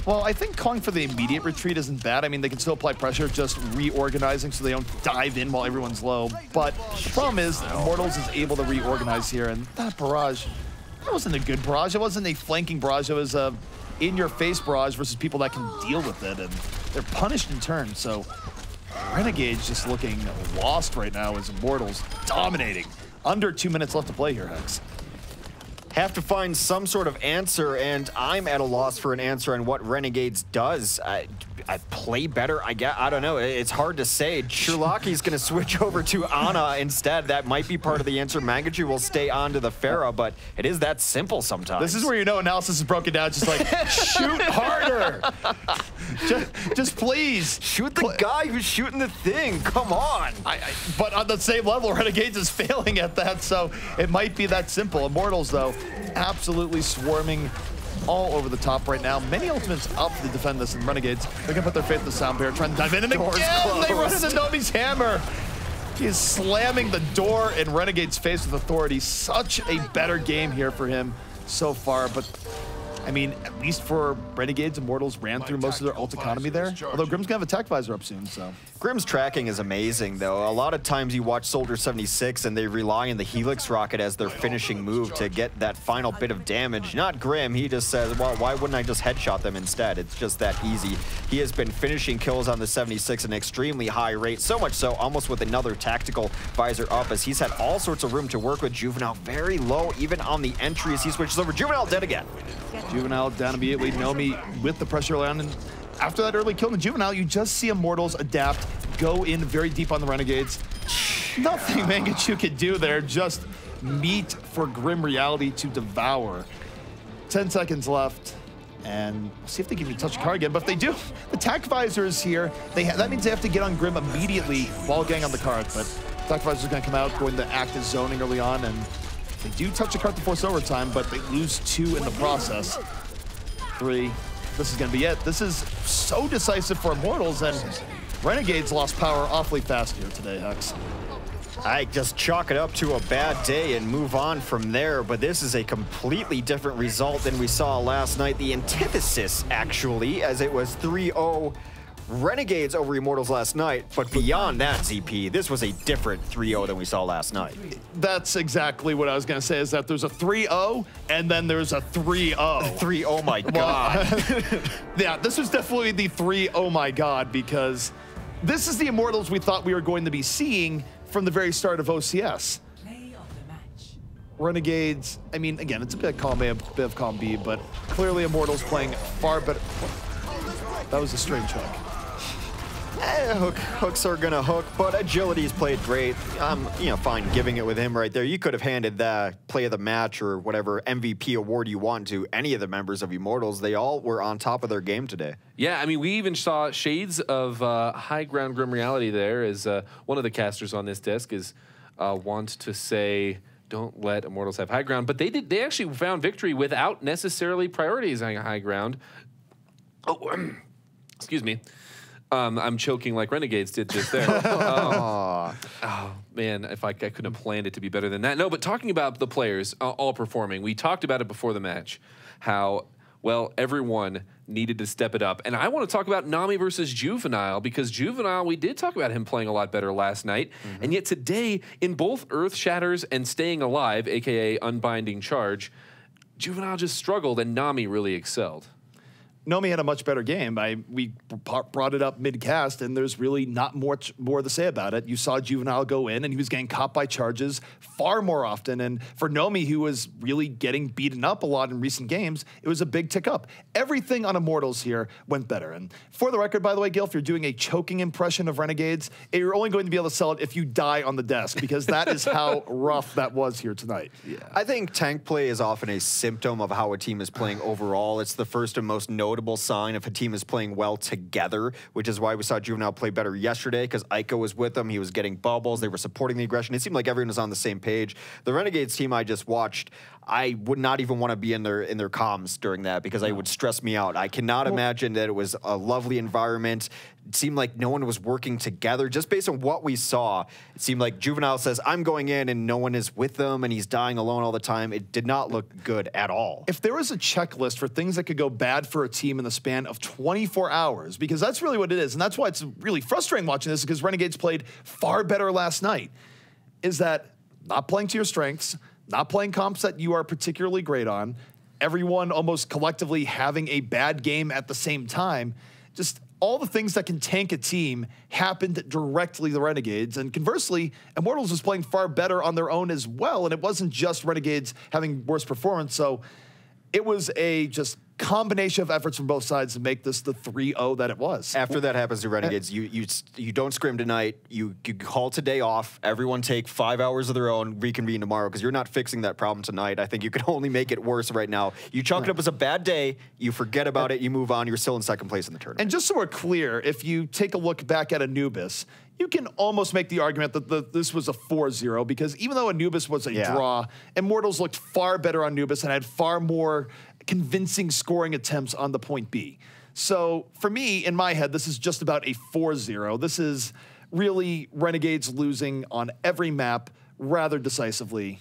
Well, I think calling for the immediate retreat isn't bad. I mean, they can still apply pressure, just reorganizing so they don't dive in while everyone's low. But the problem is, Immortals is able to reorganize here, and that barrage, that wasn't a good barrage. It wasn't a flanking barrage. It was a in-your-face barrage versus people that can deal with it, and they're punished in turn. So Renegades just looking lost right now as Immortals dominating. Under 2 minutes left to play here, Hex. Have to find some sort of answer, and I'm at a loss for an answer on what Renegades does. I play better, I guess. I don't know. It's hard to say. Sherlocky's going to switch over to Ana instead. That might be part of the answer. Mangachu will stay on to the Pharah, but it is that simple sometimes. This is where you know analysis is broken down. Just like, shoot harder. just please. Shoot the guy who's shooting the thing. Come on. But on the same level, Renegades is failing at that, so it might be that simple. Immortals, though, absolutely swarming all over the top right now. Many ultimates up to defend this, and Renegades, they're gonna put their faith in the Sound Bear, trying to dive in, and again, they run into Nomi's hammer. He is slamming the door in Renegade's face with authority. Such a better game here for him so far, but I mean, at least for Renegades, Immortals ran through most of their ult economy there. Although Grim's gonna have Attack Visor up soon, so. Grim's tracking is amazing, though. A lot of times you watch Soldier 76 and they rely on the Helix rocket as their finishing move to get that final bit of damage. Not Grim, he just says, well, why wouldn't I just headshot them instead? It's just that easy. He has been finishing kills on the 76 at an extremely high rate, so much so, almost with another tactical visor up, as he's had all sorts of room to work with. Juvenile very low, even on the entry as he switches over. Juvenile dead again. Juvenile down immediately. Nomi with the pressure around, and after that early kill in the Juvenile, you just see Immortals adapt, go in very deep on the Renegades. Nothing Mangachu could do there, just meat for Grim Reality to devour. 10 seconds left, and we'll see if they can touch a car again, but if they do, the tac visor is here. That means they have to get on Grim immediately while getting on the cart, but tac visor is going to come out, going to act as zoning early on, and they do touch the cart to force overtime, but they lose 2 in the process. 3. This is going to be it. This is so decisive for Immortals, and Renegades lost power awfully fast here today, Hex. I just chalk it up to a bad day and move on from there, but this is a completely different result than we saw last night. The antithesis, actually, as it was 3-0 Renegades over Immortals last night, but beyond that, ZP, this was a different 3-0 than we saw last night. That's exactly what I was going to say, is that there's a 3-0, and then there's a 3-0. 3, oh my God. Yeah, this was definitely the 3, oh my God, because this is the Immortals we thought we were going to be seeing from the very start of OCS. Renegades, I mean, again, it's a bit of column A, a bit of column B, but clearly Immortals playing far better. That was a strange hook. Hooks are gonna hook, but Agility's played great. You know, fine giving it with him right there. You could have handed the play of the match or whatever MVP award you want to any of the members of Immortals. They all were on top of their game today. Yeah, I mean, we even saw shades of high ground Grim Reality there, as one of the casters on this disc is want to say, don't let Immortals have high ground, but they actually found victory without necessarily prioritizing high ground. Oh, excuse me. I'm choking like Renegades did just there. Oh, man, if I couldn't have planned it to be better than that. No, but talking about the players all performing, we talked about it before the match, how, well, everyone needed to step it up. And I want to talk about Nami versus Juvenile, because Juvenile, we did talk about him playing a lot better last night. And yet today, in both Earth Shatters and Staying Alive, a.k.a. Unbinding Charge, Juvenile just struggled and Nami really excelled. Nomi had a much better game. We brought it up mid-cast, and there's really not much more to say about it. You saw Juvenile go in, and he was getting caught by charges far more often. And for Nomi, who was really getting beaten up a lot in recent games, it was a big tick up. Everything on Immortals here went better. And for the record, by the way, Gil, if you're doing a choking impression of Renegades, you're only going to be able to sell it if you die on the desk, because that is how rough that was here tonight. Yeah. I think tank play is often a symptom of how a team is playing overall. It's the first and most notable sign if a team is playing well together, which is why we saw Juvenile play better yesterday, because Aiko was with them. He was getting bubbles. They were supporting the aggression. It seemed like everyone was on the same page. The Renegades team I just watched, I would not even want to be in their comms during that, because it would stress me out. I cannot imagine that it was a lovely environment. It seemed like no one was working together. Just based on what we saw, it seemed like Juvenile says, I'm going in, and no one is with them, and he's dying alone all the time. It did not look good at all. If there was a checklist for things that could go bad for a team in the span of 24 hours, because that's really what it is, and that's why it's really frustrating watching this, because Renegades played far better last night, is that not playing to your strengths, not playing comps that you are particularly great on, everyone almost collectively having a bad game at the same time, just all the things that can tank a team happened directly to the Renegades. And conversely, Immortals was playing far better on their own as well, and it wasn't just Renegades having worse performance. So it was a just combination of efforts from both sides to make this the 3-0 that it was. After that happens to Renegades, you don't scrim tonight. You call today off. Everyone take 5 hours of their own, reconvene tomorrow, because you're not fixing that problem tonight. I think you can only make it worse right now. You chalk it up as a bad day. You forget about it. You move on. You're still in second place in the tournament. And just so we're clear, if you take a look back at Anubis, you can almost make the argument that this was a 4-0, because even though Anubis was a draw, Immortals looked far better on Anubis and had far more convincing scoring attempts on the point B. So for me, in my head, this is just about a 4-0. This is really Renegades losing on every map rather decisively.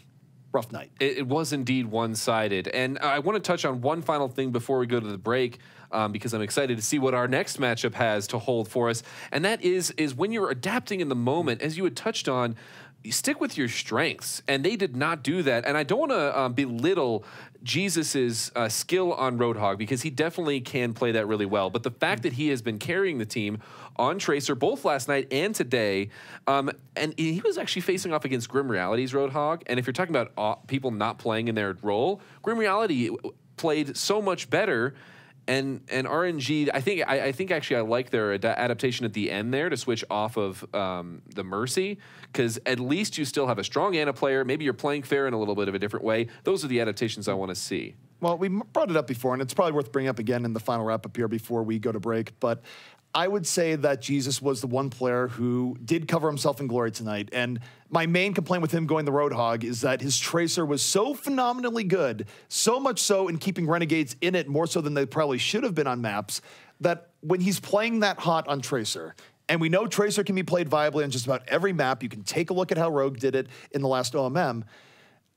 rough night. It was indeed one-sided. And I want to touch on one final thing before we go to the break, because I'm excited to see what our next matchup has to hold for us. And that is when you're adapting in the moment, as you had touched on, you stick with your strengths. And they did not do that. And I don't want to belittle Jesus's skill on Roadhog, because he definitely can play that really well. But the fact that he has been carrying the team on Tracer both last night and today, and he was actually facing off against Grim Reality's Roadhog. And if you're talking about people not playing in their role, Grim Reality played so much better. And RNG, I think actually I like their adaptation at the end there to switch off of the Mercy, because at least you still have a strong Ana player. Maybe you're playing fair in a little bit of a different way. Those are the adaptations I want to see. Well, we brought it up before, and it's probably worth bringing up again in the final wrap-up here before we go to break. But I would say that Jesus was the one player who did cover himself in glory tonight. And my main complaint with him going the Roadhog is that his Tracer was so phenomenally good, so much so in keeping Renegades in it more so than they probably should have been on maps, that when he's playing that hot on Tracer, and we know Tracer can be played viably on just about every map, you can take a look at how Rogue did it in the last OMM,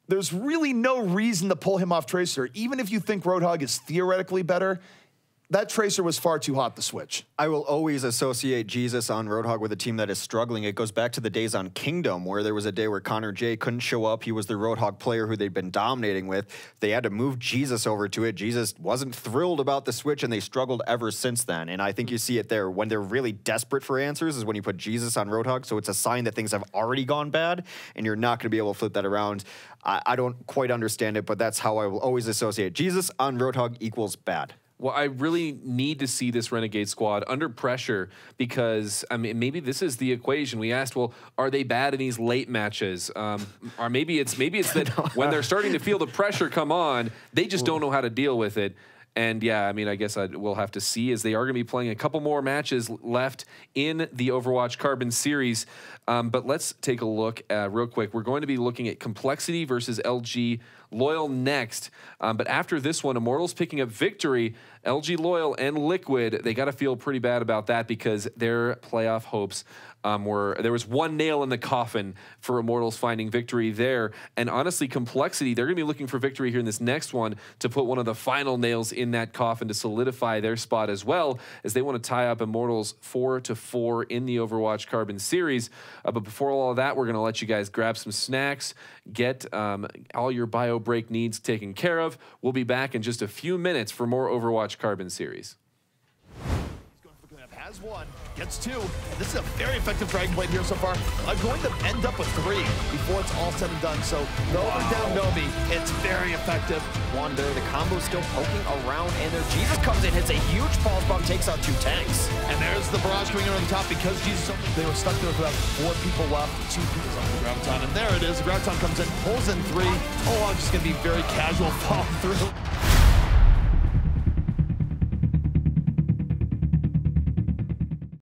there's really no reason to pull him off Tracer. Even if you think Roadhog is theoretically better, that Tracer was far too hot to switch. I will always associate Jesus on Roadhog with a team that is struggling. It goes back to the days on Kingdom, where there was a day where Connor J couldn't show up. He was the Roadhog player who they'd been dominating with. They had to move Jesus over to it. Jesus wasn't thrilled about the switch, and they struggled ever since then. And I think you see it there. When they're really desperate for answers is when you put Jesus on Roadhog, so it's a sign that things have already gone bad, and you're not going to be able to flip that around. I don't quite understand it, but that's how I will always associate. Jesus on Roadhog equals bad. Well, I really need to see this Renegade squad under pressure, because, I mean, maybe this is the equation. We asked, well, are they bad in these late matches? Or maybe it's that when they're starting to feel the pressure come on, they just don't know how to deal with it. And yeah, I mean, I guess we'll have to see, as they are going to be playing a couple more matches left in the Overwatch Carbon Series. But let's take a look real quick. We're going to be looking at Complexity versus LG Loyal next. But after this one, Immortals picking up victory. LG Loyal and Liquid, they got to feel pretty bad about that, because their playoff hopes there was one nail in the coffin for Immortals finding victory there. And honestly, Complexity, they're going to be looking for victory here in this next one to put one of the final nails in that coffin to solidify their spot, as well as they want to tie up Immortals 4-4 in the Overwatch Carbon Series. But before all of that, we're going to let you guys grab some snacks, get all your bio break needs taken care of. We'll be back in just a few minutes for more Overwatch Carbon Series. Has one, gets two, and this is a very effective Dragon Blade here so far. I'm going to end up with 3 before it's all said and done, so Novi down Novi, it's very effective. Wonder, the combo's still poking around, and there Jesus comes in, hits a huge pulse bomb, takes out 2 tanks. And there's the barrage coming in on the top, because Jesus, they were stuck there with about 4 people left, 2 people on the Graviton, and there it is, the Graviton comes in, pulls in 3. Oh, I'm just going to be very casual fall through.